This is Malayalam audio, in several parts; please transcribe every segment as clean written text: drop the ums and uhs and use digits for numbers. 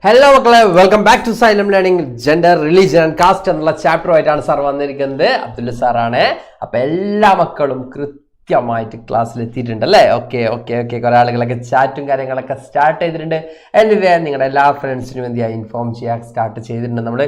Hello, welcome back to Xylem Learning, Gender, Religion and Caste എന്നുള്ള ചാപ്റ്റർ ആയിട്ടാണ് സാർ വന്നിരിക്കുന്നത്. അബ്ദുൽ സാറാണ്. അപ്പോൾ എല്ലാ മക്കളും കൃത്യമായിട്ട് ക്ലാസ്സിൽ എത്തിയിട്ടുണ്ട് അല്ലേ? ഓക്കെ കുറേ ആളുകളൊക്കെ ചാറ്റും കാര്യങ്ങളൊക്കെ സ്റ്റാർട്ട് ചെയ്തിട്ടുണ്ട്. എനിവേ നിങ്ങളുടെ എല്ലാ ഫ്രണ്ട്സിനും എന്ത് ചെയ്യുക ഇൻഫോം ചെയ്യാൻ സ്റ്റാർട്ട് ചെയ്തിട്ടുണ്ട്. നമ്മൾ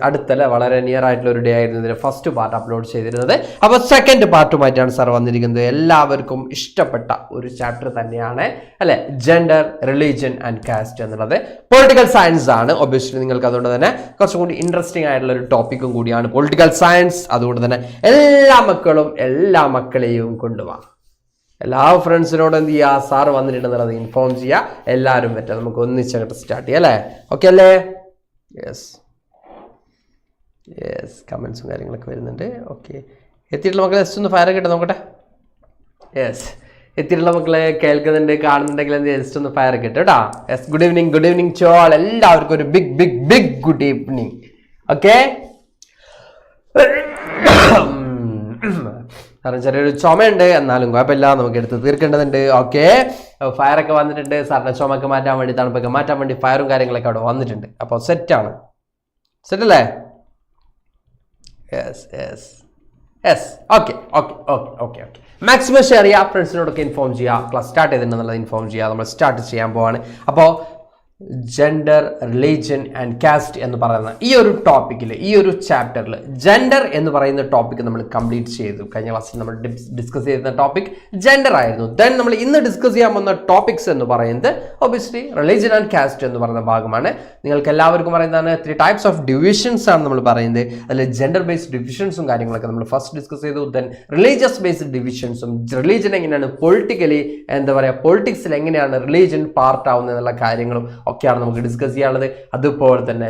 അടുത്തല്ല വളരെ നിയർ ആയിട്ടുള്ള ഒരു ഡേ ആയിരുന്നു ഇതിൻ്റെ ഫസ്റ്റ് പാർട്ട് അപ്ലോഡ് ചെയ്തിരുന്നത്. അപ്പോൾ സെക്കൻഡ് പാർട്ടുമായിട്ടാണ് സാർ വന്നിരിക്കുന്നത്. എല്ലാവർക്കും ഇഷ്ടപ്പെട്ട ഒരു ചാപ്റ്റർ തന്നെയാണ് അല്ലേ, ജെൻഡർ, റിലീജിയൻ ആൻഡ് കാസ്റ്റ് എന്നുള്ളത്. പൊളിറ്റിക്കൽ സയൻസ് ആണ്. ഒബ്വിയസ്ലി നിങ്ങൾക്ക് അതുകൊണ്ട് തന്നെ കുറച്ചും കൂടി ഇൻട്രസ്റ്റിംഗ് ആയിട്ടുള്ള ഒരു ടോപ്പിക്കും കൂടിയാണ് പൊളിറ്റിക്കൽ സയൻസ്. അതുകൊണ്ട് തന്നെ എല്ലാ മക്കളെയും കൊണ്ടുപോകാം. എല്ലാ ഫ്രണ്ട്സിനോട് എന്ത് ചെയ്യുക, സാറ് വന്നിട്ടുണ്ടെന്നുള്ളത് ഇൻഫോം ചെയ്യുക. എല്ലാവരും പറ്റുക, നമുക്ക് ഒന്നിച്ചങ്ങോട്ട് സ്റ്റാർട്ട് ചെയ്യാം അല്ലേ? ഓക്കെ അല്ലേ? യെസ് കമൻസും കാര്യങ്ങളൊക്കെ വരുന്നുണ്ട്. ഓക്കെ, എത്തിയിട്ടുള്ള മക്കളെ ജസ്റ്റ് ഒന്ന് ഫയർ കിട്ടും നോക്കട്ടെ. യെസ്, എത്തിയിട്ടുള്ള മക്കളെ കേൾക്കുന്നുണ്ട്, കാണുന്നുണ്ടെങ്കിൽ എന്ത് ജസ്റ്റ് ഒന്ന് ഫയർ കിട്ടും കേട്ടോ. Yes, good evening to all. എല്ലാവർക്കും ഒരു ബിഗ് ഗുഡ് ഈവനിങ്. ഓക്കെ, കാരണം ചെറിയൊരു ചുമയുണ്ട്, എന്നാലും കുഴപ്പമില്ല, നമുക്ക് എടുത്ത് തീർക്കേണ്ടതുണ്ട്. ഓക്കെ, ഫയറൊക്കെ വന്നിട്ടുണ്ട്. സാറിൻ്റെ ചുമയൊക്കെ മാറ്റാൻ വേണ്ടി, തണുപ്പൊക്കെ മാറ്റാൻ വേണ്ടി ഫയറും കാര്യങ്ങളൊക്കെ അവിടെ വന്നിട്ടുണ്ട്. അപ്പോൾ സെറ്റാണ്, സെറ്റല്ലേ? Yes okay. മാക്സിമം ഷെയർ ചെയ്യുക, ഫ്രണ്ട്സിനോടൊക്കെ ഇൻഫോം ചെയ്യുക. ക്ലാസ് സ്റ്റാർട്ട് ചെയ്തിട്ടുണ്ടെന്നുള്ളത് ഇൻഫോം ചെയ്യുക. നമ്മൾ സ്റ്റാർട്ട് ചെയ്യാൻ പോവാണ്. അപ്പോൾ ജെൻഡർ, റിലീജിയൻ ആൻഡ് കാസ്റ്റ് എന്ന് പറയുന്ന ഈ ഒരു ടോപ്പിക്കിൽ, ഈ ഒരു ചാപ്റ്ററിൽ ജെൻഡർ എന്ന് പറയുന്ന ടോപ്പിക് നമ്മൾ കംപ്ലീറ്റ് ചെയ്തു. കഴിഞ്ഞ ക്ലാസ്സിൽ നമ്മൾ ഡിസ്കസ് ചെയ്തിരുന്ന ടോപ്പിക് ജെൻഡർ ആയിരുന്നു. ദെൻ നമ്മൾ ഇന്ന് ഡിസ്കസ് ചെയ്യാൻ പോകുന്ന ടോപ്പിക്സ് എന്ന് പറയുന്നത് ഒബിയസ്ലി റിലീജിയൻ ആൻഡ് കാസ്റ്റ് എന്ന് പറയുന്ന ഭാഗമാണ്. നിങ്ങൾക്ക് എല്ലാവർക്കും പറയുന്നതാണ് 3 ടൈപ്സ് ഓഫ് ഡിവിഷൻസ് ആണ് നമ്മൾ പറയുന്നത്. അതിൽ ജെൻഡർ ബേസ്ഡ് ഡിവിഷൻസും കാര്യങ്ങളൊക്കെ നമ്മൾ ഫസ്റ്റ് ഡിസ്കസ് ചെയ്തു. ദെൻ റിലീജിയസ് ബേസ്ഡ് ഡിവിഷൻസും, റിലീജിയൻ എങ്ങനെയാണ് പൊളിറ്റിക്കലി എന്താ പറയുക, പൊളിറ്റിക്സിൽ എങ്ങനെയാണ് റിലീജിയൻ പാർട്ട് ആവുന്നത് എന്നുള്ള കാര്യങ്ങളും ഒക്കെയാണ് നമുക്ക് ഡിസ്കസ് ചെയ്യാനുള്ളത്. അതുപോലെ തന്നെ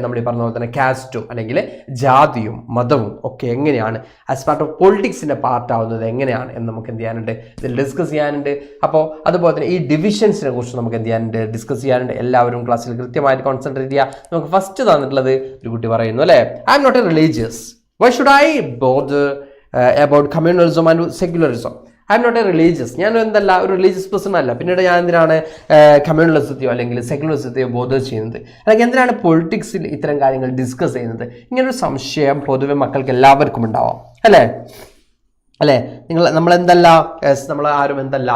നമ്മൾ ഈ പറഞ്ഞ പോലെ തന്നെ കാസ്റ്റും അല്ലെങ്കിൽ ജാതിയും മതവും ഒക്കെ എങ്ങനെയാണ് ആസ് പാർട്ട് ഓഫ് പൊളിറ്റിക്സിന്റെ പാർട്ട് ആവുന്നത് എങ്ങനെയാണ് എന്ന് നമുക്ക് എന്ത് ചെയ്യാനുണ്ട്, ഇതിൽ ഡിസ്കസ് ചെയ്യാനുണ്ട്. അപ്പോൾ അതുപോലെ തന്നെ ഈ ഡിവിഷൻസിനെ കുറിച്ച് നമുക്ക് എന്ത് ചെയ്യാനുണ്ട്, ഡിസ്കസ് ചെയ്യാനുണ്ട്. എല്ലാവരും ക്ലാസ്സിൽ കൃത്യമായിട്ട് കോൺസെൻട്രേറ്റ് ചെയ്യുക. നമുക്ക് ഫസ്റ്റ് തന്നിട്ടുള്ളത് ഒരു കുട്ടി പറയുന്നു അല്ലേ, I am not a religious, why should I bother about communalism and secularism. I am not a religious, ഞാൻ എന്തല്ല ഒരു റിലീജിയസ് പേഴ്സൺ അല്ല. പിന്നീട് ഞാൻ എന്തിനാണ് കമ്മ്യൂണലിസത്തെയോ അല്ലെങ്കിൽ സെക്യുലറിസത്തെയോ ബോധം ചെയ്യുന്നത്, അല്ലെങ്കിൽ എന്തിനാണ് പൊളിറ്റിക്സിൽ ഇത്തരം കാര്യങ്ങൾ ഡിസ്കസ് ചെയ്യുന്നത്? ഇങ്ങനൊരു സംശയം പൊതുവെ മക്കൾക്ക് എല്ലാവർക്കും ഉണ്ടാവാം അല്ലേ? നമ്മളെന്തല്ല നമ്മൾ ആരും എന്തല്ല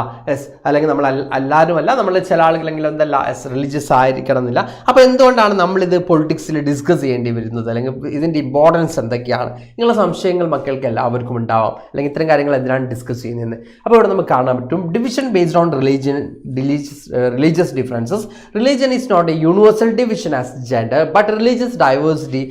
അല്ലെങ്കിൽ നമ്മൾ എല്ലാവരും അല്ല, നമ്മൾ ചില ആളുകളെങ്കിലും എന്തല്ല റിലീജിയസ് ആയിരിക്കണം എന്നില്ല. അപ്പോൾ എന്തുകൊണ്ടാണ് നമ്മളിത് പൊളിറ്റിക്സിൽ ഡിസ്കസ് ചെയ്യേണ്ടി വരുന്നത്, അല്ലെങ്കിൽ ഇതിൻ്റെ ഇമ്പോർട്ടൻസ് എന്തൊക്കെയാണ്? നിങ്ങളുടെ സംശയങ്ങൾ മക്കൾക്ക് എല്ലാവർക്കും ഉണ്ടാവാം, അല്ലെങ്കിൽ ഇത്തരം കാര്യങ്ങൾ എന്തിനാണ് ഡിസ്കസ് ചെയ്യുന്നത്. അപ്പോൾ ഇവിടെ നമുക്ക് കാണാൻ പറ്റും division based on religious differences. Religion is not a universal division as gender, but religious diversity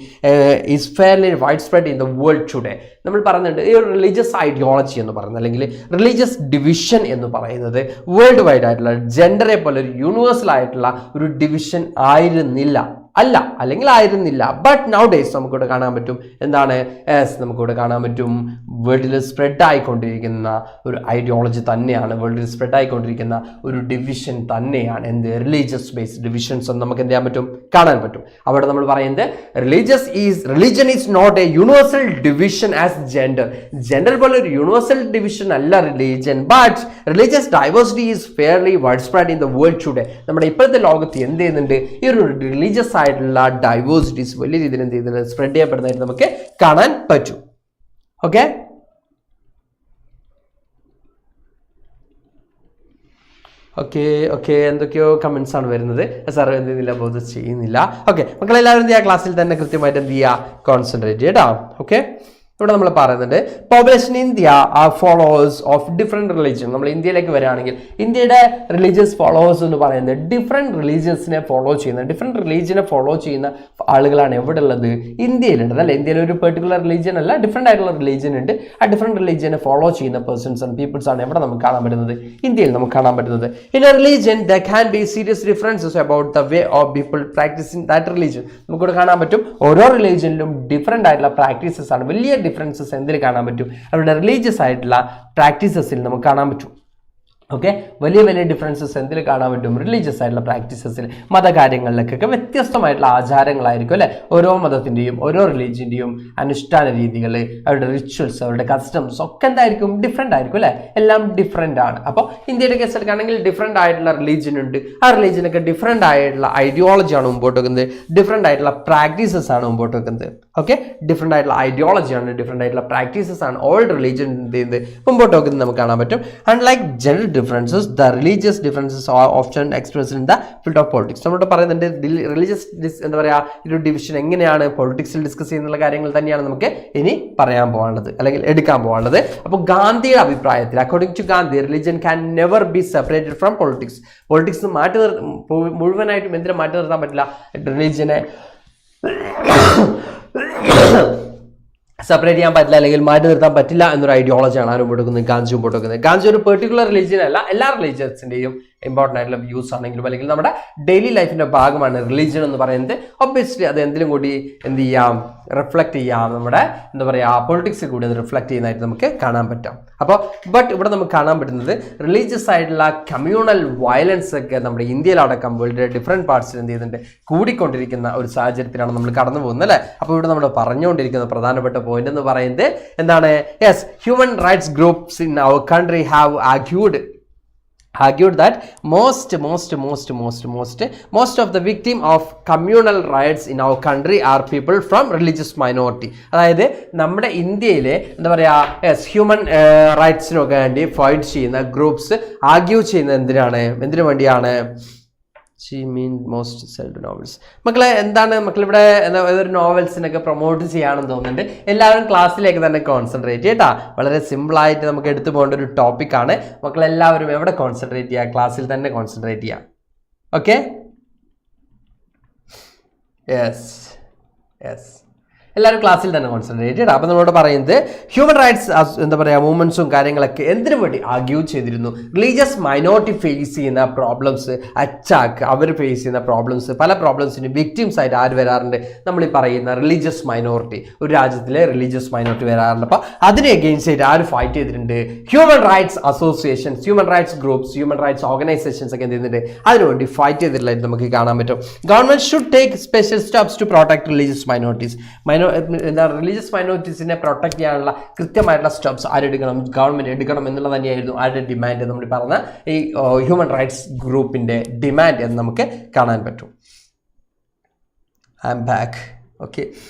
is fairly widespread in the world today. നമ്മൾ പറയുന്നുണ്ട് ഈ ഒരു റിലീജിയസ് ഐഡിയോളജി എന്ന് പറയുന്നത്, അല്ലെങ്കിൽ റിലീജിയസ് ഡിവിഷൻ എന്ന് പറയുന്നത് വേൾഡ് വൈഡ് ആയിട്ടുള്ള ജെൻഡറെ പോലെ ഒരു യൂണിവേഴ്സൽ ആയിട്ടുള്ള ഒരു ഡിവിഷൻ ആയിരുന്നില്ല. ബട്ട് നൗ ഡേയ്സ് നമുക്കിവിടെ കാണാൻ പറ്റും എന്താണ്, നമുക്കിവിടെ കാണാൻ പറ്റും വേൾഡിൽ സ്പ്രെഡ് ആയിക്കൊണ്ടിരിക്കുന്ന ഒരു ഐഡിയോളജി തന്നെയാണ്, വേൾഡിൽ സ്പ്രെഡ് ആയിക്കൊണ്ടിരിക്കുന്ന ഒരു ഡിവിഷൻ തന്നെയാണ് എന്ത്, റിലീജിയസ് ബേസ്ഡ് ഡിവിഷൻസ് എന്ന് നമുക്ക് എന്ത് ചെയ്യാൻ പറ്റും, കാണാൻ പറ്റും. അവിടെ നമ്മൾ പറയുന്നത് religion is not a universal division as gender പോലെ ഒരു യൂണിവേഴ്സൽ ഡിവിഷൻ അല്ല religion, but religious diversity is fairly wide spread in the world today. നമ്മുടെ ഇപ്പോഴത്തെ ലോകത്ത് എന്ത് ചെയ്യുന്നുണ്ട്, ഈ ഒരു റിലീജിയസ് ആയിട്ടുള്ള ഡൈവേഴ്സിറ്റീസ് വലിയ രീതിയിൽ എന്ത് ചെയ്യുന്നത്, സ്പ്രെഡ് ചെയ്യപ്പെടുന്നതായിട്ട് നമുക്ക് കാണാൻ പറ്റും. ഓക്കെ എന്തൊക്കെയോ കമന്റ്സ് ആണ് വരുന്നത്. സാർ എന്ത് ചെയ്യുന്നില്ല, ബോധം ചെയ്യുന്നില്ല. ഓക്കെ മക്കളെല്ലാവരും എന്ത് ചെയ്യുക, ക്ലാസ്സിൽ തന്നെ കൃത്യമായിട്ട് എന്ത് ചെയ്യുക, കോൺസെൻട്രേറ്റ് ചെയ്യട്ടോ. ഓക്കെ, ഇവിടെ നമ്മൾ പറയുന്നുണ്ട് population India are followers of different religion. നമ്മൾ ഇന്ത്യയിലേക്ക് വരികയാണെങ്കിൽ ഇന്ത്യയുടെ റിലീജിയസ് ഫോളോവേഴ്സ് എന്ന് പറയുന്നത് ഡിഫറെൻറ്റ് റിലീജിയൻസിനെ ഡിഫറെൻറ്റ് റിലീജിയനെ ഫോളോ ചെയ്യുന്ന ആളുകളാണ് എവിടെ ഉള്ളത്, ഇന്ത്യയിലുള്ളത് അല്ലേ? ഇന്ത്യയിൽ ഒരു പെർട്ടിക്കുലർ റിലീജിയൻ അല്ല, ഡിഫറെൻ്റ് ആയിട്ടുള്ള റിലീജിയൻ ഉണ്ട്. ആ ഡിഫറെൻറ്റ് റിലീജിയനെ ഫോളോ ചെയ്യുന്ന പേഴ്സൺസ് ആൻഡ് പീപ്പിൾസ് ആണ് എവിടെ നമുക്ക് കാണാൻ പറ്റുന്നത്, ഇന്ത്യയിൽ നമുക്ക് കാണാൻ പറ്റുന്നത്. In a religion there can be serious differences about the way of people practising that religion. നമുക്കിവിടെ കാണാൻ പറ്റും ഓരോ റിലീജിയനിലും ഡിഫറെൻ്റ് ആയിട്ടുള്ള പ്രാക്ടീസസ് ആണ്, വലിയ ഡിഫറൻസസ് എന്തിൽ കാണാൻ പറ്റും, അവരുടെ റിലീജിയസ് ആയിട്ടുള്ള പ്രാക്ടീസസിൽ നമുക്ക് കാണാൻ പറ്റും. ഓക്കെ, വലിയ വലിയ ഡിഫറൻസസ് എന്തിൽ കാണാൻ പറ്റും? റിലീജിയസ് ആയിട്ടുള്ള പ്രാക്ടീസസിൽ, മതകാര്യങ്ങളിലേക്കൊക്കെ വ്യത്യസ്തമായിട്ടുള്ള ആചാരങ്ങളായിരിക്കും അല്ലെ. ഓരോ മതത്തിൻ്റെയും ഓരോ റിലീജിയൻ്റെയും അനുഷ്ഠാന രീതികൾ, അവരുടെ റിച്വൽസ്, അവരുടെ കസ്റ്റംസ് ഒക്കെ എന്തായിരിക്കും? ഡിഫറെൻ്റ് ആയിരിക്കും അല്ലെ. എല്ലാം ഡിഫറെൻ്റ് ആണ്. അപ്പോൾ ഇന്ത്യയുടെ കേസ് എടുക്കുകയാണെങ്കിൽ ഡിഫറെൻ്റ് ആയിട്ടുള്ള റിലീജിയൻ ഉണ്ട്. ആ റിലീജിയനൊക്കെ ഡിഫറെൻ്റ് ആയിട്ടുള്ള ഐഡിയോളജിയാണ് മുമ്പോട്ട് വെക്കുന്നത്, ഡിഫറെൻ്റ് ആയിട്ടുള്ള പ്രാക്ടീസസ് ആണ് മുമ്പോട്ട് വെക്കുന്നത്. ഓക്കെ, ഡിഫറെൻ്റ് ആയിട്ടുള്ള ഐഡിയോളജിയാണ്, ഡിഫറെൻ്റ് ആയിട്ടുള്ള പ്രാക്ടീസസ് ആണ് ഓൾ റിലീജിയൻ എന്ത് ചെയ്യുന്നത് മുമ്പോട്ട് വെക്കുന്നത് നമുക്ക് കാണാൻ പറ്റും. Unlike general differences, the religious differences are often expressed in the field of politics. നമ്മളോട് പറയുന്നുണ്ട് റിലീജിയസ് എന്താ പറയുക, ഒരു ഡിവിഷൻ എങ്ങനെയാണ് പൊളിറ്റിക്സിൽ ഡിസ്കസ് ചെയ്യുന്ന കാര്യങ്ങൾ തന്നെയാണ് നമുക്ക് ഇനി പറയാൻ പോകാനുള്ളത് അല്ലെങ്കിൽ എടുക്കാൻ പോകാനുള്ളത്. അപ്പോൾ ഗാന്ധിയുടെ അഭിപ്രായത്തിൽ, according to Gandhi, religion can never be separated from politics. Politics മുഴുവനായിട്ടും എന്തിനും മാറ്റി നിർത്താൻ പറ്റില്ല, റിലീജിയനെ സെപ്പറേറ്റ് ചെയ്യാൻ പറ്റില്ല അല്ലെങ്കിൽ മാറ്റി നിർത്താൻ പറ്റില്ല എന്നൊരു ഐഡിയോളജിയാണ് ആരും കൊടുക്കുന്നത്, ഗാന്ധി മുമ്പോട്ട് വെക്കുന്നത്. ഗാന്ധി ഒരു പെർട്ടിക്കുലർ റിലീജിയൻ അല്ല, എല്ലാ റിലീജിയൻസിന്റെയും ഇമ്പോർട്ടൻ്റ് ആയിട്ടുള്ള വ്യൂസ് ആണെങ്കിലും അല്ലെങ്കിൽ നമ്മുടെ ഡെയിലി ലൈഫിന്റെ ഭാഗമാണ് റിലീജിയൻ എന്ന് പറയുന്നത്. ഒബ്വിയസ്ലി അത് എന്തിലും കൂടി എന്ത് ചെയ്യാം, റിഫ്ലക്ട് ചെയ്യാം, നമ്മുടെ എന്താ പറയുക പൊളിറ്റിക്സിൽ കൂടി അത് റിഫ്ലക്ട് ചെയ്യുന്നതായിട്ട് നമുക്ക് കാണാൻ പറ്റാം. അപ്പോൾ ബട്ട് ഇവിടെ നമുക്ക് കാണാൻ പറ്റുന്നത് റിലീജിയസ് ആയിട്ടുള്ള കമ്മ്യൂണൽ വയലൻസ് ഒക്കെ നമ്മുടെ ഇന്ത്യയിലടക്കം വേൾഡിലെ ഡിഫറെൻറ്റ് പാർട്സിൽ എന്ത് ചെയ്യുന്നുണ്ട്, കൂടിക്കൊണ്ടിരിക്കുന്ന ഒരു സാഹചര്യത്തിലാണ് നമ്മൾ കടന്നു പോകുന്നത് അല്ലേ. അപ്പോൾ ഇവിടെ നമ്മൾ പറഞ്ഞുകൊണ്ടിരിക്കുന്ന പ്രധാനപ്പെട്ട പോയിന്റ് എന്ന് പറയുന്നത് എന്താണ്? Yes, human rights groups in our country have argued that most of the victim of communal riots in our country are people from religious minority. അതായത് നമ്മുടെ ഇന്ത്യയിലെ എന്താ പറയുക ഹ്യൂമൻ റൈറ്റ്സിനൊക്കെ വേണ്ടി ഫൈറ്റ് ചെയ്യുന്ന ഗ്രൂപ്പ്സ് ആർഗ്യൂ ചെയ്യുന്നത് എന്തിനു വേണ്ടിയാണ്? Most celled novels. മക്കളെ എന്താണ് മക്കളിവിടെ ഒരു നോവൽസിനൊക്കെ പ്രൊമോട്ട് ചെയ്യാണെന്ന് തോന്നുന്നുണ്ട്. എല്ലാവരും ക്ലാസ്സിലേക്ക് തന്നെ കോൺസെൻട്രേറ്റ് ചെയ്യട്ടാ. വളരെ സിമ്പിളായിട്ട് നമുക്ക് എടുത്തു പോകേണ്ട ഒരു ടോപ്പിക്കാണ്. മക്കളെല്ലാവരും എവിടെ കോൺസെൻട്രേറ്റ് ചെയ്യുക? ക്ലാസ്സിൽ തന്നെ കോൺസെൻട്രേറ്റ് ചെയ്യാം. ഓക്കെ, യെസ് എല്ലാവരും ക്ലാസ്സിൽ തന്നെ കോൺസെൻട്രേറ്റ് ചെയ്യണം. അപ്പം നമ്മളോട് പറയുന്നത് ഹ്യൂമൻ റൈറ്റ്സ് എന്താ പറയുക മൂവ്മെന്റ്സും കാര്യങ്ങളൊക്കെ എന്തിനു വേണ്ടി ആർഗ്യൂ ചെയ്തിരുന്നു? റിലീജിയസ് മൈനോറിറ്റി ഫേസ് ചെയ്യുന്ന പ്രോബ്ലംസ്, അറ്റാക്ക്, അവർ ഫേസ് ചെയ്യുന്ന പ്രോബ്ലംസ്, പല പ്രോബ്ലംസിന് വിക്ടിംസ് ആയിട്ട് ആര് വരാറുണ്ട്? നമ്മൾ ഈ പറയുന്ന റിലീജിയസ് മൈനോറിറ്റി, ഒരു രാജ്യത്തിലെ റിലീജിയസ് മൈനോറിറ്റി വരാറുണ്ട്. അപ്പോൾ അതിനെ എഗെയിൻസ്റ്റ് ആയിട്ട് ആര് ഫൈറ്റ് ചെയ്തിട്ടുണ്ട്? Human rights associations, human rights groups, human rights organisations ഒക്കെ എന്ത് ചെയ്യുന്നുണ്ട്? അതിനുവേണ്ടി ഫൈറ്റ് ചെയ്തിട്ടുള്ളതായിട്ട് നമുക്ക് കാണാൻ പറ്റും. Government should take special steps to protect religious minorities. Religious മൈനോറിറ്റീസിനെ പ്രൊട്ടക്ട് ചെയ്യാനുള്ള കൃത്യമായിട്ടുള്ള സ്റ്റെപ്സ് ആരെടുക്കണം? ഗവൺമെന്റ് എടുക്കണം എന്നുള്ളത് തന്നെയായിരുന്നു ആരുടെ ഡിമാൻഡ്? നമ്മൾ പറഞ്ഞ ഈ ഹ്യൂമൻ റൈറ്റ്സ് ഗ്രൂപ്പിന്റെ ഡിമാൻഡ് എന്ന് നമുക്ക് കാണാൻ പറ്റും. I am back. Okay,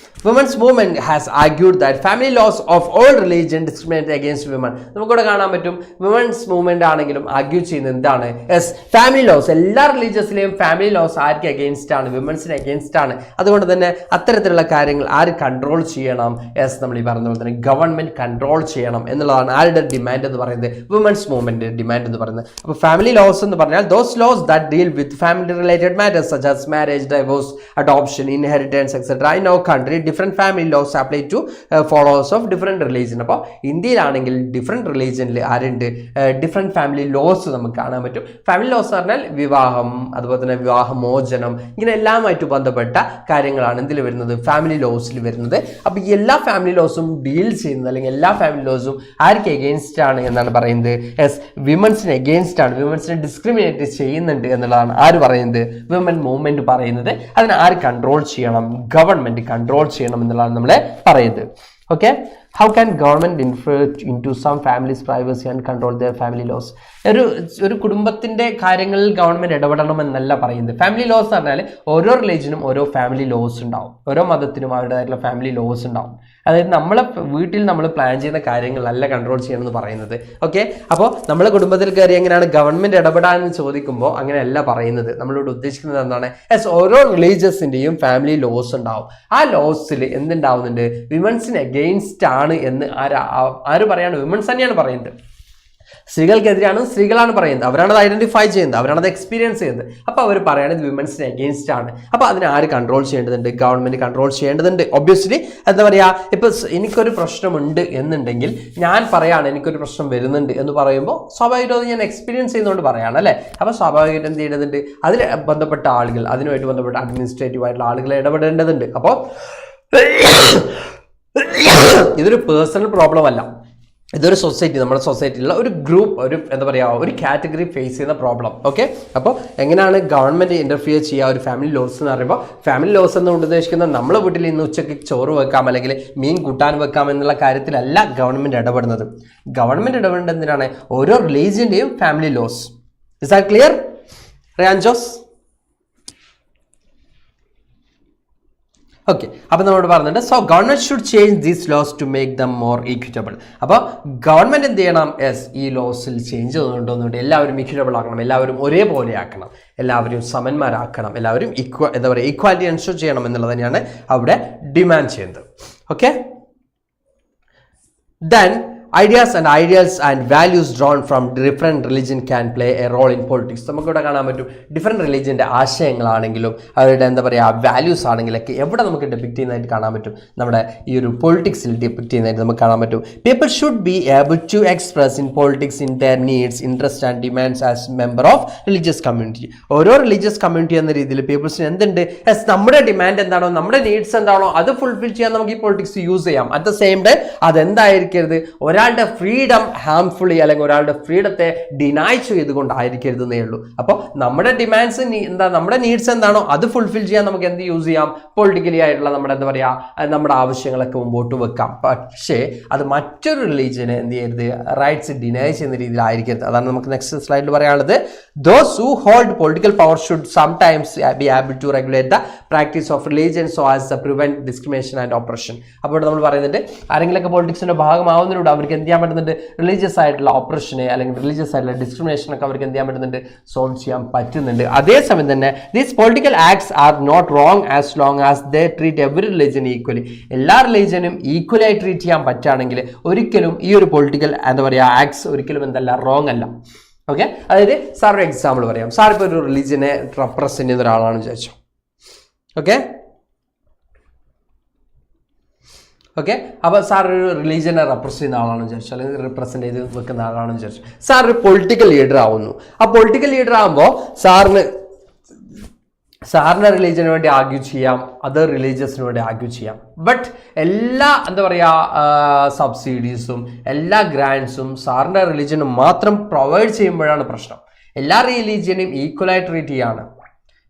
women's movement has argued that family laws of all religion discriminate against women. നമുക്കിവിടെ കാണാൻ പറ്റും വിമൻസ് മൂവ്മെന്റ് ആണെങ്കിലും ആർഗ്യൂ ചെയ്യുന്നത് എന്താണ്? Yes, family laws. എല്ലാ റിലീജിയസിലെയും ഫാമിലി ലോസ് ആർക്ക് അഗെയിൻസ്റ്റ് ആണ്? വിമൻസിന് അഗെയിൻസ്റ്റ് ആണ്. അതുകൊണ്ട് തന്നെ അത്തരത്തിലുള്ള കാര്യങ്ങൾ ആര് കൺട്രോൾ ചെയ്യണം? യെസ്, നമ്മൾ ഈ പറഞ്ഞ പോലെ തന്നെ ഗവൺമെന്റ് കൺട്രോൾ ചെയ്യണം എന്നുള്ളതാണ് ആരുടെ ഡിമാൻഡ് എന്ന് പറയുന്നത്? വിമൻസ് മൂവ്മെന്റ് ഡിമാൻഡ് എന്ന് പറയുന്നത്. അപ്പോൾ ഫാമിലി ലോസ് എന്ന് പറഞ്ഞാൽ those laws that deal with family related matters such as marriage, divorce, adoption, inheritance etcetera. In our country, different family laws apply to followers of different religion. അപ്പോൾ ഇന്ത്യയിലാണെങ്കിൽ ഡിഫറെൻറ്റ് റിലീജിയനിൽ ആരുണ്ട്? ഡിഫറെൻറ്റ് ഫാമിലി ലോസ് നമുക്ക് കാണാൻ പറ്റും. ഫാമിലി ലോസ് എന്ന് പറഞ്ഞാൽ വിവാഹം, അതുപോലെ തന്നെ വിവാഹമോചനം, ഇങ്ങനെ എല്ലാമായിട്ട് ബന്ധപ്പെട്ട കാര്യങ്ങളാണ് എന്തിൽ വരുന്നത്? ഫാമിലി ലോസിൽ വരുന്നത്. അപ്പോൾ ഈ എല്ലാ ഫാമിലി ലോസും ഡീൽ ചെയ്യുന്നത് അല്ലെങ്കിൽ എല്ലാ ഫാമിലി ലോസും ആർക്ക് എഗെയിൻസ്റ്റ് ആണ് എന്നാണ് പറയുന്നത്? യെസ്, വിമൻസിന് എഗെയിൻസ്റ്റ് ആണ്. വിമൻസിനെ ഡിസ്ക്രിമിനേറ്റ് ചെയ്യുന്നുണ്ട് എന്നുള്ളതാണ് ആര് പറയുന്നത്? വിമൻ മൂവ്മെന്റ് പറയുന്നത്. അതിനെ ആര് കൺട്രോൾ ചെയ്യണം? ഗവൺമെന്റ് കൺട്രോൾ ചെയ്യണം എന്നുള്ളതാണ് നമ്മളെ പറയുന്നത്. Okay, how can government influence into some families privacy and control their family laws? ഒരു കുടുംബത്തിന്റെ കാര്യങ്ങളിൽ ഗവൺമെന്റ് ഇടപെടണം എന്നല്ല പറയുന്നത്. ഫാമിലി ലോസ് എന്ന് പറഞ്ഞാൽ ഓരോ റിലീജിയനും ഓരോ ഫാമിലി ലോസ് ഉണ്ടാവും, ഓരോ മതത്തിനും അവരുടേതായിട്ടുള്ള ഫാമിലി ലോസ് ഉണ്ടാവും. അതായത് നമ്മളെ വീട്ടിൽ നമ്മൾ പ്ലാൻ ചെയ്യുന്ന കാര്യങ്ങളല്ല കൺട്രോൾ ചെയ്യണമെന്ന് പറയുന്നത്. ഓക്കെ, അപ്പോൾ നമ്മളെ കുടുംബത്തിൽ കയറി എങ്ങനെയാണ് ഗവൺമെന്റ് ഇടപെടാന്ന് ചോദിക്കുമ്പോൾ അങ്ങനെയല്ല പറയുന്നത്. നമ്മളോട് ഉദ്ദേശിക്കുന്നത് എന്താണ്? യെസ്, ഓരോ റിലീജിയസിന്റെയും ഫാമിലി ലോസ് ഉണ്ടാവും. ആ ലോസിൽ എന്തുണ്ടാവുന്നുണ്ട്? വിമൻസിന് എഗെയിൻസ്റ്റ് ആണ് എന്ന് ആര് പറയാണ്? വിമൻസ് തന്നെയാണ് പറയുന്നത്. സ്ത്രീകൾക്കെതിരെയാണ് സ്ത്രീകളാണ് പറയുന്നത്, അവരാണത് ഐഡന്റിഫൈ ചെയ്യുന്നത്, അവരാണത് എക്സ്പീരിയൻസ് ചെയ്യുന്നത്. അപ്പോൾ അവർ പറയുന്നത് വിമൻസിന് എഗെയിൻസ്റ്റ് ആണ്. അപ്പോൾ അതിനെ ആര് കൺട്രോൾ ചെയ്യേണ്ടതുണ്ട്? ഗവൺമെന്റ് കൺട്രോൾ ചെയ്യേണ്ടതുണ്ട്. ഒബ്വിയസ്ലി എന്താ പറയുക, ഇപ്പോൾ എനിക്കൊരു പ്രശ്നമുണ്ട് എന്നുണ്ടെങ്കിൽ ഞാൻ പറയാണ് എനിക്കൊരു പ്രശ്നം വരുന്നുണ്ട് എന്ന് പറയുമ്പോൾ സ്വാഭാവികമായിട്ടും ഞാൻ എക്സ്പീരിയൻസ് ചെയ്യുന്നതുകൊണ്ട് പറയാണ് അല്ലേ. അപ്പോൾ സ്വാഭാവികമായിട്ട് എന്ത് ചെയ്യേണ്ടതുണ്ട്? അതിൽ ബന്ധപ്പെട്ട ആളുകൾ, അതിനുമായിട്ട് ബന്ധപ്പെട്ട അഡ്മിനിസ്ട്രേറ്റീവ് ആയിട്ടുള്ള ആളുകളെ ഇടപെടേണ്ടതുണ്ട്. അപ്പോൾ ഇതൊരു പേഴ്സണൽ പ്രോബ്ലം അല്ല, ഇതൊരു സൊസൈറ്റി, നമ്മുടെ സൊസൈറ്റിയിലുള്ള ഒരു ഗ്രൂപ്പ്, ഒരു എന്താ പറയുക, ഒരു കാറ്റഗറി ഫേസ് ചെയ്യുന്ന പ്രോബ്ലം. ഓക്കെ, അപ്പോൾ എങ്ങനെയാണ് ഗവൺമെൻറ് ഇൻ്റർഫിയർ ചെയ്യുക ഒരു ഫാമിലി ലോസ് എന്ന് പറയുമ്പോൾ, ഫാമിലി ലോസ് എന്നുകൊണ്ട് ഉദ്ദേശിക്കുന്നത് നമ്മളെ വീട്ടിൽ ഇന്ന് ഉച്ചയ്ക്ക് ചോറ് വെക്കാം അല്ലെങ്കിൽ മീൻ കൂട്ടാൻ വെക്കാം എന്നുള്ള കാര്യത്തിലല്ല ഗവൺമെൻറ് ഇടപെടുന്നത്. ഗവൺമെൻറ് ഇടപെടേണ്ടത് എന്തിനാണ്? ഓരോ റിലീജിയൻ്റെയും family laws. Is that clear റിയാൻജോസ്? ഓക്കെ, അപ്പോൾ നമ്മളോട് പറഞ്ഞിട്ടുണ്ട് so government should change these laws to make them more equitable. അപ്പോൾ ഗവൺമെൻറ് എന്ത് ചെയ്യണം? ഈ ലോസിൽ ചേഞ്ച് കൊണ്ടുവന്നിട്ട് എല്ലാവരും ഈക്വിറ്റബിൾ ആക്കണം, എല്ലാവരും ഒരേപോലെ ആക്കണം, എല്ലാവരും സമന്മാരാക്കണം, എല്ലാവരും എന്താ പറയുക ഈക്വാലിറ്റി എൻഷുർ ചെയ്യണം എന്നുള്ളത് തന്നെയാണ് അവിടെ ഡിമാൻഡ് ചെയ്യുന്നത്. Okay, then ideas and ideals and values drawn from different religion can play a role in politics. നമുക്കിവിടെ കാണാൻ പറ്റും ഡിഫറെൻറ്റ് റിലീജിയൻ്റെ ആശയങ്ങളാണെങ്കിലും അവരുടെ എന്താ പറയുക വാല്യൂസ് ആണെങ്കിലൊക്കെ എവിടെ നമുക്ക് ഡെപിക്റ്റ് ചെയ്യുന്നതായിട്ട് കാണാൻ പറ്റും? നമ്മുടെ ഈ ഒരു പൊളിറ്റിക്സിൽ ഡെപിക്റ്റ് ചെയ്യുന്നതായിട്ട് നമുക്ക് കാണാൻ പറ്റും. People should be able to express in politics in their needs, interest and demands as member of religious community. ഓരോ റിലീജിയസ് കമ്മ്യൂണിറ്റി എന്ന രീതിയിൽ പീപ്പിൾസിന് എന്തുണ്ട്? നമ്മുടെ ഡിമാൻഡ് എന്താണോ, നമ്മുടെ നീഡ്സ് എന്താണോ അത് ഫുൾഫിൽ ചെയ്യാൻ നമുക്ക് ഈ പൊളിറ്റിക്സ് യൂസ് ചെയ്യാം. അറ്റ് ദ സെയിം ടൈം അതെന്തായിരിക്കരുത്? ഒരാളുടെ ഫ്രീഡം ഹാംഫുള്ളി അല്ലെങ്കിൽ ഒരാളുടെ ഫ്രീഡത്തെ ഡിനൈ ചെയ്തുകൊണ്ടായിരിക്കരുതെന്നേ ഉള്ളൂ. അപ്പോൾ നമ്മുടെ ഡിമാൻഡ്സ് എന്താ, നമ്മുടെ നീഡ്സ് എന്താണോ അത് ഫുൾഫിൽ ചെയ്യാൻ നമുക്ക് എന്ത് യൂസ് ചെയ്യാം? പൊളിറ്റിക്കലി ആയിട്ടുള്ള നമ്മുടെ എന്താ പറയുക നമ്മുടെ ആവശ്യങ്ങളൊക്കെ മുമ്പോട്ട് വെക്കാം. പക്ഷേ അത് മറ്റൊരു റിലീജിയന് എന്ത് ചെയ്യരുത്? റൈറ്റ്സ് ഡിനൈ ചെയ്യുന്ന രീതിയിലായിരിക്കരുത്. അതാണ് നമുക്ക് നെക്സ്റ്റ് സ്ലൈഡിൽ പറയാനുള്ളത്. Those who hold political power should sometimes be able to regulate the practice of religion so as the prevent discrimination and operation. അപ്പോൾ നമ്മൾ പറയുന്നുണ്ട് ആരെങ്കിലൊക്കെ പൊളിറ്റിക്സിന്റെ ഭാഗമാവുന്നതിലൂടെ അവർക്ക് എന്ത് ചെയ്യാൻ പറ്റുന്നുണ്ട്? റിലീജിയസ് ആയിട്ടുള്ള ഓപ്പറേഷനെ അല്ലെങ്കിൽ റിലീജിയസ് ആയിട്ടുള്ള ഡിസ്ക്രിമിനേഷനൊക്കെ അവർക്ക് എന്ത് ചെയ്യാൻ പറ്റുന്നുണ്ട്? സോൾവ് ചെയ്യാൻ പറ്റുന്നുണ്ട്. അതേസമയം തന്നെ these political acts are not wrong as long as they treat every religion equally. എല്ലാ റിലീജിയനും ഈക്വലി ആയി ട്രീറ്റ് ചെയ്യാൻ പറ്റുകയാണെങ്കിൽ ഒരിക്കലും ഈ ഒരു പൊളിറ്റിക്കൽ എന്താ പറയുക ആക്ട്സ് ഒരിക്കലും എന്തല്ല റോങ് അല്ല. ഓക്കെ, അതായത് സാർ ഒരു എക്സാമ്പിൾ പറയാം. സാർ ഇപ്പോൾ ഒരു റിലീജിയനെ റെപ്രസെന്റ് ചെയ്യുന്ന ഒരാളാണെന്ന് വിചാരിച്ചു. ഓക്കെ, അപ്പോൾ സാർ ഒരു റിലീജിയനെ റെപ്രസെന്റ് ചെയ്യുന്ന ആളാണെന്ന് വിചാരിച്ചു, അല്ലെങ്കിൽ റിപ്രസെന്റ് ചെയ്ത് വെക്കുന്ന ആളാണെന്ന് വിചാരിച്ചു. സാർ ഒരു പൊളിറ്റിക്കൽ ലീഡർ ആവുന്നു. ആ പൊളിറ്റിക്കൽ ലീഡർ ആകുമ്പോൾ സാറിന് റിലീജിയന് വേണ്ടി ആർഗ്യൂ ചെയ്യാം, അതർ റിലീജിയസിന് വേണ്ടി ആർഗ്യൂ ചെയ്യാം. ബട്ട് എല്ലാ എന്താ പറയുക സബ്സിഡീസും എല്ലാ ഗ്രാൻഡ്സും സാറിൻ്റെ റിലീജിയന് മാത്രം പ്രൊവൈഡ് ചെയ്യുമ്പോഴാണ് പ്രശ്നം. എല്ലാ റിലീജിയനെയും ഈക്വലായി ട്രീറ്റ് ചെയ്യാണ്.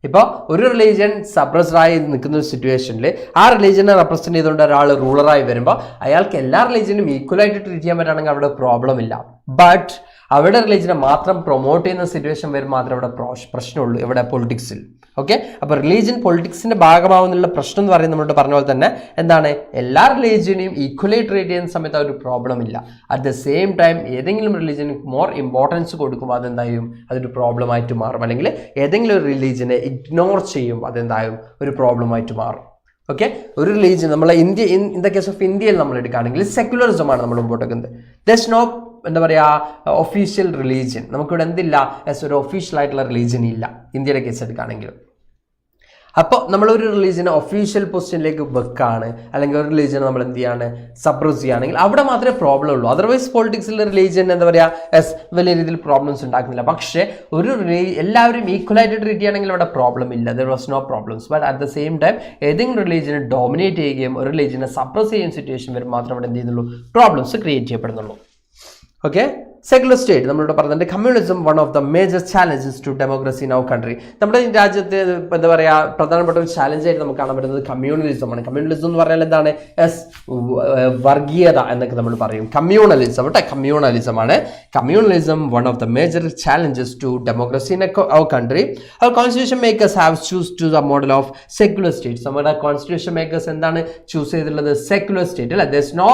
ഇപ്പോൾ ഒരു റിലീജിയൻ സപ്രസ്ഡായി നിൽക്കുന്ന ഒരു സിറ്റുവേഷനിൽ ആ റിലീജിയനെ റെപ്രസെന്റ് ചെയ്തുകൊണ്ട് ഒരാൾ റൂളറായി വരുമ്പോൾ അയാൾക്ക് എല്ലാ റിലീജിയനും ഈക്വലായിട്ട് ട്രീറ്റ് ചെയ്യാൻ പറ്റുകയാണെങ്കിൽ അവിടെ പ്രോബ്ലം ഇല്ല. ബട്ട് അവിടെ റിലീജിയനെ മാത്രം പ്രൊമോട്ട് ചെയ്യുന്ന സിറ്റുവേഷൻ വരുമ്പോൾ മാത്രമേ അവിടെ പ്രശ്നമുള്ളൂ ഇവിടെ പൊളിറ്റിക്സിൽ. ഓക്കെ, അപ്പോൾ റിലീജിയൻ പൊളിറ്റിക്സിന്റെ ഭാഗമാവുന്നുള്ള പ്രശ്നം എന്ന് പറയുന്നത് നമ്മളോട് പറഞ്ഞ പോലെ തന്നെ എന്താണ്, എല്ലാ റിലീജിയനെയും ഈക്വലി ട്രീറ്റ് ചെയ്യുന്ന സമയത്ത് ഒരു പ്രോബ്ലം ഇല്ല. അറ്റ് ദ സെയിം ടൈം ഏതെങ്കിലും റിലീജിയന് മോർ ഇമ്പോർട്ടൻസ് കൊടുക്കുമ്പോൾ അതെന്തായും അതൊരു പ്രോബ്ലമായിട്ട് മാറും, അല്ലെങ്കിൽ ഏതെങ്കിലും ഒരു റിലീജിയനെ ഇഗ്നോർ ചെയ്യുമ്പോൾ അതെന്തായും ഒരു പ്രോബ്ലമായിട്ട് മാറും. ഓക്കെ, ഒരു റിലീജിയൻ നമ്മളെ ഇൻ ദ കേസ് ഓഫ് ഇന്ത്യയിൽ നമ്മൾ എടുക്കുകയാണെങ്കിൽ സെക്യുലറിസമാണ് നമ്മൾ മുമ്പോട്ട് വെക്കുന്നത്. ദെസ് നോ എന്താ പറയുക ഒഫീഷ്യൽ റിലീജിയൻ, നമുക്കിവിടെ എന്തില്ല ഒരു ഒഫീഷ്യൽ ആയിട്ടുള്ള റിലീജിയൻ ഇല്ല ഇന്ത്യയുടെ കേസ് എടുക്കുകയാണെങ്കിലും. അപ്പോൾ നമ്മളൊരു റിലീജിയനെ ഒഫീഷ്യൽ പൊസിഷനിലേക്ക് വെക്കാണ്, അല്ലെങ്കിൽ ഒരു റിലീജിയനെ നമ്മൾ എന്ത് ചെയ്യാണ് സപ്രസ് ചെയ്യുകയാണെങ്കിൽ അവിടെ മാത്രമേ പ്രോബ്ലം ഉള്ളൂ. അതർവൈസ് പൊളിറ്റിക്സിൽ റിലീജിയൻ എന്താ പറയുക വലിയ രീതിയിൽ പ്രോബ്ലംസ് ഉണ്ടാക്കുന്നില്ല. പക്ഷേ ഒരു എല്ലാവരും ഈക്വലായിട്ട് ട്രീറ്റ് ചെയ്യുകയാണെങ്കിൽ അവിടെ പ്രോബ്ലം ഇല്ല, there was no problems. But at the same time ഏതെങ്കിലും റിലീജിയനെ ഡോമിനേറ്റ് ചെയ്യുകയും ഒരു റിലീജിയനെ സപ്രസ് ചെയ്യുന്ന സിറ്റുവേഷൻ വരും മാത്രമേ അവിടെ എന്ത് ചെയ്യുന്നുള്ളൂ പ്രോബ്ലംസ് ക്രിയേറ്റ് ചെയ്യപ്പെടുന്നുള്ളൂ. ഓക്കെ, സെക്യുലർ സ്റ്റേറ്റ് നമ്മളിവിടെ പറഞ്ഞിട്ടുണ്ട് communism one of the major challenges to democracy in our country. നമ്മുടെ രാജ്യത്ത് എന്താ പറയുക പ്രധാനപ്പെട്ട ഒരു ചാലഞ്ചായിട്ട് നമുക്ക് കാണാൻ പറ്റുന്നത് കമ്മ്യൂണലിസമാണ്. കമ്മ്യൂണലിസം എന്ന് പറഞ്ഞാൽ എന്താണ്? വർഗീയത എന്നൊക്കെ നമ്മൾ പറയും. കമ്മ്യൂണലിസം കമ്മ്യൂണലിസമാണ്. Communalism one of the major challenges to democracy in our country. Our constitution makers have choose to the model of secular states. നമ്മുടെ കോൺസ്റ്റിറ്റ്യൂഷൻ മേക്കേഴ്സ് എന്താണ് ചൂസ് ചെയ്തിട്ടുള്ളത്? സെക്യുലർ സ്റ്റേറ്റ് അല്ല. There's no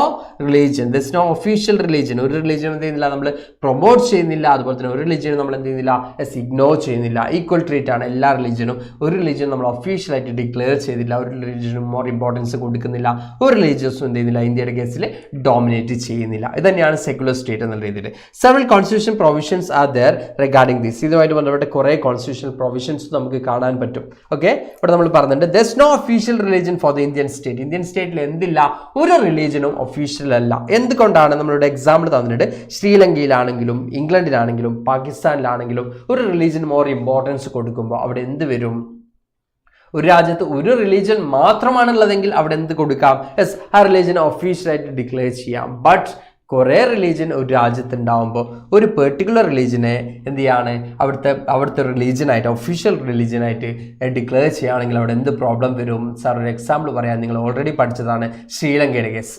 religion, there's no official religion. ഒരു റിലീജിയൻ എന്ത് ചെയ്യുന്നില്ല നമ്മൾ പ്രൊമോട്ട് ചെയ്യുന്നില്ല, അതുപോലെ തന്നെ ഒരു റിലീജിയനും നമ്മൾ എന്ത് ചെയ്യുന്നില്ല ഇഗ്നോർ ചെയ്യുന്നില്ല. ഈക്വൽ ട്രീറ്റ് ആണ് എല്ലാ റിലീജിയനും. ഒരു റിലീജിയൻ നമ്മൾ ഒഫീഷ്യലായിട്ട് ഡിക്ലെയർ ചെയ്തില്ല, ഒരു റിലീജിയനും മോർ ഇമ്പോർട്ടൻസ് കൊടുക്കുന്നില്ല, ഒരു റിലീജിയസും എന്ത് ചെയ്യുന്നില്ല ഇന്ത്യയുടെ കേസിൽ ഡോമിനേറ്റ് ചെയ്യുന്നില്ല. ഇത് തന്നെയാണ് സെക്യുലർ സ്റ്റേറ്റ് എന്ന രീതിയിൽ. Several constitution provisions are there regarding this. ഇതുമായിട്ട് ബന്ധപ്പെട്ട കുറേ കോൺസ്റ്റിറ്റ്യൂഷണൽ പ്രൊവിഷൻസ് നമുക്ക് കാണാൻ പറ്റും. ഓക്കെ, ഇവിടെ നമ്മൾ പറഞ്ഞിട്ടുണ്ട് there's no official religion for the Indian state. Indian സ്റ്റേറ്റിൽ എന്തില്ല? ഒരു റിലീജിയനും ഒഫീഷ്യൽ അല്ല. എന്തുകൊണ്ടാണ്? നമ്മളുടെ എക്സാമ്പിൾ തന്നിട്ടുണ്ട്. ശ്രീലങ്കയിലാണെങ്കിലും ഇംഗ്ലണ്ടിലാണെങ്കിലും പാകിസ്ഥാനിലാണെങ്കിലും ഒരു റിലീജിയൻ മോർ ഇമ്പോർട്ടൻസ് കൊടുക്കുമ്പോൾ അവിടെ എന്ത് വരും? ഒരു രാജ്യത്ത് ഒരു റിലീജിയൻ മാത്രമാണുള്ളതെങ്കിൽ അവിടെ എന്ത് കൊടുക്കാം? ആ റിലീജിയനെ ഒഫീഷ്യലായിട്ട് ഡിക്ലെയർ ചെയ്യാം. ബട്ട് കുറേ റിലീജിയൻ ഒരു രാജ്യത്തുണ്ടാവുമ്പോൾ ഒരു പെർട്ടിക്കുലർ റിലീജിയനെ എന്ത് ചെയ്യാണ് അവിടുത്തെ റിലീജിയനായിട്ട് ഒഫീഷ്യൽ റിലീജിയനായിട്ട് ഡിക്ലെയർ ചെയ്യുകയാണെങ്കിൽ അവിടെ എന്ത് പ്രോബ്ലം വരും? സാർ ഒരു എക്സാമ്പിൾ പറയാം. നിങ്ങൾ ഓൾറെഡി പഠിച്ചതാണ് ശ്രീലങ്കയുടെ കേസ്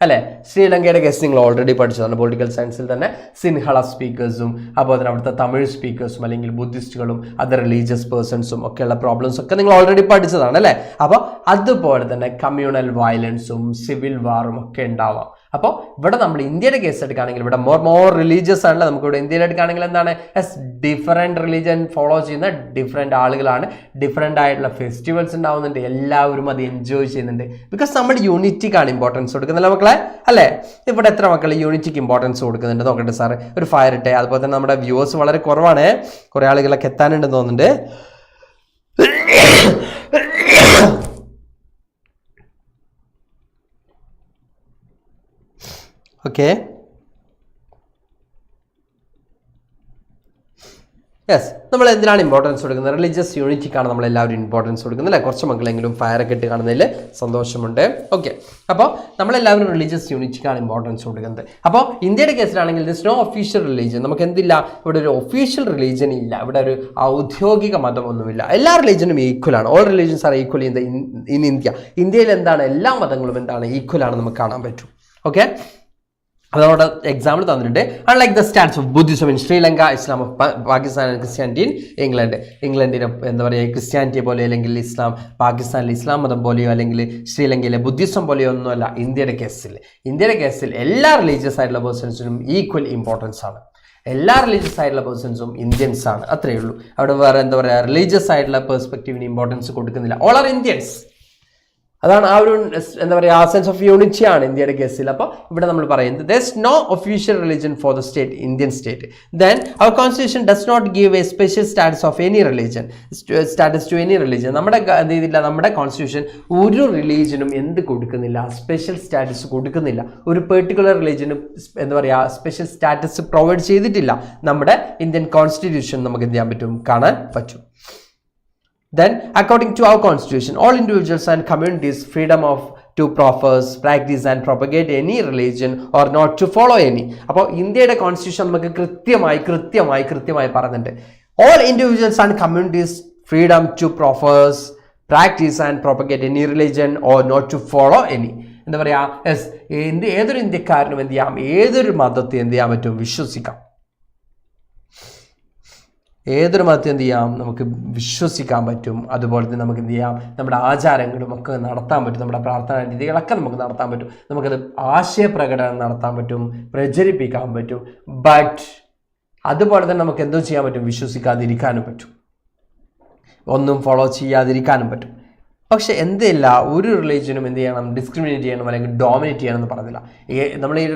അല്ലേ? ശ്രീലങ്കയുടെ കേസ് നിങ്ങൾ ഓൾറെഡി പഠിച്ചതാണ് പൊളിറ്റിക്കൽ സയൻസിൽ തന്നെ. സിൻഹള സ്പീക്കേഴ്സും അതുപോലെ തന്നെ അവിടുത്തെ തമിഴ് സ്പീക്കേഴ്സും അല്ലെങ്കിൽ ബുദ്ധിസ്റ്റുകളും അതർ റിലീജിയസ് പേഴ്സൺസും ഒക്കെയുള്ള പ്രോബ്ലംസ് ഒക്കെ നിങ്ങൾ ഓൾറെഡി പഠിച്ചതാണ് അല്ലേ? അപ്പോൾ അതുപോലെ തന്നെ കമ്മ്യൂണൽ വയലൻസും സിവിൽ വാറും ഒക്കെ ഉണ്ടാവാം. അപ്പോൾ ഇവിടെ നമ്മൾ ഇന്ത്യയുടെ കേസ് എടുക്കുകയാണെങ്കിൽ ഇവിടെ മോർ റിലീജിയസ് ആണല്ലോ. നമുക്കിവിടെ ഇന്ത്യയിൽ എടുക്കുകയാണെങ്കിൽ എന്താണ്? ഡിഫറെൻറ്റ് റിലീജിയൻ ഫോളോ ചെയ്യുന്ന ഡിഫറെൻറ്റ് ആളുകളാണ്. ഡിഫറെൻ്റ് ആയിട്ടുള്ള ഫെസ്റ്റിവൽസ് ഉണ്ടാവുന്നുണ്ട്. എല്ലാവരും അത് എൻജോയ് ചെയ്യുന്നുണ്ട്. ബിക്കോസ് നമ്മുടെ യൂണിറ്റിക്കാണ് ഇമ്പോർട്ടൻസ് കൊടുക്കുന്നില്ല മക്കളെ അല്ലേ? ഇവിടെ എത്ര മക്കൾ യൂണിറ്റിക്ക് ഇമ്പോർട്ടൻസ് കൊടുക്കുന്നുണ്ട് നോക്കട്ടെ സാർ. ഒരു ഫയർ ഇട്ടേ. അതുപോലെ തന്നെ നമ്മുടെ വ്യൂവേഴ്സ് വളരെ കുറവാണ്. കുറേ ആളുകളൊക്കെ എത്താനുണ്ടെന്ന് തോന്നുന്നുണ്ട്. Okay, yes. നമ്മൾ എന്തിനാണ് ഇമ്പോർട്ടൻസ് കൊടുക്കുന്നത്? റിലീജിയസ് യൂണിറ്റിക്കാണ് നമ്മൾ എല്ലാവരും ഇമ്പോർട്ടൻസ് കൊടുക്കുന്നത് അല്ലേ? കുറച്ച് മക്കളെങ്കിലും ഫയറൊക്കെ ഇട്ട് കാണുന്നതിൽ സന്തോഷമുണ്ട്. ഓക്കെ, അപ്പോൾ നമ്മളെല്ലാവരും റിലീജിയസ് യൂണിറ്റിക്കാണ് ഇമ്പോർട്ടൻസ് കൊടുക്കുന്നത്. അപ്പോൾ ഇന്ത്യയുടെ കേസിലാണെങ്കിൽ ദിസ് നോ ഒഫീഷ്യൽ റിലീജിയൻ. നമുക്ക് എന്തില്ല? ഇവിടെ ഒരു ഒഫീഷ്യൽ റിലീജിയൻ ഇല്ല. ഇവിടെ ഒരു ഔദ്യോഗിക മതമൊന്നുമില്ല. എല്ലാ റിലീജിയനും ഈക്വലാണ്. All religions are equal in India. ഇന്ത്യയിൽ എന്താണ്? എല്ലാ മതങ്ങളും എന്താണ്? ഈക്വലാണ് നമുക്ക് കാണാൻ പറ്റും. ഓക്കെ, അതോടെ എക്സാമ്പിൾ തന്നിട്ടുണ്ട്. Unlike the stats of Buddhism in Sri Lanka, Islam of Pakistan and Christianity in England. ഇംഗ്ലണ്ടിനെ എന്താ പറയുക, ക്രിസ്ത്യാനിറ്റിയെ പോലെ അല്ലെങ്കിൽ ഇസ്ലാം പാകിസ്ഥാനിലെ ഇസ്ലാം മതം പോലെയോ അല്ലെങ്കിൽ ശ്രീലങ്കയിലെ ബുദ്ധിസം പോലെയോ ഒന്നുമല്ല ഇന്ത്യയുടെ കേസിൽ എല്ലാ റിലീജിയസ് ആയിട്ടുള്ള പേഴ്സൺസിനും ഈക്വൽ ഇമ്പോർട്ടൻസ് ആണ്. എല്ലാ റിലീജിയസ് ആയിട്ടുള്ള പേഴ്സൺസും ഇന്ത്യൻസ് ആണ്. അത്രയേ ഉള്ളൂ. അവിടെ വേറെ എന്താ പറയുക, റിലീജിയസ് ആയിട്ടുള്ള പെർസ്പെക്റ്റീവിന് ഇമ്പോർട്ടൻസ് കൊടുക്കുന്നില്ല. All are Indians. അതാണ് ആ ഒരു എന്താ പറയുക, ആ സെൻസ് ഓഫ് യൂണിറ്റി ആണ് ഇന്ത്യയുടെ കേസിൽ. അപ്പോൾ ഇവിടെ നമ്മൾ പറയുന്നത് there's no official religion for the state, Indian state. Then our constitution does not give a special status of any religion, status to any religion. നമ്മുടെ കോൺസ്റ്റിറ്റ്യൂഷൻ ഒരു റിലീജിയനും എന്ത് കൊടുക്കുന്നില്ല? സ്പെഷ്യൽ സ്റ്റാറ്റസ് കൊടുക്കുന്നില്ല. ഒരു പെർട്ടിക്കുലർ റിലീജിയനും എന്താ പറയുക സ്പെഷ്യൽ സ്റ്റാറ്റസ് പ്രൊവൈഡ് ചെയ്തിട്ടില്ല. നമ്മുടെ ഇന്ത്യൻ കോൺസ്റ്റിറ്റ്യൂഷൻ നമുക്ക് എന്ത് ചെയ്യാൻ പറ്റും? കാണാൻ പറ്റും. Then, according to our constitution, all individuals and communities freedom to profess, practice and propagate any religion or not to follow any. അപ്പോൾ ഇന്ത്യയുടെ കോൺസ്റ്റിറ്റ്യൂഷൻ നമുക്ക് കൃത്യമായി പറയുന്നുണ്ട്. All individuals and communities freedom to profess, practice and propagate any religion or not to follow any. എന്താ പറയുക, ഏതൊരു ഇന്ത്യക്കാരനും എന്ത് ചെയ്യാം? ഏതൊരു മതത്തെ എന്ത് ചെയ്യാൻ പറ്റും? വിശ്വസിക്കാം. ഏതൊരു മതത്തെ എന്ത് ചെയ്യാം? നമുക്ക് വിശ്വസിക്കാൻ പറ്റും. അതുപോലെ തന്നെ നമുക്ക് എന്ത് ചെയ്യാം? നമ്മുടെ ആചാരങ്ങളും ഒക്കെ നടത്താൻ പറ്റും. നമ്മുടെ പ്രാർത്ഥനാ രീതികളൊക്കെ നമുക്ക് നടത്താൻ പറ്റും. നമുക്കത് ആശയപ്രകടനം നടത്താൻ പറ്റും, പ്രചരിപ്പിക്കാൻ പറ്റും. ബട്ട് അതുപോലെ തന്നെ നമുക്ക് എന്തോ ചെയ്യാൻ പറ്റും? വിശ്വസിക്കാതിരിക്കാനും പറ്റും, ഒന്നും ഫോളോ ചെയ്യാതിരിക്കാനും പറ്റും. പക്ഷെ എന്തില്ല, ഒരു റിലീജിയനും എന്ത് ചെയ്യണം? ഡിസ്ക്രിമിനേറ്റ് ചെയ്യണം അല്ലെങ്കിൽ ഡോമിനേറ്റ് ചെയ്യണം എന്ന് പറഞ്ഞില്ല. നമ്മൾ ഈ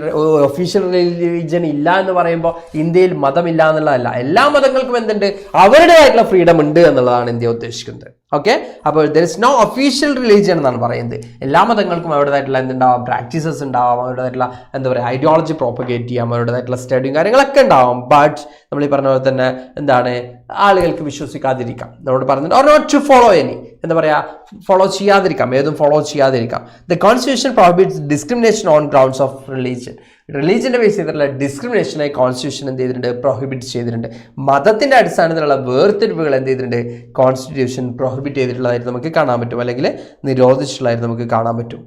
ഒഫീഷ്യൽ റിലീജിയൻ ഇല്ല എന്ന് പറയുമ്പോൾ ഇന്ത്യയിൽ മതമില്ല എന്നുള്ളതല്ല. എല്ലാ മതങ്ങൾക്കും എന്തുണ്ട്? അവരുടേതായിട്ടുള്ള ഫ്രീഡം ഉണ്ട് എന്നുള്ളതാണ് ഇന്ത്യ ഉദ്ദേശിക്കുന്നത്. ഓക്കെ, അപ്പോൾ there is no official religion എന്നാണ് പറയുന്നത്. എല്ലാ മതങ്ങൾക്കും അവരുടേതായിട്ടുള്ള എന്തുണ്ടാവാം? പ്രാക്ടീസസ് ഉണ്ടാവാം, അവരുടേതായിട്ടുള്ള എന്താ പറയുക ഐഡിയോളജി പ്രോപ്പഗേറ്റ് ചെയ്യാം, അവരുടേതായിട്ടുള്ള സ്റ്റഡിയും കാര്യങ്ങളൊക്കെ ഉണ്ടാവാം. ബട്ട് നമ്മൾ ഈ പറഞ്ഞ പോലെ തന്നെ എന്താണ്? ആളുകൾക്ക് വിശ്വസിക്കാതിരിക്കാം. നമ്മളോട് പറഞ്ഞിട്ട് or not to follow any, എന്താ പറയുക, ഫോളോ ചെയ്യാതിരിക്കാം, ഏതും ഫോളോ ചെയ്യാതിരിക്കാം. The constitution prohibits discrimination on grounds of religion. റിലീജിയൻ്റെ ബേസ് ചെയ്തിട്ടുള്ള ഡിസ്ക്രിമിനേഷനായി കോൺസ്റ്റിറ്റ്യൂഷൻ എന്ത് ചെയ്തിട്ടുണ്ട്? പ്രോഹിബിറ്റ് ചെയ്തിട്ടുണ്ട്. മതത്തിൻ്റെ അടിസ്ഥാനത്തിലുള്ള വേർതിരിവുകൾ എന്ത് ചെയ്തിട്ടുണ്ട്? കോൺസ്റ്റിറ്റ്യൂഷൻ പ്രോഹിബിറ്റ് ചെയ്തിട്ടുള്ളതായിട്ട് നമുക്ക് കാണാൻ പറ്റും, അല്ലെങ്കിൽ നിരോധിച്ചിട്ടുള്ളതായിട്ട് നമുക്ക് കാണാൻ പറ്റും.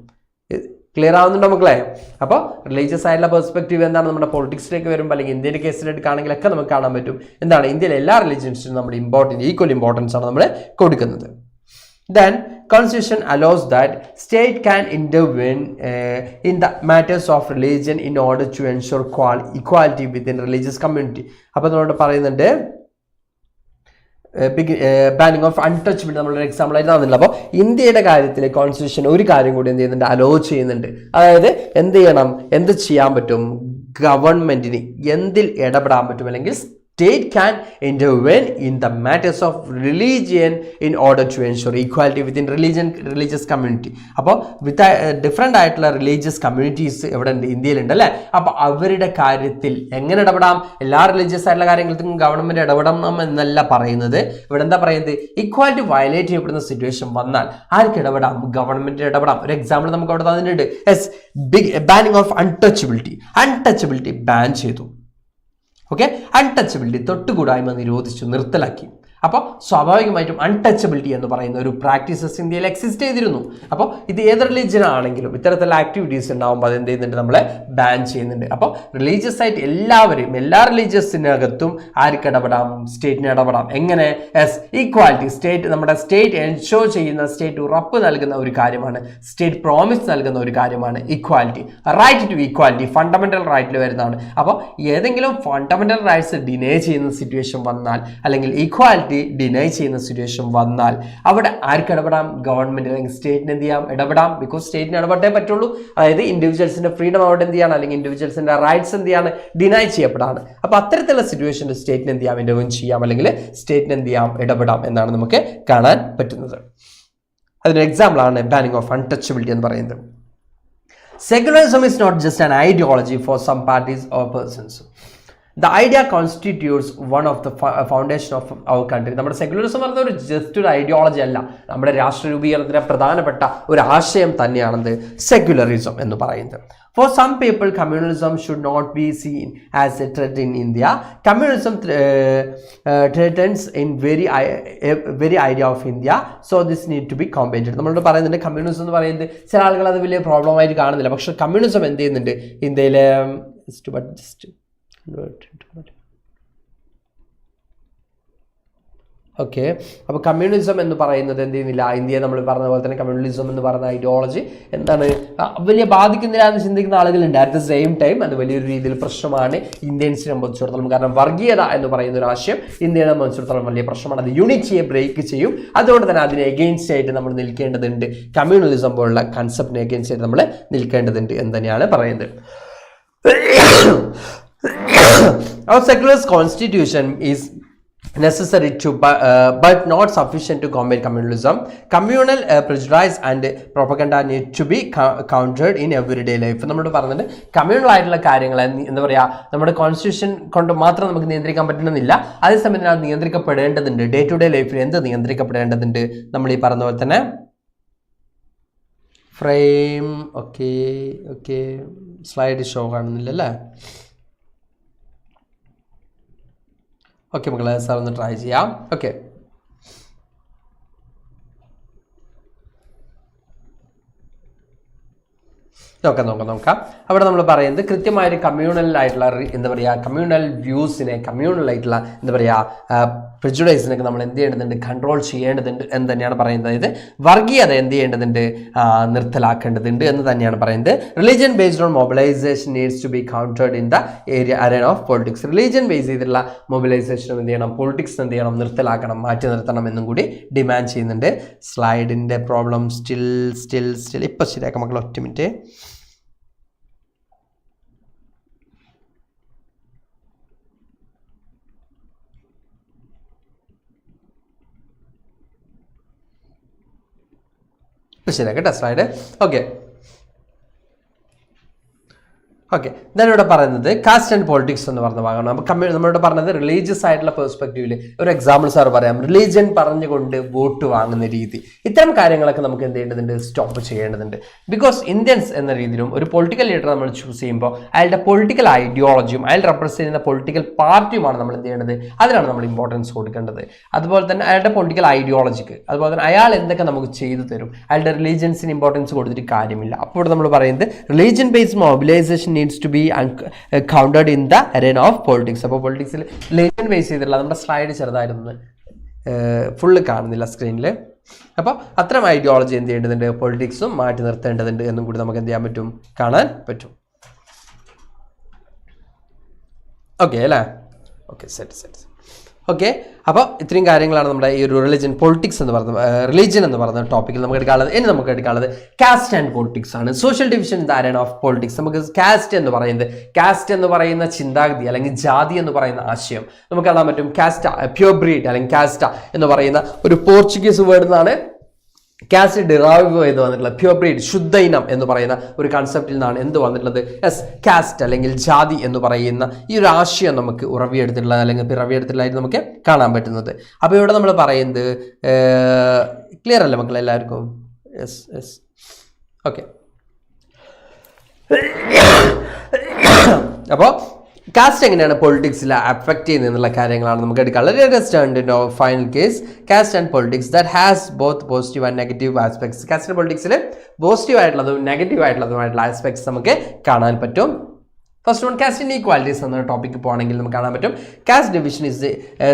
ക്ലിയർ ആവുന്നുണ്ടോ മക്കളെ? അപ്പോൾ റിലീജിയസ് ആയിട്ടുള്ള പെർസ്പെക്റ്റീവ് എന്താണ്? നമ്മുടെ പൊളിറ്റിക്സിലേക്ക് വരുമ്പോൾ അല്ലെങ്കിൽ ഇന്ത്യയുടെ കേസിലെടുക്കുകയാണെങ്കിലൊക്കെ നമുക്ക് കാണാൻ പറ്റും. എന്താണ്? ഇന്ത്യയിലെ എല്ലാ റിലീജിയൻസിനും നമ്മൾ ഈക്വൽ ഇമ്പോർട്ടൻസ് ആണ് നമ്മൾ കൊടുക്കുന്നത്. Then constitution allows that state can intervene in the matters of religion in order to ensure equality within religious community. അപ്പോൾ നമ്മളോട് പറയുന്നുണ്ട് ബാനിങ് ഓഫ് അൺടച്ചബിലിറ്റി. നമ്മളൊരു എക്സാമ്പിൾ ആയിട്ട് തന്നില്ല. അപ്പോൾ ഇന്ത്യയുടെ കാര്യത്തിൽ കോൺസ്റ്റിറ്റ്യൂഷൻ ഒരു കാര്യം കൂടി എന്ത് ചെയ്യുന്നുണ്ട്? അലോ ചെയ്യുന്നുണ്ട്. അതായത് എന്ത് ചെയ്യണം? എന്ത് ചെയ്യാൻ പറ്റും? ഗവൺമെന്റിന് എന്തിൽ ഇടപെടാൻ പറ്റും അല്ലെങ്കിൽ state can intervene in the matters of religion in order to ensure equality within religious community. അപ്പോൾ വിത്ത് ഡിഫറെൻ്റ് ആയിട്ടുള്ള റിലീജിയസ് കമ്മ്യൂണിറ്റീസ് ഇവിടെ ഉണ്ട്, ഇന്ത്യയിലുണ്ട് അല്ലേ. അപ്പോൾ അവരുടെ കാര്യത്തിൽ എങ്ങനെ ഇടപെടാം? എല്ലാ റിലീജിയസ് ആയിട്ടുള്ള കാര്യങ്ങൾക്കും ഗവൺമെൻറ് ഇടപെടണം എന്നല്ല പറയുന്നത്. ഇവിടെ എന്താ പറയുന്നത്? ഇക്വാലിറ്റി വയലേറ്റ് ചെയ്യപ്പെടുന്ന സിറ്റുവേഷൻ വന്നാൽ ആർക്ക് ഇടപെടാം? ഗവൺമെൻറ് ഇടപെടാം. ഒരു എക്സാമ്പിൾ നമുക്ക് അവിടെ തന്നിട്ടുണ്ട്. Yes, banning of untouchability ban ചെയ്തു. ഓക്കെ, അൺടച്ചബിലിറ്റി തൊട്ടുകൂടായ്മ നിരോധിച്ചു, നിർത്തലാക്കി. അപ്പോൾ സ്വാഭാവികമായിട്ടും അൺടച്ചബിലിറ്റി എന്ന് പറയുന്ന ഒരു പ്രാക്ടീസസ് ഇന്ത്യയിൽ എക്സിസ്റ്റ് ചെയ്തിരുന്നു. അപ്പോൾ ഇത് ഏത് റിലീജിയൻ ആണെങ്കിലും ഇത്തരത്തിലുള്ള ആക്ടിവിറ്റീസ് ഉണ്ടാകുമ്പോൾ അത് എന്ത് ചെയ്യുന്നുണ്ട്? നമ്മളെ ബാൻ ചെയ്യുന്നുണ്ട്. അപ്പോൾ റിലീജിയസ് ആയിട്ട് എല്ലാവരും, എല്ലാ റിലീജിയസിനകത്തും ആർക്ക് ഇടപെടാം? സ്റ്റേറ്റിന് ഇടപെടാം. എങ്ങനെ? Yes, equality. സ്റ്റേറ്റ്, നമ്മുടെ സ്റ്റേറ്റ് എൻഷോർ ചെയ്യുന്ന, സ്റ്റേറ്റ് ഉറപ്പ് നൽകുന്ന ഒരു കാര്യമാണ്, സ്റ്റേറ്റ് പ്രോമിസ് നൽകുന്ന ഒരു കാര്യമാണ് equality. Right to equality fundamental റൈറ്റിൽ വരുന്നതാണ്. അപ്പോൾ ഏതെങ്കിലും ഫണ്ടമെന്റൽ റൈറ്റ്സ് ഡിനൈ ചെയ്യുന്ന സിറ്റുവേഷൻ വന്നാൽ, അല്ലെങ്കിൽ ഈക്വാലിറ്റി ഡിനൈ ചെയ്യുന്ന സിറ്റുവേഷൻ വന്നാൽ അവിടെ ആർക്ക് ഇടപെടാം? ഗവൺമെന്റ് അല്ലെങ്കിൽ സ്റ്റേറ്റിന് എന്ത് ചെയ്യാം? ഇടപെടാം. ബിക്കോസ് സ്റ്റേറ്റിന് ഇടപെട്ടേ പറ്റുള്ളൂ. അതായത് ഇൻഡിവിജ്വൽസിന്റെ ഫ്രീഡം അവിടെ എന്ത് ചെയ്യാണ്, അല്ലെങ്കിൽ ഇൻഡിവിജ്വൽസിന്റെ റൈറ്റ്സ് എന്ത് ചെയ്യാണ്? ഡിനൈ ചെയ്യപ്പെടാണ്. അപ്പോൾ അത്തരത്തിലുള്ള സിറ്റുവേഷനിൽ സ്റ്റേറ്റിന് എന്ത് ചെയ്യാം? ഇന്റർവെൻ ചെയ്യാം, അല്ലെങ്കിൽ സ്റ്റേറ്റിന് എന്ത് ചെയ്യാം? ഇടപെടാം എന്നാണ് നമുക്ക് കാണാൻ പറ്റുന്നത്. അതിനൊരു എക്സാമ്പിൾ ആണ് ബാനിങ് ഓഫ് അൺടച്ചബിലിറ്റി എന്ന് പറയുന്നത്. Secularism is not just an ideology for some parties or persons. The idea constitutes one of the foundation of our country. നമ്മുടെ സെക്യുലറിസം പറഞ്ഞ ഒരു ജസ്റ്റ് ഒരു ഐഡിയോളജി അല്ല, നമ്മുടെ രാഷ്ട്ര രൂപീകരണത്തിലെ പ്രധാനപ്പെട്ട ഒരു ആശയം തന്നെയാണെന്ന് സെക്യുലറിസം എന്ന് പറയുന്നത്. For some people, communalism should not be seen as a threat in India. Communism threatens in very idea of India, so this need to be combated. നമ്മളോട് പറയുന്നുണ്ട് കമ്മ്യൂണിസം എന്ന് പറയുന്നത് ചില ആളുകൾ അത് വലിയ പ്രോബ്ലം ആയിട്ട് കാണുന്നില്ല. പക്ഷെ കമ്മ്യൂണിസം എന്ത് ചെയ്യുന്നുണ്ട് ഇന്ത്യയിലെ ഓക്കെ. അപ്പോൾ കമ്മ്യൂണിസം എന്ന് പറയുന്നത് എന്ത് ചെയ്യുന്നില്ല, ഇന്ത്യയെ നമ്മൾ പറഞ്ഞ പോലെ തന്നെ കമ്മ്യൂണിസം എന്ന് പറയുന്ന ഐഡിയോളജി എന്താണ് വലിയ ബാധിക്കുന്നില്ല എന്ന് ചിന്തിക്കുന്ന ആളുകളുണ്ട്. അറ്റ് ദ സെയിം ടൈം അത് വലിയൊരു രീതിയിൽ പ്രശ്നമാണ് ഇന്ത്യൻസിനെ സംബന്ധിച്ചിടത്തോളം. കാരണം വർഗീയത എന്ന് പറയുന്ന ഒരു ആശയം ഇന്ത്യയെ സംബന്ധിച്ചിടത്തോളം വലിയ പ്രശ്നമാണ്. അത് യൂണിറ്റിയെ ബ്രേക്ക് ചെയ്യും. അതുകൊണ്ട് തന്നെ അതിനെ എഗെയിൻസ്റ്റ് ആയിട്ട് നമ്മൾ നിൽക്കേണ്ടതുണ്ട്. കമ്മ്യൂണിസം പോലുള്ള കൺസെപ്റ്റിനെ എഗെയിൻസ്റ്റ് ആയിട്ട് നമ്മൾ നിൽക്കേണ്ടതുണ്ട് എന്ന് തന്നെയാണ് പറയുന്നത്. Our secular constitution is necessary to but not sufficient to combat communalism. Communal prejudice and propaganda need to be countered in everyday life. നമ്മൾ പറഞ്ഞിട്ട് കമ്മ്യൂണൽ ആയിട്ടുള്ള കാര്യങ്ങൾ എന്താ പറയുക, നമ്മുടെ കോൺസ്റ്റിറ്റ്യൂഷൻ കൊണ്ട് മാത്രം നമുക്ക് നിയന്ത്രിക്കാൻ പറ്റണമെന്നില്ല. അതേസമയം അത് നിയന്ത്രിക്കപ്പെടേണ്ടതുണ്ട്. ഡേ ടു ഡേ ലൈഫിൽ എന്ത് നിയന്ത്രിക്കപ്പെടേണ്ടതുണ്ട്? നമ്മൾ ഈ പറഞ്ഞ പോലെ തന്നെ ഫ്രെയിം. ഓക്കെ സ്ലൈഡ് ഷോ കാണുന്നില്ല അല്ലേ? ഓക്കെ മക്കളെ, സാർ ഒന്ന് ട്രൈ ചെയ്യാം. ഓക്കെ, നോക്കാം. അവിടെ നമ്മൾ പറയുന്നത് കൃത്യമായൊരു കമ്മ്യൂണൽ ആയിട്ടുള്ള എന്താ പറയുക, കമ്മ്യൂണൽ വ്യൂസിനെ, കമ്മ്യൂണൽ ആയിട്ടുള്ള എന്താ പറയുക പ്രിജുഡൈസിനൊക്കെ നമ്മൾ എന്ത് ചെയ്യേണ്ടതുണ്ട്? കൺട്രോൾ ചെയ്യേണ്ടതുണ്ട് എന്ന് തന്നെയാണ് പറയുന്നത്. അതായത് വർഗീയത എന്ത് ചെയ്യേണ്ടതുണ്ട്? നിർത്തലാക്കേണ്ടതുണ്ട് എന്ന് തന്നെയാണ് പറയുന്നത്. Religion based on mobilisation needs to be countered in the arena of politics. Religion base ചെയ്തിട്ടുള്ള മൊബിലൈസേഷൻ എന്ത് ചെയ്യണം? പൊളിറ്റിക്സ് എന്ത് ചെയ്യണം? നിർത്തലാക്കണം, മാറ്റി നിർത്തണം എന്നും കൂടി ഡിമാൻഡ് ചെയ്യുന്നുണ്ട്. സ്ലൈഡിൻ്റെ പ്രോബ്ലം സ്റ്റിൽ ഇപ്പോൾ ശരിയാക്കാം മക്കൾ, ഒറ്റ മിനിറ്റ്. ശരിയാക്കട്ടെ സ്ലൈഡ്. ഓക്കെ, ഇതാണ് ഇവിടെ പറയുന്നത് കാസ്റ്റ് ആൻഡ് പൊളിറ്റിക്സ് എന്ന് പറഞ്ഞ ഭാഗമാണ്. അപ്പോൾ നമ്മളിവിടെ പറഞ്ഞത് റിലീജിയസ് ആയിട്ടുള്ള പെർസ്പെക്റ്റീവിൽ ഒരു എക്സാമ്പിൾ സാർ പറയാം. റിലീജിയൻ പറഞ്ഞുകൊണ്ട് വോട്ട് വാങ്ങുന്ന രീതി, ഇത്തരം കാര്യങ്ങളൊക്കെ നമുക്ക് എന്ത് ചെയ്യേണ്ടതുണ്ട്? സ്റ്റോപ്പ് ചെയ്യേണ്ടതുണ്ട്. ബിക്കോസ് ഇന്ത്യൻസ് എന്ന രീതിയിലും ഒരു പൊളിറ്റിക്കൽ ലീഡർ നമ്മൾ ചൂസ് ചെയ്യുമ്പോൾ അയാളുടെ പൊളിറ്റിക്കൽ ഐഡിയോളജിയും അയാൾ റെപ്രസെന്റ് ചെയ്യുന്ന പൊളിറ്റിക്കൽ പാർട്ടിയുമാണ് നമ്മൾ എന്ത് ചെയ്യേണ്ടത്? അതിനാണ് നമ്മൾ ഇമ്പോർട്ടൻസ് കൊടുക്കേണ്ടത്. അതുപോലെ തന്നെ അയാളുടെ പൊളിറ്റിക്കൽ ഐഡിയോളജിക്ക്, അതുപോലെ തന്നെ അയാൾ എന്തൊക്കെ നമുക്ക് ചെയ്തു തരും, അയാളുടെ റിലീജിയൻസിന് ഇമ്പോർട്ടൻസ് കൊടുത്തിട്ട് കാര്യമില്ല. അപ്പോൾ ഇവിടെ നമ്മൾ പറയുന്നത് religion based mobilisation needs to be countered in the arena of politics. അപ്പോൾ പൊളിറ്റിക്സിൽ റിലീജിയൻ ബേസ് ചെയ്തിട്ടുള്ള നമ്മുടെ സ്ലൈഡ് ചെറുതായിരുന്നു, ഫുള്ള് കാണുന്നില്ല സ്ക്രീനിൽ. അപ്പോൾ അത്തരം ഐഡിയോളജി എന്ത് ചെയ്യേണ്ടതുണ്ട്? പൊളിറ്റിക്സും മാറ്റി നിർത്തേണ്ടതുണ്ട് എന്നും കൂടി നമുക്ക് എന്ത് ചെയ്യാൻ പറ്റും? കാണാൻ പറ്റും. ഓക്കെ അല്ലേ? Okay, set. ഓക്കെ, അപ്പോൾ ഇത്രയും കാര്യങ്ങളാണ് നമ്മുടെ ഈ ഒരു റിലിജൻ എന്ന് പറയുന്ന ടോപ്പിക്കിൽ നമുക്ക് എടുക്കാനുള്ളത്. ഇനി നമുക്ക് എടുക്കാനുള്ളത് കാസ്റ്റ് ആൻഡ് പൊളിറ്റിക്സ് ആണ്. Social division in the arena of politics. നമുക്ക് കാസ്റ്റ് എന്ന് പറയുന്ന ചിന്താഗതി അല്ലെങ്കിൽ ജാതി എന്ന് പറയുന്ന ആശയം നമുക്ക് കാണാൻ പറ്റും. കാസ്റ്റ, പ്യൂർ ബ്രീഡ് അല്ലെങ്കിൽ കാസ്റ്റ എന്ന് പറയുന്ന ഒരു പോർച്ചുഗീസ് വേർഡിൽ നിന്നാണ് കാസ്റ്റ് ഡിറൈവ് ചെയ്ത് വന്നിട്ടുള്ളത്. പ്യൂർ ബ്രീഡ്, ശുദ്ധ ഇനം എന്ന് പറയുന്ന ഒരു കൺസെപ്റ്റിൽ നിന്നാണ് എന്ത് വന്നിട്ടുള്ളത്? കാസ്റ്റ് അല്ലെങ്കിൽ ജാതി എന്ന് പറയുന്ന ഈ ഒരു ആശയം നമുക്ക് ഉറവിയെടുത്തിട്ടുള്ളത് അല്ലെങ്കിൽ പിറവിയെടുത്തിട്ടുള്ളതായിട്ട് നമുക്ക് കാണാൻ പറ്റുന്നത്. അപ്പോൾ ഇവിടെ നമ്മൾ പറയുന്നത് ക്ലിയർ അല്ലേ മക്കളെ എല്ലാവർക്കും? ഓക്കെ. അപ്പോൾ കാസ്റ്റ് എങ്ങനെയാണ് പൊളിറ്റിക്സിൽ അഫക്റ്റ് ചെയ്യുന്നത് എന്നുള്ള കാര്യങ്ങളാണ് നമുക്ക് എടുക്കാനുള്ളത്. Final case caste and politics that has both positive and negative aspects. Caste and പൊളിറ്റിക്സിൽ പോസിറ്റീവ് ആയിട്ടുള്ളതും നെഗറ്റീവ് ആയിട്ടുള്ളതുമായിട്ടുള്ള ആസ്പെക്ട്സ് നമുക്ക് കാണാൻ പറ്റും. ഫസ്റ്റ് വൺ, കാസ്റ്റ് ഇൻഈക്വാലിറ്റീസ് എന്ന ടോപ്പിക്ക് പോകണമെങ്കിൽ നമുക്ക് കാണാൻ പറ്റും caste division is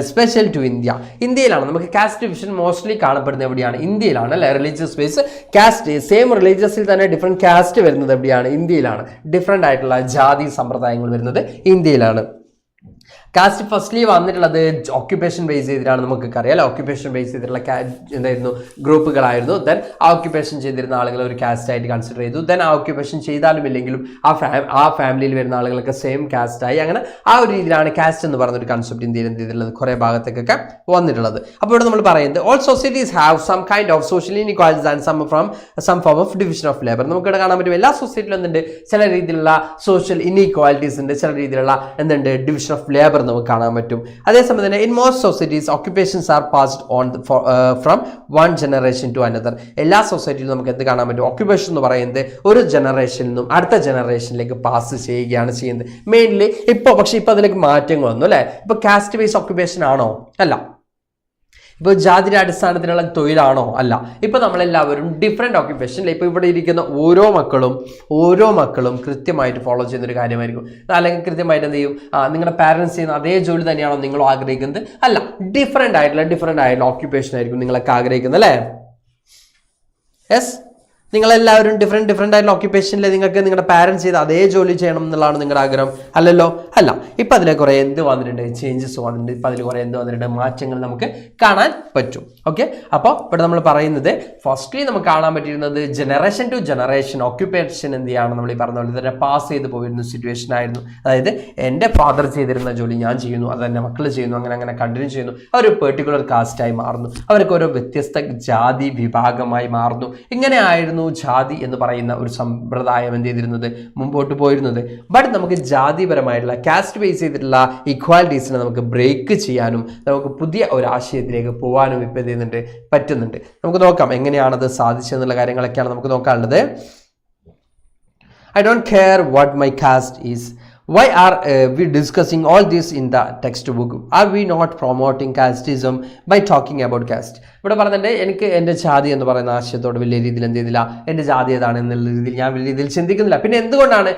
special to India. ഇന്ത്യയിലാണ് നമുക്ക് കാസ്റ്റ് ഡിവിഷൻ മോസ്റ്റ്ലി കാണപ്പെടുന്നത്. എവിടെയാണ്? ഇന്ത്യയിലാണ് അല്ലെ? റിലീജിയസ് ബേസ് കാസ്റ്റ്, സെയിം റിലീജിയസിൽ തന്നെ ഡിഫറെൻറ്റ് കാസ്റ്റ് വരുന്നത് എവിടെയാണ്? ഇന്ത്യയിലാണ്. ഡിഫറെൻ്റ് ആയിട്ടുള്ള ജാതി സമ്പ്രദായങ്ങൾ വരുന്നത് ഇന്ത്യയിലാണ്. കാസ്റ്റ് ഫസ്റ്റ്ലി വന്നിട്ടുള്ളത് ഓക്യുപ്പേഷൻ ബേസ് ചെയ്തിട്ടാണ്. നമുക്കൊക്കെ അറിയാം അല്ലെ? ഓക്യുപ്പേഷൻ ബേസ് ചെയ്തിട്ടുള്ള എന്തായിരുന്നു? ഗ്രൂപ്പുകളായിരുന്നു. ദെൻ ആ ഓക്യുപ്പേഷൻ ചെയ്തിരുന്ന ആളുകളെ ഒരു കാസ്റ്റ് ആയിട്ട് കൺസിഡർ ചെയ്തു. ദെൻ ആ ഓക്യുപ്പേഷൻ ചെയ്താലും ഇല്ലെങ്കിലും ആ ഫാമിലിയിൽ വരുന്ന ആളുകളൊക്കെ സെയിം കാസ്റ്റ് ആയി. അങ്ങനെ ആ ഒരു രീതിയിലാണ് കാസ്റ്റ് എന്ന് പറയുന്ന ഒരു കൺസെപ്റ്റ് ഇന്ത്യയിൽ എന്ത് ചെയ്തിട്ടുള്ളത്? കുറേ ഭാഗത്തേക്കൊക്കെ വന്നിട്ടുള്ളത്. അപ്പോൾ ഇവിടെ നമ്മൾ പറയുന്നത് all societies have some kind of social inequalities and some form of division of labour. നമുക്കിവിടെ കാണാൻ പറ്റും എല്ലാ സൊസൈറ്റിയിലും എന്തുണ്ട്? ചില രീതിയിലുള്ള സോഷ്യൽ ഇൻഇക്വാലിറ്റീസ് ഉണ്ട്, ചില രീതിയിലുള്ള എന്തുണ്ട്? ഡിവിഷൻ ഓഫ് ലേബർ നമുക്ക് കാണാൻ പറ്റും. അതേസമയം തന്നെ in most societies occupations are passed on from one generation to another. എല്ലാ സൊസൈറ്റിയിലും നമുക്ക് എന്ത് കാണാൻ പറ്റും? ഓക്യുപ്പേഷൻ എന്ന് പറയുന്നത് ഒരു ജനറേഷനിൽ നിന്നും അടുത്ത ജനറേഷനിലേക്ക് പാസ് ചെയ്യുകയാണ് ചെയ്യുന്നത് മെയിൻലി. പക്ഷെ ഇപ്പൊ അതിലേക്ക് മാറ്റങ്ങൾ വന്നു അല്ലെ? ഇപ്പൊ കാസ്റ്റ് ബേസ് ഓക്യുപ്പേഷൻ ആണോ? അല്ല. ഇപ്പോൾ ജാതിയുടെ അടിസ്ഥാനത്തിലുള്ള തൊഴിലാണോ? അല്ല. ഇപ്പൊ നമ്മളെല്ലാവരും ഡിഫറെന്റ് ഓക്യുപ്പേഷനിൽ ഇപ്പൊ ഇവിടെ ഇരിക്കുന്ന ഓരോ മക്കളും കൃത്യമായിട്ട് ഫോളോ ചെയ്യുന്ന ഒരു കാര്യമായിരിക്കും. അല്ലെങ്കിൽ കൃത്യമായിട്ട് എന്ത് ചെയ്യും? നിങ്ങളുടെ പാരന്റ്സ് ചെയ്യുന്ന അതേ ജോലി തന്നെയാണോ നിങ്ങൾ ആഗ്രഹിക്കുന്നത്? അല്ല. ഡിഫറെന്റ് ആയിട്ടുള്ള ഓക്യുപ്പേഷൻ ആയിരിക്കും നിങ്ങളൊക്കെ ആഗ്രഹിക്കുന്നത് അല്ലേ? യെസ്, നിങ്ങളെല്ലാവരും ഡിഫറെൻ്റ് ആയിട്ടുള്ള ഓക്യുപ്പേഷനിൽ നിങ്ങൾക്ക് നിങ്ങളുടെ പാരൻസ് ചെയ്ത് അതേ ജോലി ചെയ്യണം എന്നുള്ളതാണ് നിങ്ങളുടെ ആഗ്രഹം അല്ലല്ലോ? അല്ല. ഇപ്പം അതിൽ കുറേ എന്ത് വന്നിട്ടുണ്ട്? ചേഞ്ചസ് വന്നിട്ടുണ്ട്. ഇപ്പം അതിൽ കുറേ എന്ത് വന്നിട്ടുണ്ട്? മാറ്റങ്ങൾ നമുക്ക് കാണാൻ പറ്റും. ഓക്കെ, അപ്പോൾ ഇവിടെ നമ്മൾ പറയുന്നത് ഫസ്റ്റ്ലി നമുക്ക് കാണാൻ പറ്റിയിരുന്നത് ജനറേഷൻ ടു ജനറേഷൻ ഓക്യുപ്പേഷൻ എന്ത് ചെയ്യാണ്? നമ്മൾ ഈ പറഞ്ഞ പോലെ തന്നെ പാസ് ചെയ്ത് പോയിരുന്ന സിറ്റുവേഷൻ ആയിരുന്നു. അതായത് എൻ്റെ ഫാദർ ചെയ്തിരുന്ന ജോലി ഞാൻ ചെയ്യുന്നു, അത് എൻ്റെ മക്കൾ ചെയ്യുന്നു, അങ്ങനെ കണ്ടിന്യൂ ചെയ്യുന്നു. ഒരു പെർട്ടിക്കുലർ കാസ്റ്റായി മാറുന്നു. അവർക്ക് ഓരോ വ്യത്യസ്ത ജാതി വിഭാഗമായി മാറുന്നു. ഇങ്ങനെ ആയിരുന്നു ജാതി എന്ന് പറയുന്ന ഒരു സമ്പ്രദായം എന്ത് ചെയ്തിരുന്നത്? മുമ്പോട്ട് പോയിരുന്നത്. ബട്ട് നമുക്ക് ജാതിപരമായിട്ടുള്ള കാസ്റ്റ് ബേസ് ചെയ്തിട്ടുള്ള ഇക്വാലിറ്റീസിനെ നമുക്ക് ബ്രേക്ക് ചെയ്യാനും നമുക്ക് പുതിയ ഒരു ആശയത്തിലേക്ക് പോകാനും ഇപ്പം എന്ത് ചെയ്യുന്നുണ്ട്? പറ്റുന്നുണ്ട്. നമുക്ക് നോക്കാം എങ്ങനെയാണത് സാധിച്ചതെന്നുള്ള കാര്യങ്ങളൊക്കെയാണ് നമുക്ക് നോക്കാനുള്ളത്. I don't care what my caste is. Why are we discussing all this in the textbook? Are we not promoting casteism by talking about caste? ഇവിടെ പറഞ്ഞിട്ട് എനിക്ക് എൻ്റെ ജാതി എന്ന് പറയുന്ന ആശയത്തോട് വലിയ രീതിയിൽ എന്ത് ചെയ്തില്ല? എൻ്റെ ജാതി ഏതാണ് എന്നുള്ള രീതിയിൽ ഞാൻ വലിയ രീതിയിൽ ചിന്തിക്കുന്നില്ല. പിന്നെ എന്തുകൊണ്ടാണ്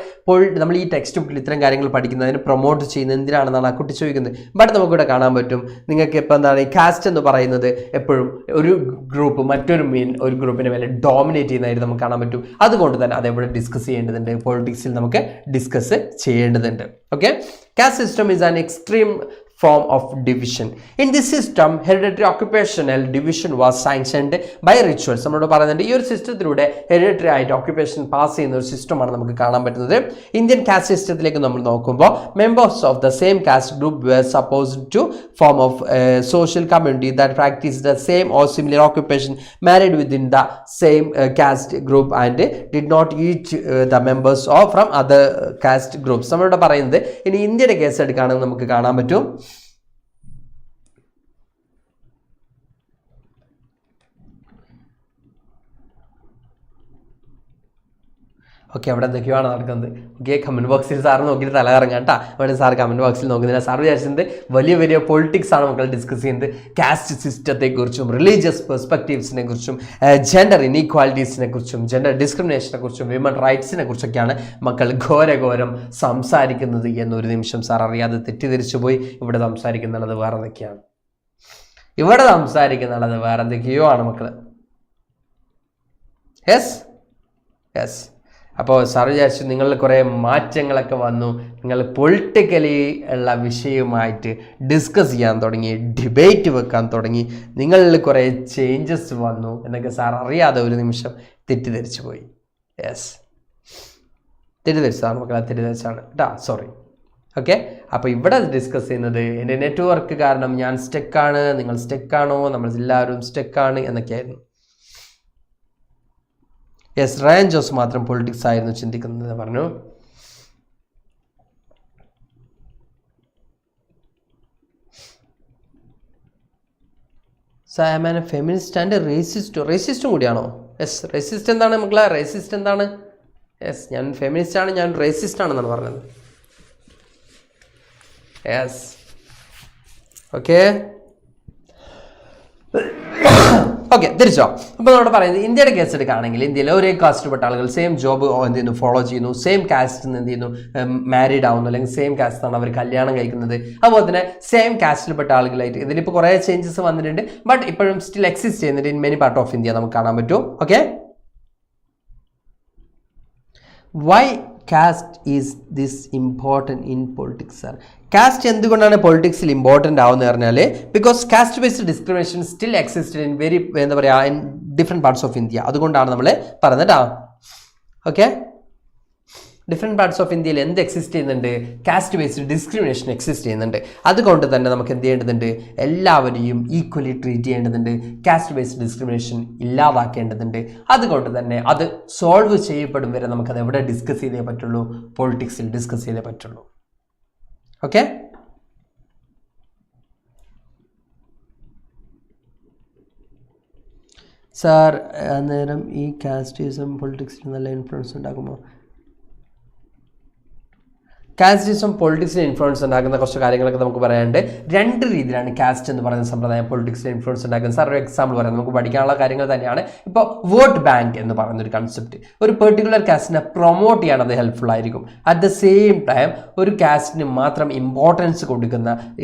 നമ്മൾ ഈ ടെക്സ്റ്റ് ബുക്കിൽ ഇത്തരം കാര്യങ്ങൾ പഠിക്കുന്നതിന് പ്രൊമോട്ട് ചെയ്യുന്നത് എന്തിനാണെന്നാണ് ആ കുട്ടി ചോദിക്കുന്നത്. ബട്ട് നമുക്കിവിടെ കാണാൻ പറ്റും നിങ്ങൾക്ക് ഇപ്പോൾ എന്താണ് ഈ കാസ്റ്റ് എന്ന് പറയുന്നത് എപ്പോഴും ഒരു ഗ്രൂപ്പ് മറ്റൊരു ഒരു ഗ്രൂപ്പിനെ മേലെ ഡോമിനേറ്റ് ചെയ്യുന്നതായിട്ട് നമുക്ക് കാണാൻ പറ്റും. അതുകൊണ്ട് തന്നെ അതെവിടെ ഡിസ്കസ് ചെയ്യേണ്ടതുണ്ട്? പൊളിറ്റിക്സിൽ നമുക്ക് ഡിസ്കസ് ചെയ്യേണ്ടതുണ്ട്. Okay, caste system is an extreme form of division. In this system, hereditary occupational division was sanctioned by rituals. നമ്മളോട് പറയുന്നുണ്ട് ഈ ഒരു സിസ്റ്റത്തിലൂടെ ഹെറിഡിറ്ററി ആയിട്ട് ഓക്യുപ്പേഷൻ പാസ് ചെയ്യുന്ന ഒരു സിസ്റ്റമാണ് നമുക്ക് കാണാൻ പറ്റുന്നത്. ഇന്ത്യൻ കാസ്റ്റ് സിസ്റ്റത്തിലേക്ക് നമ്മൾ നോക്കുമ്പോൾ members of the same caste group were supposed to form of social community that practice the same or similar occupation married within the same caste group and did not eat the members of from other caste groups. നമ്മളോട് പറയുന്നത് ഇനി ഇന്ത്യയുടെ കേസ് എടുക്കുകയാണെങ്കിൽ നമുക്ക് കാണാൻ പറ്റും. ഓക്കെ, അവിടെ എന്തൊക്കെയാണ് നടക്കുന്നത്? ഓക്കെ, കമൻറ്റ് ബോക്സിൽ സാർ നോക്കിയിട്ട് തല ഇറങ്ങാം കേട്ടോ. അവിടെ സാർ കമൻറ്റ് ബോക്സിൽ നോക്കുന്നില്ല. സാർ വിചാരിച്ചത് വലിയ പൊളിറ്റിക്സ് ആണ് മക്കൾ ഡിസ്കസ് ചെയ്യുന്നത്. കാസ്റ്റ് സിസ്റ്റത്തെക്കുറിച്ചും റിലീജിയസ് പെർസ്പെക്റ്റീവ്സിനെ കുറിച്ചും ജെൻഡർ ഇനീക്വാലിറ്റീസിനെ കുറിച്ചും ജെൻഡർ ഡിസ്ക്രിമിനേഷനെ കുറിച്ചും വിമൻ റൈറ്റ്സിനെ കുറിച്ചൊക്കെയാണ് മക്കൾ ഘോരം സംസാരിക്കുന്നത് എന്നൊരു നിമിഷം സാർ അറിയാതെ തെറ്റിദ്ധരിച്ചു പോയി. ഇവിടെ സംസാരിക്കുന്നുള്ളത് വേറെ എന്തൊക്കെയാണ്? ഇവിടെ സംസാരിക്കുന്നുള്ളത് വേറെ എന്തൊക്കെയോ ആണ് മക്കൾ. യെസ് അപ്പോൾ സാർ വിചാരിച്ചു നിങ്ങളിൽ കുറേ മാറ്റങ്ങളൊക്കെ വന്നു, നിങ്ങൾ പൊളിറ്റിക്കലി ഉള്ള വിഷയവുമായിട്ട് ഡിസ്കസ് ചെയ്യാൻ തുടങ്ങി, ഡിബേറ്റ് വെക്കാൻ തുടങ്ങി, നിങ്ങളിൽ കുറേ ചേഞ്ചസ് വന്നു എന്നൊക്കെ സാർ അറിയാതെ ഒരു നിമിഷം തെറ്റിദ്ധരിച്ചു പോയി. യെസ്, തെറ്റിദ്ധരിച്ചതാണ് മക്കളെ, തെറ്റിദ്ധരിച്ചാണ് കേട്ടോ, സോറി. ഓക്കെ, അപ്പോൾ ഇവിടെ ഡിസ്കസ് ചെയ്യുന്നത് എൻ്റെ നെറ്റ്വർക്ക് കാരണം ഞാൻ സ്റ്റക്കാണ്, നിങ്ങൾ സ്റ്റക്കാണോ, നമ്മൾ എല്ലാവരും സ്റ്റക്കാണ് എന്നൊക്കെയായിരുന്നു. യെസ്, റയൻ ജോസ് മാത്രം പൊളിറ്റിക്സ് ആയിരുന്നു ചിന്തിക്കുന്നത് പറഞ്ഞു. സാമാൻ ഫെമിനിസ്റ്റ് ആൻഡ് റേസിസ്റ്റും കൂടിയാണോ? യെസ്, റേസിസ്റ്റ് എന്താണ് മക്കളെ, റേസിസ്റ്റ് എന്താണ്? യെസ്, ഞാൻ ഫെമിനിസ്റ്റ് ആണ്, ഞാൻ റേസിസ്റ്റ് ആണെന്നാണ് പറഞ്ഞത്. യെസ്, ഓക്കെ ഓക്കെ, തിരിച്ചോ. അപ്പോൾ നമ്മൾ പറയുന്നത് ഇന്ത്യയുടെ കേസ് എടുക്കുകയാണെങ്കിൽ ഇന്ത്യയിലെ ഒരേ കാസ്റ്റിൽപ്പെട്ട ആളുകൾ സെയിം ജോബ് എന്ത് ചെയ്യുന്നു, ഫോളോ ചെയ്യുന്നു, സെയിം കാസ്റ്റിൽ നിന്ന് എന്ത് ചെയ്യുന്നു, മാരീഡ് ആവുന്നു, അല്ലെങ്കിൽ സെയിം കാസ്റ്റിലാണ് അവർ കല്യാണം കഴിക്കുന്നത്. അതുപോലെ തന്നെ സെയിം കാസ്റ്റിൽപ്പെട്ട ആളുകളായിട്ട് ഇതിലിപ്പോൾ കുറേ ചേഞ്ചസ് വന്നിട്ടുണ്ട്, ബട്ട് ഇപ്പോഴും സ്റ്റിൽ എക്സിസ്റ്റ് ചെയ്യുന്നുണ്ട് in many part of India, നമുക്ക് കാണാൻ പറ്റും. Okay, why caste is this important in politics sir? Caste എന്തുകൊണ്ടാണ് പൊളിറ്റിക്സിൽ ഇമ്പോർട്ടൻ്റ് ആവുന്നത് പറഞ്ഞാൽ because caste based discrimination still existed in very എന്താ പറയുക in different parts of India. അതുകൊണ്ടാണ് നമ്മൾ പറയുന്നത് കേട്ടോ. ഓക്കെ, ഡിഫറെൻറ്റ് പാർട്സ് ഓഫ് ഇന്ത്യയിൽ എന്ത് എക്സിസ്റ്റ് ചെയ്യുന്നുണ്ട്? കാസ്റ്റ് ബേസ്ഡ് ഡിസ്ക്രിമിനേഷൻ എക്സിസ്റ്റ് ചെയ്യുന്നുണ്ട്. അതുകൊണ്ട് തന്നെ നമുക്ക് എന്ത് ചെയ്യേണ്ടതുണ്ട്? എല്ലാവരെയും ഈക്വലി ട്രീറ്റ് ചെയ്യേണ്ടതുണ്ട്. കാസ്റ്റ് ബേസ്ഡ് ഡിസ്ക്രിമിനേഷൻ ഇല്ലാതാക്കേണ്ടതുണ്ട്. അതുകൊണ്ട് തന്നെ അത് സോൾവ് ചെയ്യപ്പെടും വരെ നമുക്കത് എവിടെ ഡിസ്കസ് ചെയ്തേ പറ്റുള്ളൂ? പൊളിറ്റിക്സിൽ ഡിസ്കസ് ചെയ്തേ പറ്റുള്ളൂ. ഓക്കെ, സാർ അന്നേരം ഈ കാസ്റ്റിസം പൊളിറ്റിക്സിൽ നല്ല ഇൻഫ്ലുവൻസ് ഉണ്ടാകുമോ? കാസ്റ്റിസം പൊളിറ്റിക്സിൽ ഇൻഫ്ലുവൻസ് ഉണ്ടാക്കുന്ന കുറച്ച് കാര്യങ്ങളൊക്കെ നമുക്ക് പറയാനുണ്ട്. രണ്ട് രീതിയിലാണ് കാസ്റ്റ് എന്ന് പറയുന്ന സമ്പ്രദായം പൊളിറ്റിക്സിൽ ഇൻഫ്ലുവൻസ് ഉണ്ടാക്കുന്നത്. സാർ ഒരു എക്സാമ്പിൾ പറയാം, നമുക്ക് പഠിക്കാനുള്ള കാര്യങ്ങൾ തന്നെയാണ്. ഇപ്പോൾ വോട്ട് ബാങ്ക് എന്ന് പറയുന്ന ഒരു കൺസെപ്റ്റ്, ഒരു പെർട്ടിക്കുലർ കാസ്റ്റിനെ പ്രൊമോട്ട് ചെയ്യാൻ അത് ഹെൽപ്ഫുൾ ആയിരിക്കും. അറ്റ് ദ സെയിം ടൈം ഒരു കാസ്റ്റിന് മാത്രം ഇമ്പോർട്ടൻസ് കൊടുക്കുന്ന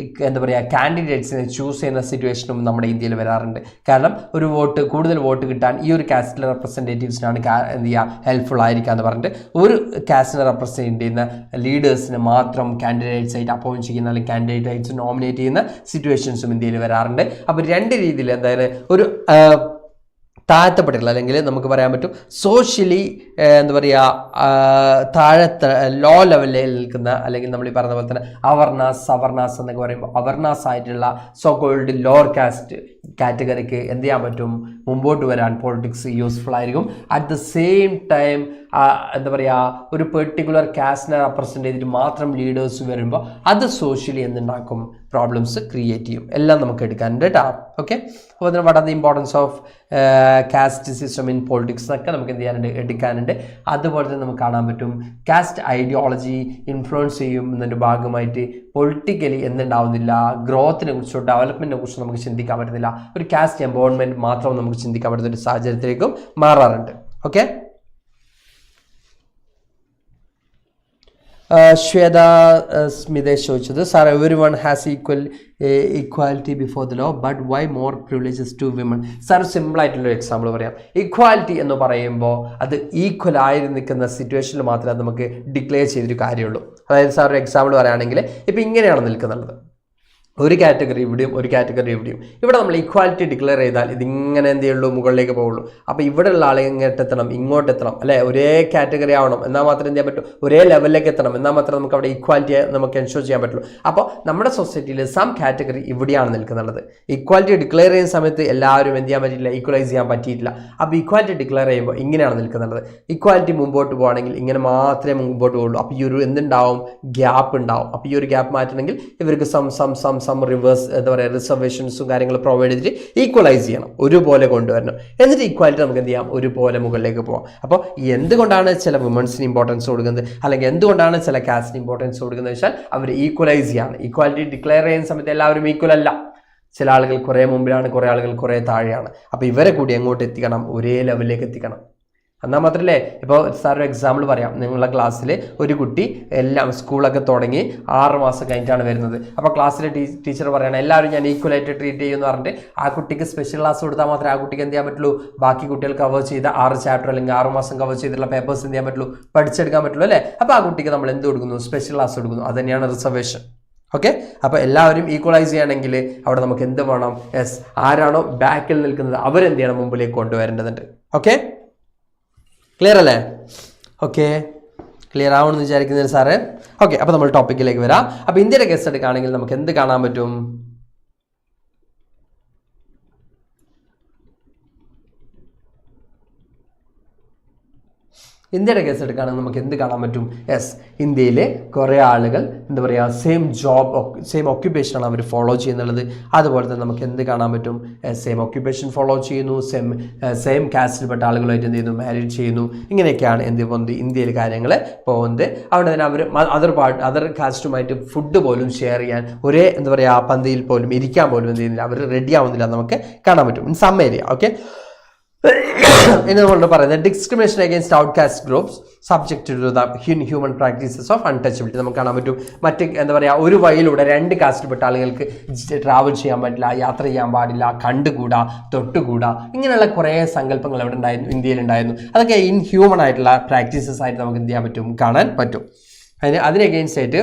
എന്താ പറയുക കാൻഡിഡേറ്റ്സിനെ ചൂസ് ചെയ്യുന്ന സിറ്റുവേഷനും നമ്മുടെ ഇന്ത്യയിൽ വരാറുണ്ട്. കാരണം ഒരു കൂടുതൽ വോട്ട് കിട്ടാൻ ഈ ഒരു കാസ്റ്റിലെ റെപ്രസെൻറ്റേറ്റീവ്സിനാണ് എന്ത് ചെയ്യുക ഹെൽപ്ഫുൾ ആയിരിക്കുക എന്ന് പറഞ്ഞിട്ട് ഒരു കാസ്റ്റിനെ റെപ്രസെൻറ്റ് ചെയ്യുന്ന ലീഡേഴ്സിനെ മാത്രം കാൻഡിഡേറ്റ്സ് ആയിട്ട് അപ്പോയിന്റ് ചെയ്യുന്ന അല്ലെങ്കിൽ കാൻഡിഡേറ്റ് ആയിട്ട് നോമിനേറ്റ് ചെയ്യുന്ന സിറ്റുവേഷൻസും ഇന്ത്യയിൽ വരാറുണ്ട്. അപ്പോൾ രണ്ട് രീതിയിൽ എന്തായാലും ഒരു താഴ്ത്തപ്പെട്ടിട്ടുള്ള അല്ലെങ്കിൽ നമുക്ക് പറയാൻ പറ്റും സോഷ്യലി എന്താ പറയുക താഴത്തെ ലോ ലെവലിൽ നിൽക്കുന്ന അല്ലെങ്കിൽ നമ്മൾ ഈ പറഞ്ഞ പോലെ തന്നെ അവർണാസ് എന്നൊക്കെ പറയുമ്പോൾ അവർണാസ് ആയിട്ടുള്ള സോ കോൾഡ് ലോവർ കാസ്റ്റ് കാറ്റഗറിക്ക് എന്ത് ചെയ്യാൻ പറ്റും? മുമ്പോട്ട് വരാൻ പൊളിറ്റിക്സ് യൂസ്ഫുൾ ആയിരിക്കും. അറ്റ് ദ സെയിം ടൈം എന്താ പറയുക ഒരു പെർട്ടിക്കുലർ കാസ്റ്റിനെ റെപ്രസെൻറ്റ് ചെയ്തിട്ട് മാത്രം ലീഡേഴ്സ് വരുമ്പോൾ അത് സോഷ്യലി എന്തുണ്ടാക്കും? പ്രോബ്ലംസ് ക്രിയേറ്റ് ചെയ്യും. എല്ലാം നമുക്ക് എടുക്കാനുണ്ട് കേട്ടോ. ഓക്കെ, അപ്പോൾ അതിന് what are the importance of caste system in politics എന്നൊക്കെ നമുക്ക് എന്ത് ചെയ്യാനുണ്ട്? എടുക്കാനുണ്ട്. അതുപോലെ തന്നെ നമുക്ക് കാണാൻ പറ്റും കാസ്റ്റ് ഐഡിയോളജി ഇൻഫ്ലുവൻസ് ചെയ്യും എന്നതിൻ്റെ ഭാഗമായിട്ട് പൊളിറ്റിക്കലി എന്തുണ്ടാവുന്നില്ല? ഗ്രോത്തിനെ കുറിച്ചോ ഡെവലപ്മെൻറ്റിനെ കുറിച്ചോ നമുക്ക് ചിന്തിക്കാൻ പറ്റുന്നില്ല. ഒരു കാസ്റ്റ് എംപവർമെൻറ്റ് മാത്രം നമുക്ക് ചിന്തിക്കാൻ പറ്റുന്ന ഒരു സാഹചര്യത്തിലേക്കും മാറാറുണ്ട്. ഓക്കെ, ശ്വേത സ്മിതേഷ് ചോദിച്ചത്, sir everyone has equality before the law but why more privileges to women? Sir സിമ്പിളായിട്ടുള്ളൊരു എക്സാമ്പിൾ പറയാം. ഈക്വാലിറ്റി എന്ന് പറയുമ്പോൾ അത് ഈക്വൽ ആയി നിൽക്കുന്ന സിറ്റുവേഷനിൽ മാത്രമേ നമുക്ക് ഡിക്ലെയർ ചെയ്തൊരു കാര്യമുള്ളൂ. അതായത് സാർ ഒരു എക്സാമ്പിൾ പറയുകയാണെങ്കിൽ ഇപ്പോൾ ഇങ്ങനെയാണ് നിൽക്കുന്നുള്ളത്, ഒരു കാറ്റഗറി ഇവിടെയും ഒരു കാറ്റഗറി ഇവിടെയും. ഇവിടെ നമ്മൾ ഈക്വാലിറ്റി ഡിക്ലെയർ ചെയ്താൽ ഇതിങ്ങനെ എന്ത് ചെയ്യുള്ളൂ? മുകളിലേക്ക് പോകുള്ളൂ. അപ്പോൾ ഇവിടെയുള്ള ആളെ ഇങ്ങോട്ടെത്തണം അല്ലേ? ഒരേ കാറ്റഗറി ആവണം, എന്നാൽ മാത്രമേ എന്ത് ചെയ്യാൻ പറ്റൂ? ഒരേ ലെവലിലേക്ക് എത്തണം, എന്നാൽ മാത്രമേ നമുക്ക് അവിടെ ഈക്വാലിറ്റിയെ നമുക്ക് എൻഷുർ ചെയ്യാൻ പറ്റുള്ളൂ. അപ്പോൾ നമ്മുടെ സൊസൈറ്റിയിൽ സം കാറ്റഗറി ഇവിടെയാണ് നിൽക്കുന്നുള്ളത്. ഈക്വാലിറ്റി ഡിക്ലെയർ ചെയ്യുന്ന സമയത്ത് എല്ലാവരും എന്ത് ചെയ്യാൻ പറ്റില്ല? ഈക്വലൈസ് ചെയ്യാൻ പറ്റിയിട്ടില്ല. അപ്പോൾ ഈക്വാലിറ്റി ഡിക്ലെയർ ചെയ്യുമ്പോൾ ഇങ്ങനെയാണ് നിൽക്കുന്നുള്ളത്. ഈക്വാലിറ്റി മുമ്പോട്ട് പോകുകയാണെങ്കിൽ ഇങ്ങനെ മാത്രമേ മുമ്പോട്ട് പോകുള്ളൂ. അപ്പോൾ ഈ ഒരു എന്തുണ്ടാവും? ഗ്യാപ്പ് ഉണ്ടാവും. അപ്പോൾ ഈ ഒരു ഗ്യാപ്പ് മാറ്റണമെങ്കിൽ ഇവർക്ക് റിവേഴ്സ് എന്താ പറയുക റിസർവേഷൻസും കാര്യങ്ങൾ പ്രൊവൈഡ് ചെയ്തിട്ട് ഈക്വലൈസ് ചെയ്യണം, ഒരുപോലെ കൊണ്ടുവരണം. എന്നിട്ട് ഈക്വാലിറ്റി നമുക്ക് എന്ത് ചെയ്യാം? ഒരുപോലെ മുകളിലേക്ക് പോകാം. അപ്പോൾ എന്തുകൊണ്ടാണ് ചില വുമൻസിന് ഇമ്പോർട്ടൻസ് കൊടുക്കുന്നത് അല്ലെങ്കിൽ എന്തുകൊണ്ടാണ് ചില കാസ്റ്റിന് ഇമ്പോർട്ടൻസ് കൊടുക്കുന്നത് വെച്ചാൽ അവർ ഈക്വലൈസ് ചെയ്യാണ്. ഈക്വാലിറ്റി ഡിക്ലെയർ ചെയ്യുന്ന സമയത്ത് എല്ലാവരും ഈക്വൽ അല്ല. ചില ആളുകൾ കുറേ മുമ്പിലാണ്, കുറേ ആളുകൾ കുറേ താഴെയാണ്. അപ്പോൾ ഇവരെ കൂടി എങ്ങോട്ട് എത്തിക്കണം? ഒരേ ലെവലിലേക്ക് എത്തിക്കണം. എന്നാൽ മാത്രമല്ലേ ഇപ്പോൾ സാർ ഒരു എക്സാമ്പിൾ പറയാം. നിങ്ങളുടെ ക്ലാസ്സിൽ ഒരു കുട്ടി എല്ലാം സ്കൂളൊക്കെ തുടങ്ങി 6 മാസം കഴിഞ്ഞിട്ടാണ് വരുന്നത്. അപ്പോൾ ക്ലാസ്സിലെ ടീച്ചർ പറയണം എല്ലാവരും ഞാൻ ഈക്വലായിട്ട് ട്രീറ്റ് ചെയ്യുമെന്ന് പറഞ്ഞിട്ട് ആ കുട്ടിക്ക് സ്പെഷ്യൽ ക്ലാസ് കൊടുത്താൽ മാത്രമേ ആ കുട്ടിക്ക് എന്ത് ചെയ്യാൻ പറ്റുള്ളൂ, ബാക്കി കുട്ടികൾ കവർ ചെയ്ത 6 ചാപ്റ്റർ അല്ലെങ്കിൽ 6 മാസം കവർ ചെയ്തിട്ടുള്ള പേപ്പേഴ്സ് എന്ത് ചെയ്യാൻ പറ്റുള്ളൂ, പഠിച്ചെടുക്കാൻ പറ്റുള്ളൂ അല്ലേ. അപ്പോൾ ആ കുട്ടിക്ക് നമ്മൾ എന്ത് കൊടുക്കുന്നു, സ്പെഷ്യൽ ക്ലാസ് കൊടുക്കുന്നു. അത് തന്നെയാണ് റിസർവേഷൻ. ഓക്കെ, അപ്പോൾ എല്ലാവരും ഈക്വലൈസ് ചെയ്യണമെങ്കിൽ അവിടെ നമുക്ക് എന്ത് വേണം, യെസ്, ആരാണോ ബാക്കിൽ നിൽക്കുന്നത് അവരെന്ത് ചെയ്യണം, മുമ്പിലേക്ക് കൊണ്ടുവരേണ്ടതുണ്ട്. ഓക്കെ, ക്ലിയർ അല്ലേ? ഓക്കെ, ക്ലിയർ ആവണമെന്ന് വിചാരിക്കുന്നത് സാറ്. ഓക്കെ, അപ്പോൾ നമ്മൾ ടോപ്പിക്കിലേക്ക് വരാം. അപ്പോൾ ഇന്ത്യയുടെ കേസ് എടുക്കുകയാണെങ്കിൽ നമുക്ക് എന്ത് കാണാൻ പറ്റും, ഇന്ത്യയുടെ കേസ് എടുക്കുകയാണെങ്കിൽ നമുക്ക് എന്ത് കാണാൻ പറ്റും, യെസ്, ഇന്ത്യയിലെ കുറേ ആളുകൾ എന്താ പറയുക, സെയിം ഓക്യുപ്പേഷനാണ് അവർ ഫോളോ ചെയ്യുന്നുള്ളത്. അതുപോലെ തന്നെ നമുക്ക് എന്ത് കാണാൻ പറ്റും, സെയിം ഓക്യുപ്പേഷൻ ഫോളോ ചെയ്യുന്നു, സെയിം കാസ്റ്റിൽപ്പെട്ട ആളുകളായിട്ട് എന്ത് ചെയ്യുന്നു, മാരേജ് ചെയ്യുന്നു. ഇങ്ങനെയൊക്കെയാണ് എന്ത് പോകുന്നത് ഇന്ത്യയിൽ കാര്യങ്ങൾ പോകുന്നത്. അവിടെ തന്നെ അവർ അതർ കാസ്റ്റുമായിട്ട് ഫുഡ് പോലും ഷെയർ ചെയ്യാൻ ഒരേ എന്താ പറയുക പന്തിയിൽ പോലും ഇരിക്കാൻ പോലും എന്ത് ചെയ്യുന്നില്ല, അവർ റെഡി ആവുന്നില്ല നമുക്ക് കാണാൻ പറ്റും ഇൻ സം ഏരിയ. ഓക്കെ, ഇനി നമ്മൾ പറയുന്നത് discrimination against outcaste groups subject to the human practices of untouchability. നമുക്ക് കാണാൻ പറ്റും മറ്റ് എന്താ പറയുക, ഒരു വഴിയിലൂടെ 2 കാസ്റ്റിൽപ്പെട്ട ആളുകൾക്ക് ട്രാവൽ ചെയ്യാൻ പറ്റില്ല, യാത്ര ചെയ്യാൻ പാടില്ല, കണ്ടുകൂടാ, തൊട്ടുകൂടാ, ഇങ്ങനെയുള്ള കുറേ സങ്കല്പങ്ങൾ അവിടെ ഉണ്ടായിരുന്നു, ഇന്ത്യയിലുണ്ടായിരുന്നു. അതൊക്കെ ഇൻഹ്യൂമൻ ആയിട്ടുള്ള പ്രാക്ടീസസ് ആയിട്ട് നമുക്ക് എന്ത് ചെയ്യാൻ പറ്റും, കാണാൻ പറ്റും. അതിന് അഗെയിൻസ്റ്റ് ആയിട്ട്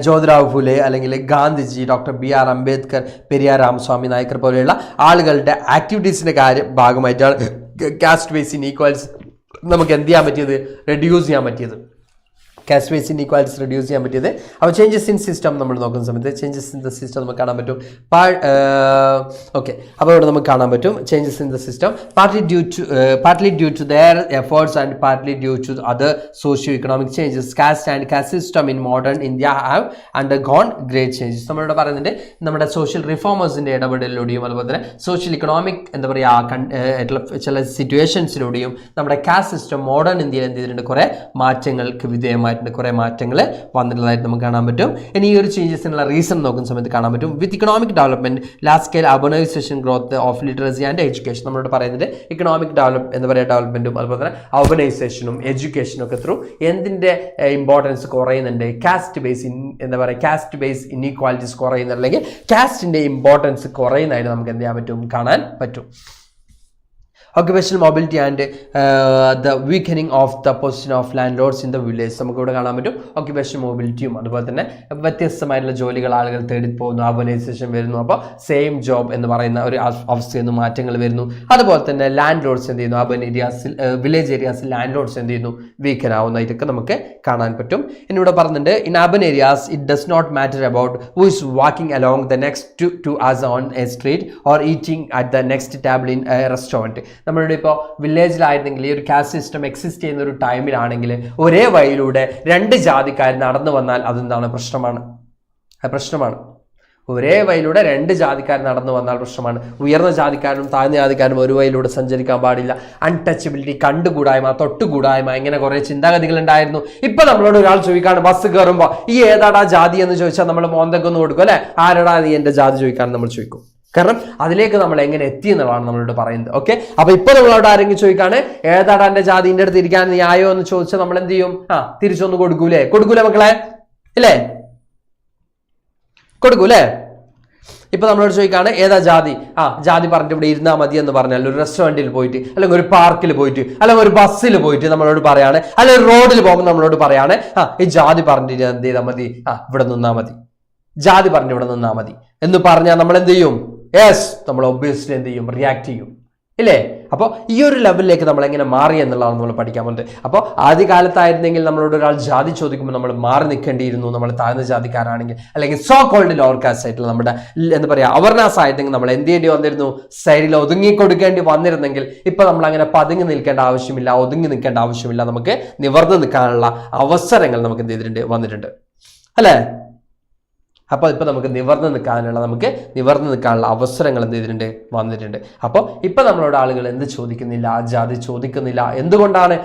ജ്യോതിറാവ് ഫുലെ അല്ലെങ്കിൽ ഗാന്ധിജി, ഡോക്ടർ BR അംബേദ്കർ, പെരിയാർ രാമസ്വാമി നായ്ക്കർ പോലെയുള്ള ആളുകളുടെ ആക്ടിവിറ്റീസിൻ്റെ ഭാഗമായിട്ടാണ് കാസ്റ്റ് ബേസ് ഇൻഈക്വാലിറ്റീസ് നമുക്ക് എന്ത് ചെയ്യാൻ പറ്റിയത്, റെഡ്യൂസ് ചെയ്യാൻ പറ്റിയത്. കാസ്റ്റ് ബേസ് ഇൻഈക്വാലിറ്റീസ് റെഡ്യൂസ് ചെയ്യാൻ പറ്റിയത്. അപ്പോൾ ചേഞ്ചസ് ഇൻ സിസ്റ്റം നമ്മൾ നോക്കുന്ന സമയത്ത് ചേഞ്ചസ് ഇൻ ദ സിസ്റ്റം നമുക്ക് കാണാൻ പറ്റും. ഓക്കെ, അപ്പോൾ ഇവിടെ നമുക്ക് കാണാൻ പറ്റും changes in the system partly due to their efforts and partly due to other socio-economic changes. Caste and caste system in modern India have undergone great changes. നമ്മളിവിടെ പറയുന്നുണ്ട് നമ്മുടെ സോഷ്യൽ റിഫോമേഴ്സിൻ്റെ ഇടപെടലിലൂടെയും അതുപോലെ തന്നെ സോഷ്യൽ ഇക്കണോമിക് എന്താ പറയുക ചില സിറ്റുവേഷൻസിലൂടെയും നമ്മുടെ കാസ്റ്റ് സിസ്റ്റം മോഡേൺ ഇന്ത്യയിൽ എന്ത് ചെയ്തിട്ടുണ്ട്, കുറേ മാറ്റങ്ങൾക്ക് വിധേയമായി കുറേ മാറ്റങ്ങൾ വന്നിട്ടുള്ളതായിട്ട് നമുക്ക് കാണാൻ പറ്റും. ഇനി ഈ ഒരു ചേഞ്ചസിനുള്ള റീസൺ നോക്കുന്ന സമയത്ത് കാണാൻ പറ്റും. With economic development, large scale urbanisation, growth of literacy and education. നമ്മളോട് പറയുന്നത് ഇക്കണോമിക് ഡെവലപ്മെന്റും അതുപോലെ തന്നെ അർബനൈസേഷനും എഡ്യൂക്കേഷനും ഒക്കെ ത്രൂ എന്തിൻ്റെ ഇമ്പോർട്ടൻസ് കുറയുന്നുണ്ട്, കാസ്റ്റ് ബേസ് ഇൻഈക്വാലിറ്റീസ് കുറയുന്നുണ്ട്, അല്ലെങ്കിൽ കാസ്റ്റിൻ്റെ ഇമ്പോർട്ടൻസ് കുറയുന്നതായിട്ട് നമുക്ക് എന്ത് ചെയ്യാൻ പറ്റും, കാണാൻ പറ്റും. Occupational mobility and the weakening of the position of landlords in the village. നമുക്കിവിടെ കാണാൻ പറ്റും ഓക്യുപേഷണൽ മൊബിലിറ്റിയും അതുപോലെ തന്നെ വ്യത്യസ്തമായിട്ടുള്ള ജോലികൾ ആളുകൾ തേടി പോകുന്നു, അർബനൈസേഷൻ വരുന്നു. അപ്പോൾ സെയിം ജോബ് എന്ന് പറയുന്ന ഒരു അവസ്ഥയിൽ നിന്ന് മാറ്റങ്ങൾ വരുന്നു. അതുപോലെ തന്നെ ലാൻഡ് ലോഡ്സ് എന്ത് ചെയ്യുന്നു, അർബൻ ഏരിയാസിൽ വില്ലേജ് ഏരിയാസിൽ ലാൻഡ് ലോഡ്സ് എന്ത് ചെയ്യുന്നു, വീക്കൻ ആവുന്നതായിട്ടൊക്കെ നമുക്ക് കാണാൻ പറ്റും. എന്നിവിടെ പറഞ്ഞിട്ടുണ്ട് in urban areas it does not matter about who is walking along the next to us on a street or eating at the next table in a restaurant. നമ്മളുടെ ഇപ്പോൾ വില്ലേജിലായിരുന്നെങ്കിൽ ഈ ഒരു കാസ്റ്റ് സിസ്റ്റം എക്സിസ്റ്റ് ചെയ്യുന്ന ഒരു ടൈമിലാണെങ്കിൽ ഒരേ വഴിയിലൂടെ 2 ജാതിക്കാർ നടന്നു വന്നാൽ അതെന്താണ്, പ്രശ്നമാണ്. ഒരേ വഴിയിലൂടെ 2 ജാതിക്കാർ നടന്നു വന്നാൽ പ്രശ്നമാണ്. ഉയർന്ന ജാതിക്കാരും താഴ്ന്ന ജാതിക്കാരും ഒരു വഴിയിലൂടെ സഞ്ചരിക്കാൻ പാടില്ല. അൺടച്ചബിലിറ്റി, കണ്ടുകൂടായ്മ, തൊട്ടുകൂടായ്മ, ഇങ്ങനെ കുറേ ചിന്താഗതികൾ ഉണ്ടായിരുന്നു. ഇപ്പൊ നമ്മളോട് ഒരാൾ ചോദിക്കാണ് ബസ് കയറുമ്പോൾ ഈ ഏതാടാ ജാതി എന്ന് ചോദിച്ചാൽ നമ്മൾ മോന്തൊക്കെ ഒന്ന് കൊടുക്കും അല്ലെ, ആരടാ നീ എൻ്റെ ജാതി ചോദിക്കാൻ നമ്മൾ ചോദിക്കും. കാരണം അതിലേക്ക് നമ്മൾ എങ്ങനെ എത്തി എന്നുള്ളതാണ് നമ്മളോട് പറയുന്നത്. ഓക്കെ, അപ്പൊ ഇപ്പൊ നമ്മളോട് ആരെങ്കിലും ചോദിക്കാണ് ഏതാടാ എൻ്റെ ജാതിൻ്റെ അടുത്ത് ഇരിക്കാൻ നീ ആയോ എന്ന് ചോദിച്ചാൽ നമ്മൾ എന്ത് ചെയ്യും, തിരിച്ചൊന്ന് കൊടുക്കൂലേ മക്കളെ, ഇല്ലേ, കൊടുക്കൂലേ. ഇപ്പൊ നമ്മളോട് ചോദിക്കാണ് ഏതാ ജാതി, ജാതി പറഞ്ഞിട്ട് ഇവിടെ ഇരുന്നാൽ മതി എന്ന് പറഞ്ഞാൽ ഒരു റെസ്റ്റോറൻറ്റിൽ പോയിട്ട് അല്ലെങ്കിൽ ഒരു പാർക്കിൽ പോയിട്ട് അല്ലെങ്കിൽ ഒരു ബസ്സിൽ പോയിട്ട് നമ്മളോട് പറയാണ്, അല്ലെങ്കിൽ ഒരു റോഡിൽ പോകുമ്പോൾ നമ്മളോട് പറയാണ് ഈ ജാതി പറഞ്ഞിട്ട് എന്ത് ചെയ്താൽ മതി, ഇവിടെ നിന്നാൽ മതി, ജാതി പറഞ്ഞിട്ട് ഇവിടെ നിന്നാൽ മതി എന്ന് പറഞ്ഞാൽ നമ്മൾ എന്ത് ചെയ്യും, യെസ്, നമ്മൾ ഒബ്വിയസ്ലി എന്ത് ചെയ്യും, റിയാക്ട് ചെയ്യും, ഇല്ലേ. അപ്പോൾ ഈ ഒരു ലെവലിലേക്ക് നമ്മൾ എങ്ങനെ മാറി എന്നുള്ളതാണ് നമ്മൾ പഠിക്കാൻ പോകുന്നത്. അപ്പോൾ ആദ്യകാലത്തായിരുന്നെങ്കിൽ നമ്മളോട് ഒരാൾ ജാതി ചോദിക്കുമ്പോൾ നമ്മൾ മാറി നിൽക്കേണ്ടിയിരുന്നു, നമ്മൾ താഴ്ന്ന ജാതിക്കാരാണെങ്കിൽ അല്ലെങ്കിൽ സോ കോൾഡ് ലോവർ കാസ്റ്റ് ആയിട്ടുള്ള നമ്മുടെ എന്താ പറയുക അവർനാസ് ആയിരുന്നെങ്കിൽ നമ്മൾ എന്ത് ചെയ്യേണ്ടി വന്നിരുന്നു, സൈഡിൽ ഒതുങ്ങി കൊടുക്കേണ്ടി വന്നിരുന്നെങ്കിൽ ഇപ്പൊ നമ്മൾ അങ്ങനെ പതുങ്ങി നിൽക്കേണ്ട ആവശ്യമില്ല, ഒതുങ്ങി നിൽക്കേണ്ട ആവശ്യമില്ല, നമുക്ക് നിവർന്ന് നിൽക്കാനുള്ള അവസരങ്ങൾ നമുക്ക് എന്ത് ചെയ്തിട്ടുണ്ട്, വന്നിട്ടുണ്ട് അല്ലേ. അപ്പോൾ ഇപ്പോൾ നമുക്ക് നിവർന്ന് നിൽക്കാനുള്ള അവസരങ്ങൾ എന്ത് ചെയ്തിട്ടുണ്ട്, വന്നിട്ടുണ്ട്. അപ്പോൾ ഇപ്പോൾ നമ്മളോട് ആളുകൾ എന്ത് ചോദിക്കുന്നില്ല, ജാതി ചോദിക്കുന്നില്ല. എന്തുകൊണ്ടാണ്?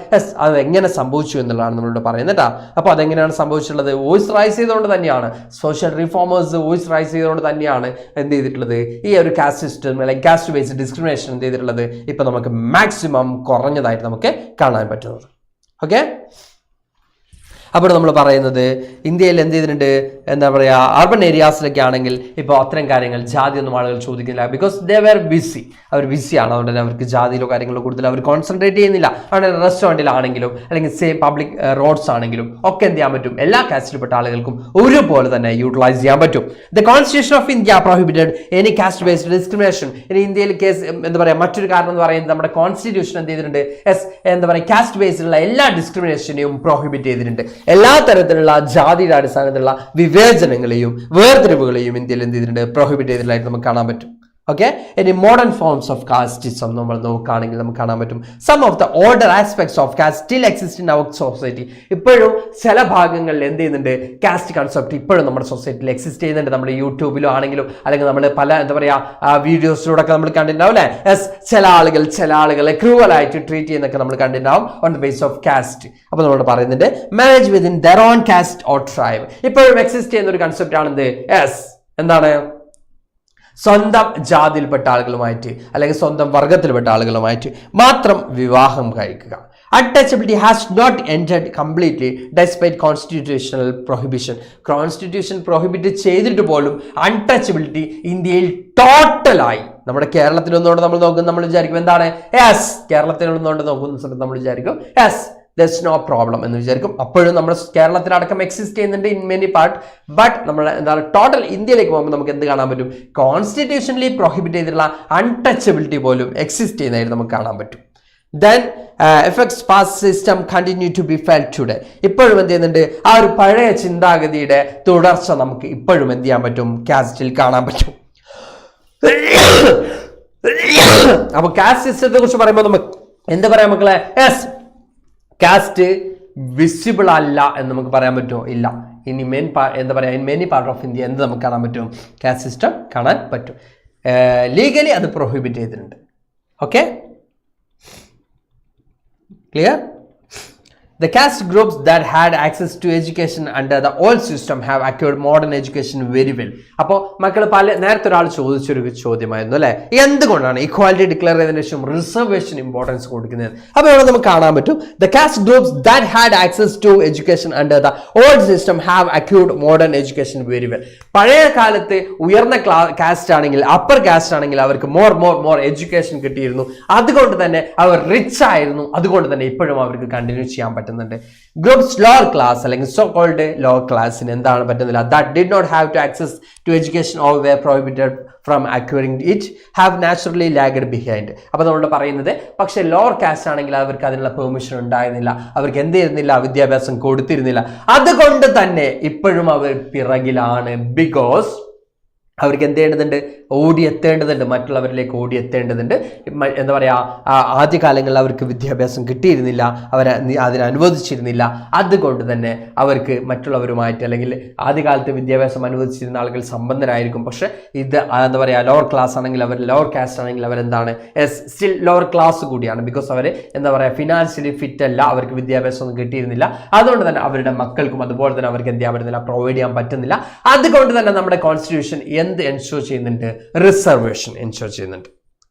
അത് എങ്ങനെ സംഭവിച്ചു എന്നുള്ളതാണ് നമ്മളോട് പറയുന്നത് കേട്ടോ. അപ്പോൾ അതെങ്ങനെയാണ് സംഭവിച്ചിട്ടുള്ളത്? വോയിസ് റൈസ് ചെയ്തുകൊണ്ട് തന്നെയാണ്, സോഷ്യൽ റിഫോമേഴ്സ് വോയിസ് റൈസ് ചെയ്തുകൊണ്ട് തന്നെയാണ് എന്ത് ചെയ്തിട്ടുള്ളത്, ഈ ഒരു കാസ്റ്റ് സിസ്റ്റം അല്ലെങ്കിൽ കാസ്റ്റ് ബേസ്ഡ് ഡിസ്ക്രിമിനേഷൻ എന്ത് ചെയ്തിട്ടുള്ളത് ഇപ്പോൾ നമുക്ക് മാക്സിമം കുറഞ്ഞതായിട്ട് നമുക്ക് കാണാൻ പറ്റുന്നത്. ഓക്കെ, അപ്പോൾ നമ്മൾ പറയുന്നത് ഇന്ത്യയിൽ എന്ത് ചെയ്തിട്ടുണ്ട്, എന്താ പറയുക, അർബൻ ഏരിയാസിലൊക്കെ ആണെങ്കിൽ ഇപ്പോൾ അത്തരം കാര്യങ്ങൾ ജാതിയൊന്നും ആളുകൾ ചോദിക്കുന്നില്ല. ബിക്കോസ് ദേ വെർ ബിസി, അവർ ബിസിയാണ്. അതുകൊണ്ട് തന്നെ അവർക്ക് ജാതിയിലോ കാര്യങ്ങളോ കൂടുതൽ അവർ കോൺസെൻട്രേറ്റ് ചെയ്യുന്നില്ല. അതുകൊണ്ട് റെസ്റ്റോറൻറ്റിലാണെങ്കിലും അല്ലെങ്കിൽ പബ്ലിക് റോഡ്സ് ആണെങ്കിലും ഒക്കെ എന്ത് ചെയ്യാൻ പറ്റും, എല്ലാ കാസ്റ്റിൽപ്പെട്ട ആളുകൾക്കും ഒരുപോലെ തന്നെ യൂട്ടിലൈസ് ചെയ്യാൻ പറ്റും. The constitution of India prohibited any cast based discrimination. ഇനി ഇന്ത്യയിൽ കേസ് എന്താ പറയുക, മറ്റൊരു കാരണം എന്ന് പറയുന്നത് നമ്മുടെ കോൺസ്റ്റിറ്റ്യൂഷൻ എന്ത് ചെയ്തിട്ടുണ്ട്, എന്താ പറയുക, കാസ്റ്റ് ബേസ്ഡിലുള്ള എല്ലാ ഡിസ്ക്രിമിനേഷനെയും പ്രൊഹിബിറ്റ് ചെയ്തിട്ടുണ്ട്. എല്ലാ തരത്തിലുള്ള ജാതിയുടെ അടിസ്ഥാനത്തിലുള്ള വിവേചനങ്ങളെയും വേർതിരിവുകളെയും ഇന്ത്യയിൽ എന്ത് ചെയ്തിട്ടുണ്ട്, പ്രൊഹിബിറ്റ് ചെയ്തിട്ടുള്ളതായിട്ട് നമുക്ക് കാണാൻ പറ്റും. ഓക്കെ, ഇനി മോഡേൺ ഫോംസ് ഓഫ് കാസ്റ്റിസം നമ്മൾ നോക്കുകയാണെങ്കിൽ നമുക്ക് കാണാൻ പറ്റും. Some of the older aspects of caste still exist in our society. ഇപ്പോഴും ചില ഭാഗങ്ങളിൽ എന്ത് ചെയ്യുന്നുണ്ട്, കാസ്റ്റ് കൺസെപ്റ്റ് ഇപ്പോഴും നമ്മുടെ സൊസൈറ്റിയിൽ എക്സിസ്റ്റ് ചെയ്യുന്നുണ്ട്. നമ്മൾ യൂട്യൂബിലോ ആണെങ്കിലും അല്ലെങ്കിൽ നമ്മൾ പല എന്താ പറയുക വീഡിയോസിലൂടെ ഒക്കെ നമ്മൾ കണ്ടിട്ടുണ്ടാവും അല്ലേ. ചില ആളുകളെ ക്രൂവലായിട്ട് ട്രീറ്റ് ചെയ്യുന്നൊക്കെ നമ്മൾ കണ്ടിട്ടുണ്ടാവും on the base of caste. അപ്പോൾ നമ്മൾ പറയുന്നുണ്ട് marriage within their own caste or tribe. ഇപ്പോഴും എക്സിസ്റ്റ് ചെയ്യുന്ന ഒരു കൺസെപ്റ്റ് ആണെന്ത്, എന്താണ്, സ്വന്തം ജാതിയിൽപ്പെട്ട ആളുകളുമായിട്ട് അല്ലെങ്കിൽ സ്വന്തം വർഗത്തിൽപ്പെട്ട ആളുകളുമായിട്ട് മാത്രം വിവാഹം കഴിക്കുക. Untouchability has not ended completely despite constitutional prohibition. Constitution prohibit ചെയ്തിട്ട് പോലും അൺടച്ചബിലിറ്റി ഇന്ത്യയിൽ ടോട്ടലായി. നമ്മുടെ കേരളത്തിൽ ഒന്നുകൊണ്ട് നമ്മൾ നോക്കും, നമ്മൾ വിചാരിക്കും എന്താണ്, കേരളത്തിൽ ഒന്നുകൊണ്ട് നോക്കുന്ന സമയത്ത് നമ്മൾ വിചാരിക്കും there's no problem എന്ന് വിചാരിക്കും. അപ്പോഴും നമ്മൾ കേരളത്തിലടക്കം എക്സിസ്റ്റ് ചെയ്യുന്നുണ്ട് ഇൻ മെനി പാർട്ട്. ബട്ട് നമ്മൾ എന്താണ് ടോട്ടൽ ഇന്ത്യയിലേക്ക് പോകുമ്പോൾ നമുക്ക് എന്ത് കാണാൻ പറ്റും, കോൺസ്റ്റിറ്റ്യൂഷനിൽ പ്രൊഹിബിറ്റ് ചെയ്തിട്ടുള്ള അൺടച്ചബിലിറ്റി പോലും എക്സിസ്റ്റ് ചെയ്യുന്നതായിട്ട് നമുക്ക് കാണാൻ പറ്റും. Then effects past system continue to be felt today. ഇപ്പോഴും എന്ത് ചെയ്യുന്നുണ്ട്, ആ ഒരു പഴയ ചിന്താഗതിയുടെ തുടർച്ച നമുക്ക് ഇപ്പോഴും എന്ത് ചെയ്യാൻ പറ്റും, കാസ്റ്റിൽ കാണാൻ പറ്റും. അപ്പൊ കാസ്റ്റ് സിസ്റ്റത്തെ കുറിച്ച് പറയുമ്പോൾ നമുക്ക് എന്ത് പറയാം മക്കളെ, കാസ്റ്റ് വിസിബിൾ അല്ല എന്ന് നമുക്ക് പറയാൻ പറ്റുമോ? ഇല്ല. ഇനി എന്താ പറയുക, in many part of India എന്ത് നമുക്ക് കാണാൻ പറ്റും, കാസ്റ്റ് സിസ്റ്റം കാണാൻ പറ്റും. ലീഗലി അത് പ്രൊഹിബിറ്റ് ചെയ്തിട്ടുണ്ട്. Okay, clear? The caste groups that had access to education under the old system have acquired modern education very well. അപ്പോൾ മക്കൾ നേരത്തെ ഒരാൾ ചോദിച്ചൊരു ചോദ്യമായിരുന്നു അല്ലെ, എന്തുകൊണ്ടാണ് ഇക്വാലിറ്റി ഡിക്ലെയർ ചെയ്തതിനു ശേഷം റിസർവേഷൻ ഇമ്പോർട്ടൻസ് കൊടുക്കുന്നത്? അപ്പോൾ ഇവിടെ നമുക്ക് കാണാൻ പറ്റും, the caste groups that had access to education under the old system have acquired modern education very well. പഴയ കാലത്ത് ഉയർന്ന കാസ്റ്റ് ആണെങ്കിൽ, അപ്പർ കാസ്റ്റ് ആണെങ്കിൽ അവർക്ക് മോർ എഡ്യൂക്കേഷൻ കിട്ടിയിരുന്നു. അതുകൊണ്ട് തന്നെ അവർ റിച്ച് ആയിരുന്നു. അതുകൊണ്ട് തന്നെ ഇപ്പോഴും അവർക്ക് കണ്ടിന്യൂ ചെയ്യാൻ പറ്റും. ഗ്രൂപ്പ്സ് ലോവർ ക്ലാസ് അല്ലെങ്കിൽ സോ കോൾഡ് ലോവർ ക്ലാസ്സിന് എന്താണ് പറ്റുന്നില്ല, that did not have to access to education or were prohibited from acquiring it have naturally lagged behind. അപ്പോൾ നമ്മൾ പറയുന്നത്, പക്ഷേ ലോവർ കാസ്റ്റ് ആണെങ്കിൽ അവർക്ക് അതിനുള്ള പെർമിഷൻ ഉണ്ടായിരുന്നില്ല, അവർക്ക് എന്ത് ചെയ്യുന്നില്ല, വിദ്യാഭ്യാസം കൊടുത്തിരുന്നില്ല. അതുകൊണ്ട് തന്നെ ഇപ്പോഴും അവർ പിറകിലാണ്. ബിക്കോസ് അവർക്ക് എന്ത് ചെയ്യേണ്ടതുണ്ട്, ഓടിയെത്തേണ്ടതുണ്ട്, മറ്റുള്ളവരിലേക്ക് ഓടിയെത്തേണ്ടതുണ്ട്. എന്താ പറയുക, ആദ്യകാലങ്ങളിൽ അവർക്ക് വിദ്യാഭ്യാസം കിട്ടിയിരുന്നില്ല, അതിനനുവദിച്ചിരുന്നില്ല. അതുകൊണ്ട് തന്നെ അവർക്ക് മറ്റുള്ളവരുമായിട്ട്, അല്ലെങ്കിൽ ആദ്യകാലത്ത് വിദ്യാഭ്യാസം അനുവദിച്ചിരുന്ന ആളുകൾ സമ്പന്നരായിരിക്കും. പക്ഷെ ഇത് എന്താ പറയുക, ലോവർ ക്ലാസ് ആണെങ്കിൽ, അവർ ലോവർ കാസ്റ്റ് ആണെങ്കിൽ അവരെന്താണ്, സ്റ്റിൽ ലോവർ ക്ലാസ് കൂടിയാണ്. ബിക്കോസ് അവർ എന്താ പറയുക, ഫിനാൻഷ്യലി ഫിറ്റ് അല്ല, അവർക്ക് വിദ്യാഭ്യാസം ഒന്നും കിട്ടിയിരുന്നില്ല. അതുകൊണ്ട് തന്നെ അവരുടെ മക്കൾക്കും അതുപോലെ തന്നെ അവർക്ക് എന്ത് ചെയ്യാൻ പറ്റുന്നില്ല, പ്രൊവൈഡ് ചെയ്യാൻ പറ്റുന്നില്ല. അതുകൊണ്ട് തന്നെ നമ്മുടെ കോൺസ്റ്റിറ്റ്യൂഷൻ എന്ത് എൻഷുർ ചെയ്യുന്നുണ്ട്, റിസർവേഷൻ എൻഷുർ ചെയ്യുന്നുണ്ട്.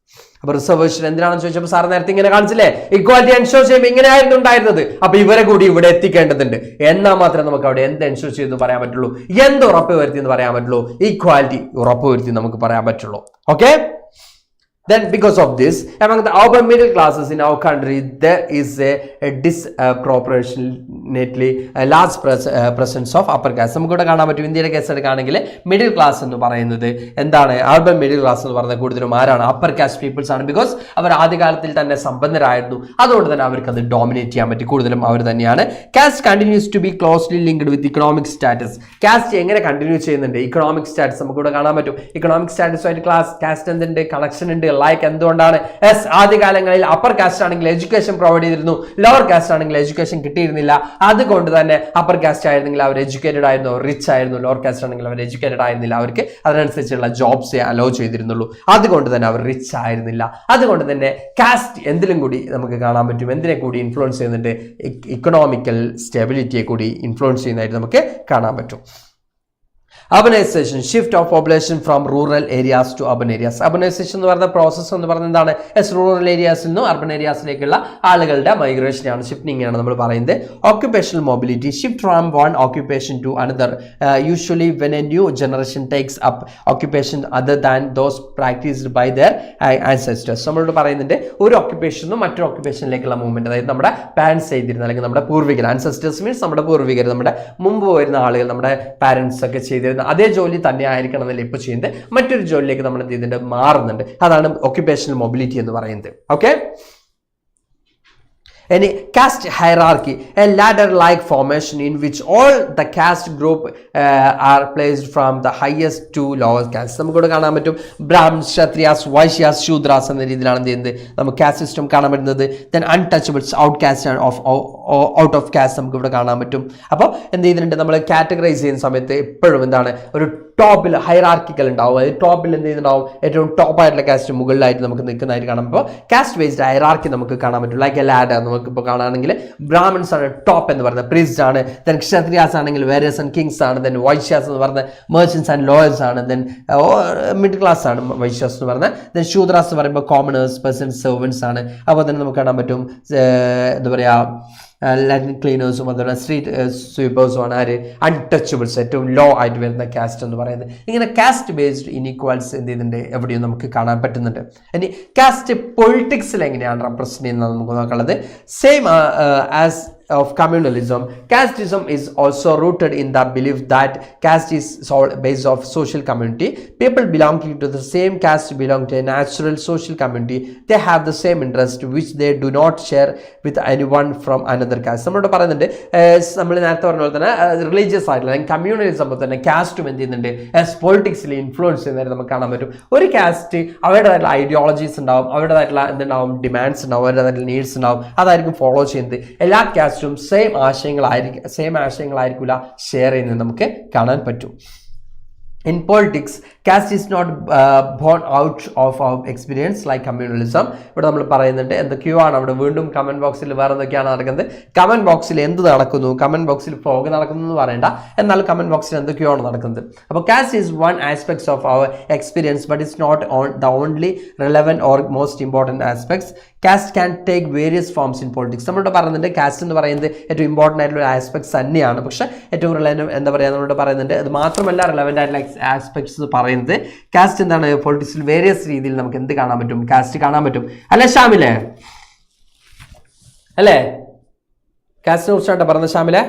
അപ്പൊ റിസർവേഷൻ എന്തിനാണെന്ന് ചോദിച്ചപ്പോൾ സാർ നേരത്തെ ഇങ്ങനെ കാണിച്ചില്ലേ, ഇക്വാലിറ്റി എൻഷുർ ചെയ്യുമ്പോൾ ഇങ്ങനെയായിരുന്നു ഉണ്ടായിരുന്നത്. അപ്പൊ ഇവരെ കൂടി ഇവിടെ എത്തിക്കേണ്ടതുണ്ട്. എന്നാൽ മാത്രമേ നമുക്ക് അവിടെ എന്ത് എൻഷുർ ചെയ്തെന്ന് പറയാൻ പറ്റുള്ളൂ, എന്ത് ഉറപ്പ് വരുത്തി എന്ന് പറയാൻ പറ്റുള്ളൂ, ഈക്വാലിറ്റി ഉറപ്പ് വരുത്തി നമുക്ക് പറയാൻ പറ്റുള്ളൂ. Okay, then because of this, among the upper middle classes in our country there is a disproportionately large presence of upper caste. നമുക്കിവിടെ കാണാൻ പറ്റും, ഇന്ത്യയുടെ കേസ് എടുക്കുകയാണെങ്കിൽ മിഡിൽ ക്ലാസ് എന്ന് പറയുന്നത് എന്താണ്, അർബൻ മിഡിൽ ക്ലാസ് എന്ന് പറയുന്നത് കൂടുതലും ആരാണ്, അപ്പർ കാസ്റ്റ് പീപ്പിൾസ് ആണ്. ബിക്കോസ് അവർ ആദ്യകാലത്തിൽ തന്നെ സമ്പന്നരായിരുന്നു. അതുകൊണ്ട് തന്നെ അവർക്ക് അത് ഡോമിനേറ്റ് ചെയ്യാൻ പറ്റി, കൂടുതലും അവർ തന്നെയാണ്. Caste continues to be closely linked with economic status. Caste എങ്ങനെ കണ്ടിന്യൂ ചെയ്യുന്നുണ്ട്, ഇക്കണോമിക് സ്റ്റാറ്റസ് നമുക്കിവിടെ കാണാൻ പറ്റും. ഇക്കണോമിക് സ്റ്റാറ്റസുമായിട്ട് കാസ്റ്റ് എന്തുണ്ട്, കണക്ഷൻ ഉണ്ട്. ലൈക്ക് എന്തുകൊണ്ടാണ് ആദ്യകാലങ്ങളിൽ അപ്പർ കാസ്റ്റ് ആണെങ്കിൽ എഡ്യൂക്കേഷൻ പ്രൊവൈഡ് ചെയ്തിരുന്നു, ലോവർ കാസ്റ്റ് ആണെങ്കിൽ എഡ്യൂക്കേഷൻ കിട്ടിയിരുന്നില്ല. അതുകൊണ്ട് തന്നെ അപ്പർ കാസ്റ്റ് ആയിരുന്നെങ്കിൽ അവർ എഡ്യൂക്കേറ്റഡ് ആയിരുന്നു, റിച്ച് ആയിരുന്നു. ലോവർ കാസ്റ്റ് ആണെങ്കിൽ അവർ എഡ്യൂക്കേറ്റഡ് ആയിരുന്നില്ല, അവർക്ക് അതിനനുസരിച്ചുള്ള ജോബ്സ് അലോ ചെയ്തിരുന്നുള്ളൂ. അതുകൊണ്ട് തന്നെ അവർ റിച്ച് ആയിരുന്നില്ല. അതുകൊണ്ട് തന്നെ കാസ്റ്റ് എന്തിലും കൂടി നമുക്ക് കാണാൻ പറ്റും, എന്തിനെ കൂടി ഇൻഫ്ലുവൻസ് ചെയ്യുന്നുണ്ട്, ഇക്കണോമിക്കൽ സ്റ്റെബിലിറ്റിയെ കൂടി ഇൻഫ്ലുവൻസ് ചെയ്യുന്നതായിട്ട് നമുക്ക് കാണാൻ പറ്റും. Urbanization, shift of population from rural areas to urban areas. Urbanization എന്ന് പറയുന്ന പ്രോസസ്സ് എന്ന് പറയുന്നത് എന്താണ്? റൂറൽ ഏരിയാസിൽ നിന്നും അർബൻ ഏരിയാസിലേക്കുള്ള ആളുകളുടെ മൈഗ്രേഷൻ ആണ്, ഷിഫ്റ്റിംഗ് ആണ് നമ്മൾ പറയുന്നത്. Occupational mobility, shift from one occupation to another. Usually when a new generation takes up occupation other than those practiced by their ancestors. നമ്മളോട് പറയുന്നുണ്ട് ഒരു ഓക്യുപ്പേഷനും മറ്റൊരു ഓക്യുപ്പേഷനിലേക്കുള്ള മൂവ്മെന്റ്. അതായത് നമ്മുടെ പാരൻസ് ചെയ്തിരുന്ന അല്ലെങ്കിൽ നമ്മുടെ പൂർവികർ, ആൻസെസ്റ്റേഴ്സ് മീൻസ് നമ്മുടെ പൂർവികർ, നമ്മുടെ മുമ്പ് വരുന്ന ആളുകൾ, നമ്മുടെ പാരൻസ് ഒക്കെ ചെയ്തിരുന്ന അതേ ജോലി തന്നെ ആയിരിക്കണം എന്നല്ല ഇപ്പോൾ ചെയ്യുന്നത്, മറ്റൊരു ജോലിയിലേക്ക് നമ്മൾ എന്ത് ചെയ്യുന്നുണ്ട്, മാറുന്നുണ്ട്. അതാണ് ഒക്യുപേഷണൽ മൊബിലിറ്റി എന്ന് പറയുന്നത്. Okay, any caste hierarchy, a ladder-like formation in which all the caste group are placed from the highest to lowest caste. നമുക്കിവിടെ കാണാൻ പറ്റും ബ്രാഹ്മൺസ്, ക്ഷത്രിയാസ്, വൈശ്യാസ്, ശൂദ്രാസ് എന്ന രീതിയിലാണ് എന്ത് ചെയ്യുന്നത് നമുക്ക് കാസ്റ്റ് സിസ്റ്റം കാണാൻ പറ്റുന്നത്. Then untouchables, outcaste out of caste നമുക്ക് ഇവിടെ കാണാൻ പറ്റും. അപ്പോൾ എന്ത് ചെയ്യുന്നുണ്ട്, നമ്മൾ കാറ്റഗറൈസ് ചെയ്യുന്ന സമയത്ത് എപ്പോഴും എന്താണ് ഒരു ടോപ്പിൽ ഹൈറാർക്കിക്കൽ ഉണ്ടാവും. അതായത് ടോപ്പിൽ എന്ത് ചെയ്യുന്നുണ്ടാവും, ഏറ്റവും ടോപ്പ് ആയിട്ടുള്ള കാസ്റ്റ് മുകളിലായിട്ട് നമുക്ക് നിൽക്കുന്നതായിട്ട് കാണാം. അപ്പോൾ കാസ്റ്റ് ബേസ്ഡ് ഹൈറാർക്കി നമുക്ക് കാണാൻ പറ്റും. ലൈക്ക് എ ലാഡർ നമുക്കിപ്പോൾ കാണുകയാണെങ്കിൽ ബ്രാഹ്മൺസ് ആണ് ടോപ്പ് എന്ന് പറയുന്നത്, പ്രീസ്റ്റ് ആണ്. ദെൻ ക്ഷത്രിയാസ് ആണെങ്കിൽ വേരിയസ് ആൻഡ് കിങ്സ് ആണ്. ദെൻ വൈശ്യാസ് എന്ന് പറഞ്ഞ മെർച്ചൻസ് ആൻഡ് ലോയേഴ്സ് ആണ്. ദെൻ മിഡിൽ ക്ലാസ് ആണ് വൈശ്യാസ് എന്ന് പറഞ്ഞാൽ. ദെൻ ശൂദ്രാസ് എന്ന് പറയുമ്പോൾ കോമണേഴ്സ്, പെർസൻസ്, സെർവൻസ് ആണ്. അപ്പോൾ തന്നെ നമുക്ക് കാണാൻ പറ്റും എന്താ പറയുക, ലാൻഡ് ക്ലീനേഴ്സും അതുപോലെ സ്ട്രീറ്റ് സ്വീപ്പേഴ്സും ആണ് ആര്, അൺടച്ചബിൾസ്, ഏറ്റവും ലോ ആയിട്ട് വരുന്ന കാസ്റ്റ് എന്ന് പറയുന്നത്. ഇങ്ങനെ കാസ്റ്റ് ബേസ്ഡ് ഇനീക്വാലിറ്റി എന്ത് ചെയ്യുന്നുണ്ട്, എവിടെയും നമുക്ക് കാണാൻ പറ്റുന്നുണ്ട്. ഇനി കാസ്റ്റ് പൊളിറ്റിക്സിൽ എങ്ങനെയാണ് റെപ്രസെന്റ് ചെയ്യുന്നത് നമുക്ക് നോക്കാനുള്ളത്. Same as of communalism, casteism is also rooted in the belief that caste is based of social community. People belonging to the same caste belong to a natural social community. They have the same interest which they do not share with anyone from another caste. നമ്മളോട് പറയുന്നുണ്ട്, നമ്മൾ നേരത്തെ പറഞ്ഞ പോലെ തന്നെ റിലീജിയസ് ആയിട്ടുള്ള അല്ലെങ്കിൽ കമ്മ്യൂണലിസം തന്നെ കാസ്റ്റും എന്ത് ചെയ്യുന്നുണ്ട്, പൊളിറ്റിക്സിൽ ഇൻഫ്ലുവൻസ് ചെയ്യുന്നതായിട്ട് നമുക്ക് കാണാൻ പറ്റും. ഒരു കാസ്റ്റ് അവരുടേതായിട്ടുള്ള ഐഡിയോളജീസ് ഉണ്ടാവും, അവരുടേതായിട്ടുള്ള എന്തുണ്ടാവും, ഡിമാൻഡ്സ് ഉണ്ടാവും, അവരുടേതായിട്ടുള്ള നീഡ്സ് ഉണ്ടാവും, അതായിരിക്കും ഫോളോ ചെയ്യുന്നത്. എല്ലാ കാസ്റ്റ് സെയിം ആശയങ്ങളായിരിക്കില്ല ഷെയർ ചെയ്യുന്നത് നമുക്ക് കാണാൻ പറ്റും. In politics, caste is not born out of our experience like communalism. ഇവിടെ നമ്മൾ പറയുന്നുണ്ട് എന്തൊക്കെയോ ആണ് അവിടെ. വീണ്ടും കമന്റ് ബോക്സിൽ വേറെ എന്തൊക്കെയാണ് നടക്കുന്നത്, കമന്റ് ബോക്സിൽ എന്ത് നടക്കുന്നു, കമന്റ് ബോക്സിൽ ഫോഗ് നടക്കുന്നു എന്ന് പറയണ്ട, എന്നാൽ കമന്റ് ബോക്സിൽ എന്തൊക്കെയാണ് നടക്കുന്നത്. അപ്പോൾ caste is one aspects of our experience but it's not the only relevant or most important aspects. Caste can take various forms in politics. നമ്മളോട് പറയുന്നുണ്ട് കാസ്റ്റ് എന്ന് പറയുന്നത് ഏറ്റവും ഇമ്പോർട്ടൻ്റ് ആയിട്ടുള്ള ഒരു ആസ്പെക്ട്സ് തന്നെയാണ്. പക്ഷേ ഏറ്റവും എന്താ പറയുക, നമ്മളോട് പറയുന്നുണ്ട് അത് മാത്രമല്ല റെലവൻ്റ് ആയിട്ടുള്ള ആസ്പെക്ട്സ് പറയുന്നത്. കാസ്റ്റ് എന്താണ്, പൊളിറ്റിക്സിൽ വേരിയസ് രീതിയിൽ നമുക്ക് എന്ത് കാണാൻ പറ്റും, കാസ്റ്റ് കാണാൻ പറ്റും. അല്ലേ ഷാമിലെ, അല്ലേ? കാസ്റ്റിനെ കുറിച്ചാണ് പറഞ്ഞത് ഷാമിലെ.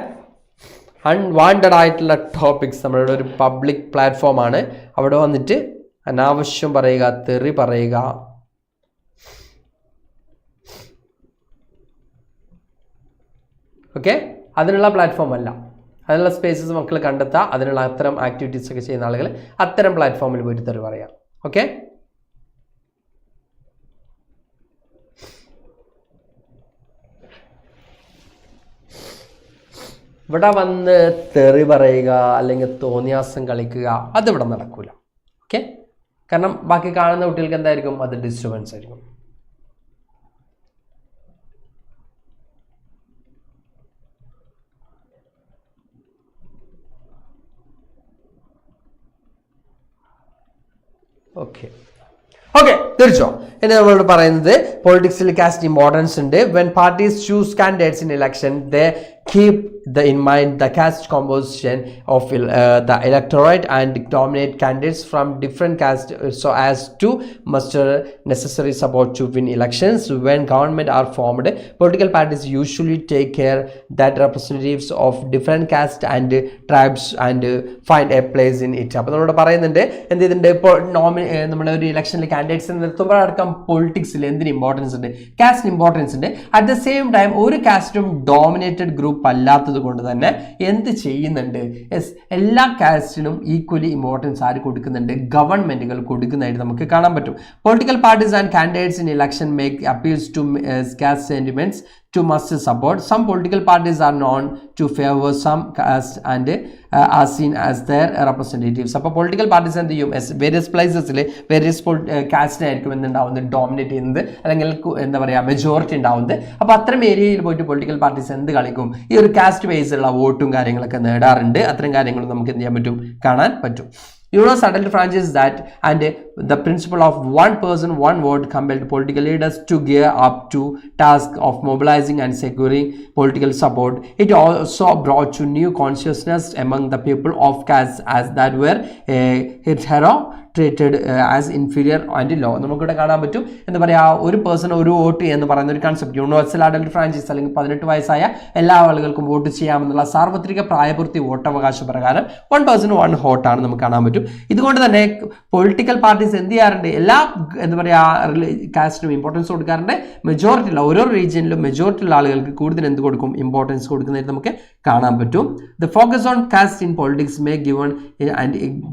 അൺവാണ്ടഡ് ആയിട്ടുള്ള ടോപ്പിക്സ്, നമ്മളുടെ ഒരു പബ്ലിക് പ്ലാറ്റ്ഫോമാണ്. അവിടെ വന്നിട്ട് അനാവശ്യം പറയുക, തെറി പറയുക, ഓക്കെ, അതിനുള്ള പ്ലാറ്റ്ഫോം അല്ല. അതിനുള്ള സ്പേസസ് മക്കൾ കണ്ടെത്തുക, അതിനുള്ള അത്തരം ആക്ടിവിറ്റീസ് ഒക്കെ ചെയ്യുന്ന ആളുകൾ അത്തരം പ്ലാറ്റ്ഫോമിൽ പോയിട്ട് തെറി പറയാം. ഓക്കെ, ഇവിടെ വന്ന് തെറി പറയുക അല്ലെങ്കിൽ തോന്നിയാസം കളിക്കുക അതിവിടെ നടക്കൂല. ഓക്കെ, കാരണം ബാക്കി കാണുന്ന കുട്ടികൾക്ക് എന്തായിരിക്കും, അത് ഡിസ്റ്റർബൻസ് ആയിരിക്കും. ഓക്കെ ഓക്കെ, തിരിച്ചോ. ഇനി നമ്മളോട് പറയുന്നത് പൊളിറ്റിക്സിൽ കാസ്റ്റ് ഇമ്പോർട്ടൻസ് ഉണ്ട്. When parties choose candidates in election they keep in mind the caste composition of the electorate and nominate candidates from different castes so as to muster necessary support to win elections. When government are formed, political parties usually take care that representatives of different castes and tribes and find a place in it. അപ്പോൾ നമ്മളോട് പറയുന്നുണ്ട് എന്ത് ചെയ്തിട്ടുണ്ട്, ഇപ്പോൾ നമ്മുടെ ഒരു ഇലക്ഷനിൽ കാൻഡിഡേറ്റ്സ് നിർത്തുമ്പോഴടക്കം പൊളിറ്റിക്സിൽ എന്തിന് ഇമ്പോർട്ടൻസ് ഉണ്ട്, കാസ്റ്റിന് ഇമ്പോർട്ടൻസ് ഉണ്ട്. അറ്റ് ദ സെയിം ടൈം ഒരു കാസ്റ്റും ഡോമിനേറ്റഡ് ഗ്രൂപ്പ് ഗ്രൂപ്പ് അല്ലാത്തത് കൊണ്ട് തന്നെ എന്ത് ചെയ്യുന്നുണ്ട്? യെസ്, എല്ലാ കാസ്റ്റിനും ഈക്വലി ഇമ്പോർട്ടൻസ് ആര് കൊടുക്കുന്നുണ്ട്? ഗവൺമെന്റുകൾ കൊടുക്കുന്നതായിട്ട് നമുക്ക് കാണാൻ പറ്റും. Political parties and candidates in election make appeals to caste sentiments to must support. Some political parties are known to favor some caste and are seen as their representatives. അപ്പോൾ പൊളിറ്റിക്കൽ പാർട്ടീസ് എന്ത് ചെയ്യും? വേരിയസ് പ്ലേസസിൽ വേരിയസ് കാസ്റ്റിനായിരിക്കും എന്തുണ്ടാവുന്നത്? ഡോമിനേറ്റ് ചെയ്യുന്നത്, അല്ലെങ്കിൽ എന്താ പറയുക, മെജോറിറ്റി ഉണ്ടാവുന്നത്. അപ്പോൾ അത്തരം ഏരിയയിൽ പോയിട്ട് പൊളിറ്റിക്കൽ പാർട്ടീസ് എന്ത് കളിക്കും? ഈ ഒരു കാസ്റ്റ് ബേസിലുള്ള വോട്ടും കാര്യങ്ങളൊക്കെ നേടാറുണ്ട്. അത്തരം കാര്യങ്ങളും നമുക്ക് എന്ത് ചെയ്യാൻ പറ്റും? കാണാൻ പറ്റും. Subtle franchise that and the principle of one person one vote compelled political leaders to gear up to task of mobilizing and securing political support. It also brought to new consciousness among the people of caste as that were hetero treated as inferior and low. നമുക്കിവിടെ കാണാൻ പറ്റും എന്താ പറയുക, ഒരു പേഴ്സൺ ഒരു വോട്ട് എന്ന് പറയുന്ന ഒരു കൺസെപ്റ്റ്. യൂണിവേഴ്സൽ അഡൽട്ട് ഫ്രാഞ്ചൈസ് അല്ലെങ്കിൽ 18 വയസ്സായ എല്ലാ ആളുകൾക്കും വോട്ട് ചെയ്യാമെന്നുള്ള സാർവത്രിക പ്രായപൂർത്തി വോട്ടവകാശ പ്രകാരം വൺ പേഴ്സൺ വൺ വോട്ടാണ് നമുക്ക് കാണാൻ പറ്റും. ഇതുകൊണ്ട് തന്നെ പൊളിറ്റിക്കൽ പാർട്ടീസ് എന്ത് ചെയ്യാറുണ്ട്? എല്ലാ എന്താ പറയുക കാസ്റ്റിനും ഇമ്പോർട്ടൻസ് കൊടുക്കാറുണ്ട്. മെജോറിറ്റിയുള്ള ഓരോ റീജിയനിലും മെജോറിറ്റിയുള്ള ആളുകൾക്ക് കൂടുതൽ എന്ത് കൊടുക്കും? ഇമ്പോർട്ടൻസ് കൊടുക്കുന്നതായിട്ട് നമുക്ക് കാണാൻ പറ്റും. The focus on caste in politics may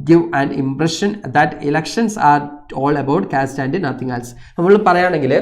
give an impression that elections are all about caste and nothing else. നമ്മൾ പറയുകയാണെങ്കിൽ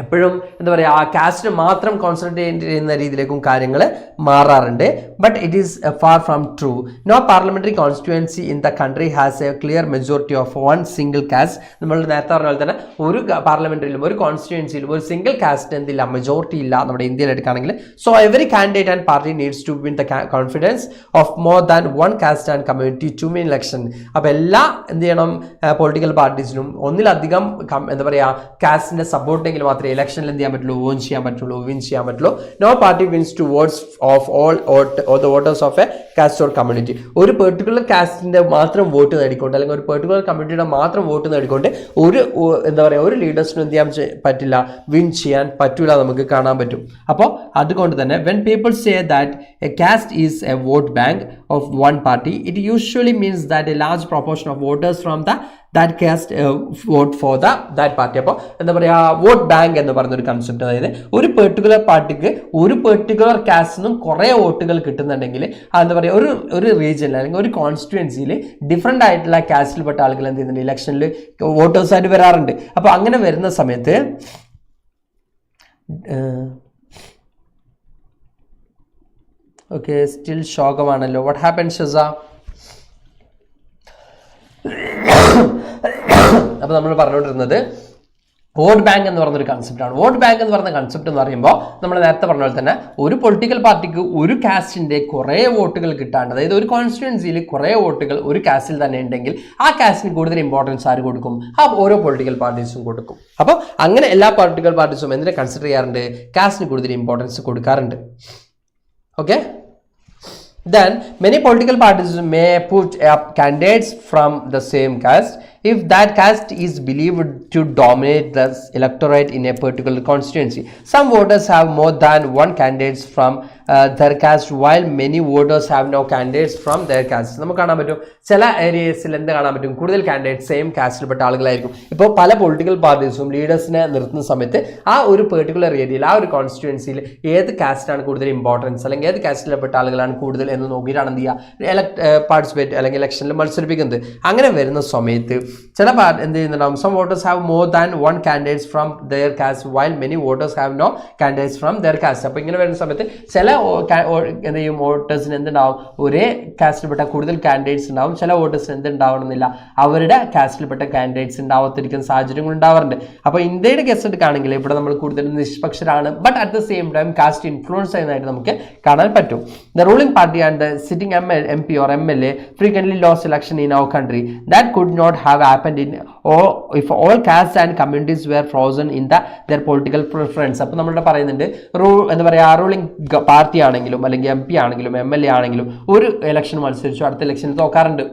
എപ്പോഴും എന്താ പറയുക, ആ കാസ്റ്റിന് മാത്രം കോൺസെൻട്രേറ്റ് ചെയ്യുന്ന രീതിയിലേക്കും കാര്യങ്ങൾ മാറാറുണ്ട്. But it is far from true. No parliamentary constituency in the country has a clear majority of one single caste. നമ്മൾ നേരത്തെ പറഞ്ഞ പോലെ തന്നെ ഒരു പാർലമെന്ററിയിലും ഒരു കോൺസ്റ്റിറ്റ്യുവൻസിയിലും ഒരു സിംഗിൾ കാസ്റ്റ് എന്തില്ല? മെജോറിറ്റി ഇല്ല നമ്മുടെ ഇന്ത്യയിൽ എടുക്കുകയാണെങ്കിൽ. So every candidate and party needs to win the confidence of more than one caste and community to win election. അപ്പോൾ എല്ലാ എന്ത് ചെയ്യണം? പൊളിറ്റിക്കൽ പാർട്ടീസിനും ഒന്നിലധികം എന്താ പറയുക കാസ്റ്റിന്റെ സപ്പോർട്ടെങ്കിൽ മാത്രമേ ഇലക്ഷനിൽ എന്ത് ചെയ്യാൻ പറ്റുള്ളൂ? വിൻ ചെയ്യാൻ പറ്റുള്ളൂ. No party wins to votes of all the voters of a caste or community. ഒരു പെർട്ടിക്കുലർ കാസ്റ്റിന്റെ മാത്രം വോട്ട് നേടിക്കൊണ്ട് അല്ലെങ്കിൽ ഒരു പെർട്ടിക്കുലർ കമ്മ്യൂണിറ്റിയുടെ മാത്രം വോട്ട് നേടിക്കൊണ്ട് ഒരു എന്താ പറയുക ഒരു ലീഡേഴ്സിനും എന്ത് ചെയ്യാൻ പറ്റില്ല? വിൻ ചെയ്യാൻ പറ്റൂല, നമുക്ക് കാണാൻ പറ്റും. അപ്പോൾ അതുകൊണ്ട് തന്നെ when people say that a caste is a vote bank of one party, it usually means that a large proportion of voters from the that caste vote for that party. അപ്പോൾ എന്താ പറയുക, വോട്ട് ബാങ്ക് എന്ന് പറയുന്നൊരു കൺസെപ്റ്റ്. അതായത് ഒരു പെർട്ടിക്കുലർ പാർട്ടിക്ക് ഒരു പെർട്ടിക്കുലർ കാസ്റ്റിൽ നിന്നും കുറേ വോട്ടുകൾ കിട്ടുന്നുണ്ടെങ്കിൽ എന്താ പറയുക, ഒരു റീജിയനിൽ അല്ലെങ്കിൽ ഒരു കോൺസ്റ്റിറ്റ്യുവൻസിയിൽ ഡിഫറെൻ്റ് ആയിട്ടുള്ള കാസ്റ്റിൽപ്പെട്ട ആളുകൾ എന്ത് ചെയ്യുന്നുണ്ട്? ഇലക്ഷനിൽ വോട്ടേഴ്സായിട്ട് വരാറുണ്ട്. അപ്പോൾ അങ്ങനെ വരുന്ന സമയത്ത് ഓക്കെ, സ്റ്റിൽ ശോകമാണല്ലോ. What happen ഷസ? അപ്പോൾ നമ്മൾ പറഞ്ഞുകൊണ്ടിരുന്നത് വോട്ട് ബാങ്ക് എന്ന് പറഞ്ഞൊരു കൺസെപ്റ്റാണ്. വോട്ട് ബാങ്ക് എന്ന് പറയുന്ന കൺസെപ്റ്റ് എന്ന് പറയുമ്പോൾ നമ്മൾ നേരത്തെ പറഞ്ഞ പോലെ തന്നെ ഒരു പൊളിറ്റിക്കൽ പാർട്ടിക്ക് ഒരു കാസ്റ്റിൻ്റെ കുറേ വോട്ടുകൾ കിട്ടാണ്ട്, അതായത് ഒരു കോൺസ്റ്റിറ്റ്യുവൻസിയിൽ കുറേ വോട്ടുകൾ ഒരു കാസ്റ്റിൽ തന്നെ ഉണ്ടെങ്കിൽ ആ കാസ്റ്റിന് കൂടുതൽ ഇമ്പോർട്ടൻസ് ആര് കൊടുക്കും? ആ ഓരോ പൊളിറ്റിക്കൽ പാർട്ടീസും കൊടുക്കും. അപ്പോൾ അങ്ങനെ എല്ലാ പൊളിറ്റിക്കൽ പാർട്ടീസും എന്തിനെ കൺസിഡർ ചെയ്യാറുണ്ട്? കാസ്റ്റിന് കൂടുതൽ ഇമ്പോർട്ടൻസ് കൊടുക്കാറുണ്ട്. Okay. Then many political parties may put up candidates from the same caste if that caste is believed to dominate the electorate in a particular constituency. Some voters have more than one candidates from their caste, while many voters have no candidates from their caste. നമുക്ക് കാണാൻ പറ്റും ചില ഏരിയസിൽ എന്ത് കാണാൻ പറ്റും? കൂടുതൽ കാൻഡിഡേറ്റ് സെയിം കാസ്റ്റിൽപ്പെട്ട ആളുകളായിരിക്കും. ഇപ്പോൾ പല പൊളിറ്റിക്കൽ പാർട്ടീസും ലീഡേഴ്സിനെ നിർത്തുന്ന സമയത്ത് ആ ഒരു പെർട്ടിക്കുലർ ഏരിയയിൽ ആ ഒരു കോൺസ്റ്റിറ്റ്യുവൻസിയിൽ ഏത് കാസ്റ്റാണ് കൂടുതൽ ഇമ്പോർട്ടൻസ് അല്ലെങ്കിൽ ഏത് കാസ്റ്റിൽപ്പെട്ട ആളുകളാണ് കൂടുതൽ എന്ന് നോക്കിയിട്ടാണ് എന്ത് ചെയ്യുക? പാർട്ടിസിപ്പേറ്റ് അല്ലെങ്കിൽ ഇലക്ഷനിൽ മത്സരിപ്പിക്കുന്നത്. അങ്ങനെ വരുന്ന സമയത്ത് ചില എന്ത് ചെയ്യുന്നുണ്ടാവും? Some voters have more than one candidates from their caste while many voters have no candidates from their caste. അപ്പോൾ ഇങ്ങനെ വരുന്ന സമയത്ത് ചില എന്ത് ചെയ്യും? വോട്ടേഴ്സിന് എന്തുണ്ടാവും? ഒരേ കാസ്റ്റിൽപ്പെട്ട കൂടുതൽ കാൻഡിഡേറ്റ്സ് ഉണ്ടാവും. ചില വോട്ടേഴ്സിന് എന്തുണ്ടാവണമെന്നില്ല, അവരുടെ കാസ്റ്റിൽപ്പെട്ട കാൻഡിഡേറ്റ്സ് ഉണ്ടാവാത്തിരിക്കുന്ന സാഹചര്യങ്ങൾ ഉണ്ടാവാറുണ്ട്. അപ്പോൾ ഇന്ത്യയുടെ കേസ് എടുക്കുകയാണെങ്കിൽ ഇവിടെ നമ്മൾ കൂടുതൽ നിഷ്പക്ഷരാണ്, but at the same time caste influence ചെയ്യുന്നതായിട്ട് നമുക്ക് കാണാൻ പറ്റും. The ruling party and the sitting MP or MLA frequently lost election in our country. That could not have happened if all castes and communities were frozen in their political preference. അപ്പോൾ നമ്മളിവിടെ പറയുന്നുണ്ട് എന്താ പറയുക, റൂളിംഗ് പാർട്ടി ആണെങ്കിലും അല്ലെങ്കിൽ MP ആണെങ്കിലും MLA ആണെങ്കിലും ഒരു ഇലക്ഷൻ മത്സരിച്ചു അടുത്ത ഇലക്ഷനിൽ തോക്കാറുണ്ട്.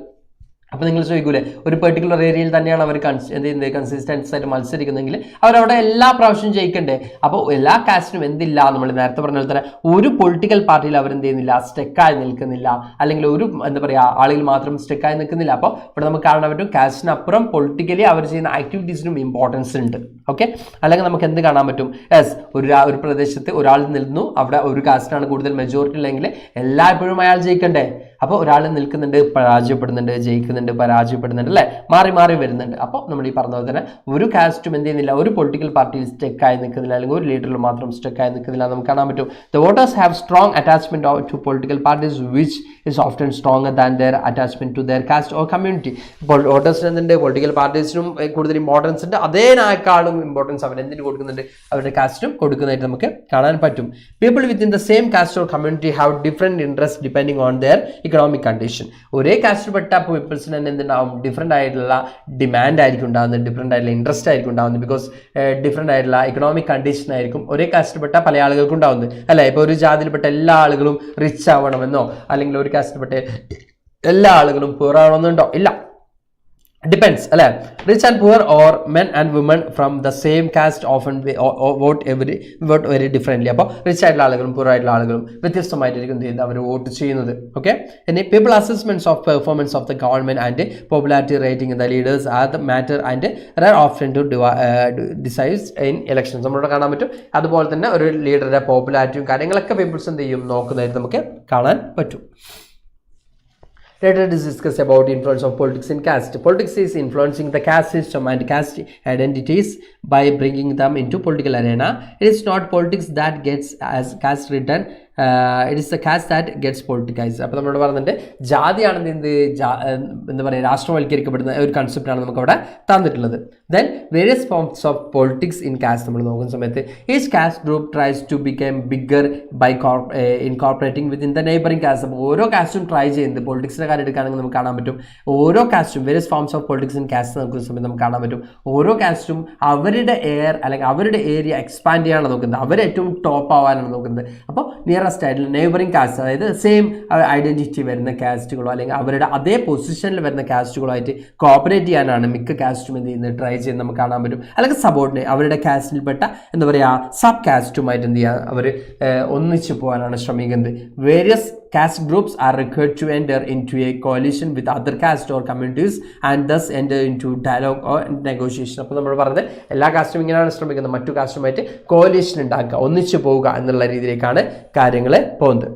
അപ്പോൾ നിങ്ങൾ ചോദിക്കൂലേ ഒരു പെർട്ടിക്കുലർ ഏരിയയിൽ തന്നെയാണ് അവർ കൺസിസ്റ്റൻസ് ആയിട്ട് മത്സരിക്കുന്നതെങ്കിൽ അവരവിടെ എല്ലാ പ്രാവശ്യവും ജയിക്കണ്ടേ. അപ്പോൾ എല്ലാ കാസ്റ്റിനും എന്തില്ല, നമ്മൾ നേരത്തെ പറഞ്ഞ പോലെ തന്നെ ഒരു പൊളിറ്റിക്കൽ പാർട്ടിയിൽ അവരെന്ത് ചെയ്യുന്നില്ല, സ്റ്റെക്കായി നിൽക്കുന്നില്ല, അല്ലെങ്കിൽ ഒരു എന്താ പറയുക ആളുകൾ മാത്രം സ്റ്റെക്കായി നിൽക്കുന്നില്ല. അപ്പോൾ ഇവിടെ നമുക്ക് കാണാൻ പറ്റും കാസ്റ്റിനപ്പുറം പൊളിറ്റിക്കലി അവർ ചെയ്യുന്ന ആക്ടിവിറ്റീസിനും ഇമ്പോർട്ടൻസ് ഉണ്ട്. ഓക്കെ, അല്ലെങ്കിൽ നമുക്ക് എന്ത് കാണാൻ പറ്റും, യെസ് ഒരു പ്രദേശത്ത് ഒരാൾ നിൽക്കുന്നു, അവിടെ ഒരു കാസ്റ്റിനാണ് കൂടുതൽ മെജോറിറ്റി ഉള്ളെങ്കിൽ എല്ലായ്പ്പോഴും അയാൾ ജയിക്കണ്ടേ. അപ്പോൾ ഒരാൾ നിൽക്കുന്നുണ്ട്, പരാജയപ്പെടുന്നുണ്ട്, ജയിക്കുന്നുണ്ട്, പരാജയപ്പെടുന്നുണ്ട്, അല്ലേ, മാറി മാറി വരുന്നുണ്ട്. അപ്പോൾ നമ്മൾ ഈ പറഞ്ഞ പോലെ തന്നെ ഒരു കാസ്റ്റും എന്ത് ചെയ്യുന്നില്ല, ഒരു പൊളിറ്റിക്കൽ പാർട്ടിയിൽ സ്റ്റെക്കായി നിൽക്കുന്നില്ല, അല്ലെങ്കിൽ ഒരു ലീഡറിൽ മാത്രം സ്റ്റെക്കായി നിൽക്കുന്നില്ല, നമുക്ക് കാണാൻ പറ്റും. The voters have strong attachment to political parties which is often stronger than their attachment to their caste or community. ഇപ്പോൾ വോട്ടേഴ്സിന് എന്തുണ്ട്, പൊളിറ്റിക്കൽ പാർട്ടീസിനും കൂടുതൽ ഇമ്പോർട്ടൻസ് ഉണ്ട്, അതേക്കാളും ഇമ്പോർട്ടൻസ് അവർ എന്തിന് കൊടുക്കുന്നുണ്ട്, അവരുടെ കാസ്റ്റും കൊടുക്കുന്നതായിട്ട് നമുക്ക് കാണാൻ പറ്റും. People within the same caste or community have different interest depending on their economic condition. ഒരേ കാസ്റ്റിൽപ്പെട്ട പീപ്പിൾസിന് തന്നെ എന്തുണ്ടാവും, ഡിഫറെൻ്റ് ആയിട്ടുള്ള ഡിമാൻഡ് ആയിരിക്കും ഉണ്ടാകുന്നത്, ഡിഫറെൻ്റ് ആയിട്ടുള്ള ഇൻട്രസ്റ്റ് ആയിരിക്കും ഉണ്ടാകുന്നത്. ബിക്കോസ് ഡിഫറെൻ്റ് ആയിട്ടുള്ള ഇക്കണോമിക് കണ്ടീഷൻ ആയിരിക്കും ഒരേ കാസ്റ്റിൽപ്പെട്ട പല ആളുകൾക്കും ഉണ്ടാകുന്നത്, അല്ലേ. ഇപ്പോൾ ഒരു ജാതിയിൽപ്പെട്ട എല്ലാ ആളുകളും റിച്ച് ആവണമെന്നോ, അല്ലെങ്കിൽ ഒരു കാസ്റ്റിൽപ്പെട്ട എല്ലാ ആളുകളും പൂർ ആവണമെന്നുണ്ടോ, ഇല്ല. Depends, അല്ലേ. Rich and poor or men and women from the same caste often vote very differently. അപ്പോൾ റിച്ച് ആയിട്ടുള്ള ആളുകളും പൂർ ആയിട്ടുള്ള ആളുകളും വ്യത്യസ്തമായിട്ടായിരിക്കും എന്ത് ചെയ്യുന്നത്, അവർ വോട്ട് ചെയ്യുന്നത്. ഓക്കെ, ഇനി people assessments of performance of the government and popularity rating the leaders are the matter and rare option to decide in elections. നമ്മളോട് കാണാൻ പറ്റും. അതുപോലെ തന്നെ ഒരു ലീഡറുടെ പോപ്പുലാരിറ്റിയും കാര്യങ്ങളൊക്കെ പീപ്പിൾസ് എന്ത് ചെയ്യും, നോക്കുന്നതായിട്ട് നമുക്ക് കാണാൻ പറ്റും. Let us discuss about the influence of politics in caste. Politics is influencing the caste system and caste identities by bringing them into political arena. It is not politics that gets as caste written. It is the caste that gets politicized. അപ്പോൾ നമ്മളോട് പറഞ്ഞിട്ട് ജാതിയാണെന്ന് എന്താ പറയുക രാഷ്ട്രവൽക്കരിക്കപ്പെടുന്ന ഒരു കൺസെപ്റ്റാണ് നമുക്ക് അവിടെ തന്നിട്ടുള്ളത്. Then various forms of politics in caste നമ്മൾ നോക്കുന്ന സമയത്ത് each caste group tries to become bigger by incorporating within the neighbouring caste. അപ്പോൾ ഓരോ കാസ്റ്റും ട്രൈ ചെയ്യുന്നത്, പൊളിറ്റിക്സിൻ്റെ കാര്യം എടുക്കുകയാണെങ്കിൽ നമുക്ക് കാണാൻ പറ്റും, ഓരോ കാസ്റ്റും various forms of politics in caste നോക്കുന്ന സമയത്ത് നമുക്ക് കാണാൻ പറ്റും ഓരോ കാസ്റ്റും അവരുടെ അല്ലെങ്കിൽ അവരുടെ ഏരിയ എക്സ്പാൻഡ് ചെയ്യാനാണ് നോക്കുന്നത്, അവരേറ്റവും ടോപ്പ് ആവാനാണ് നോക്കുന്നത്. അപ്പോൾ നിയറസ്റ്റ് ആയിട്ടുള്ള നെയ്ബറിംഗ് കാസ്റ്റ്, അതായത് സെയിം ഐഡന്റിറ്റി വരുന്ന കാസ്റ്റുകളോ അല്ലെങ്കിൽ അവരുടെ അതേ പൊസിഷനിൽ വരുന്ന കാസ്റ്റുകളോ ആയിട്ട് കോപ്പറേറ്റ് ചെയ്യാനാണ് മിക്ക കാസ്റ്റും എന്ത് ചെയ്യുന്നത്, ട്രൈ ചെയ്ത് നമുക്ക് കാണാൻ പറ്റും. അല്ലെങ്കിൽ സബോർഡിനേറ്റ്, അവരുടെ കാസ്റ്റിൽപ്പെട്ട എന്താ പറയുക സബ് കാസ്റ്റുമായിട്ട് എന്ത് ചെയ്യുക, അവർ ഒന്നിച്ചു പോകാനാണ് ശ്രമിക്കുന്നത്. Various caste groups are required to enter into a coalition with other caste or communities and thus enter into dialogue or negotiation. അപ്പോൾ നമ്മൾ പറഞ്ഞത് എല്ലാ കാസ്റ്റും ഇങ്ങനെയാണ് ശ്രമിക്കുന്നത്, മറ്റു കാസ്റ്റുമായിട്ട് കോalition ഉണ്ടാക്കുക, ഒന്നിച്ചു പോവുക എന്നുള്ള രീതിയിലേക്കാണ് കാര്യങ്ങൾ പോകുന്നത്.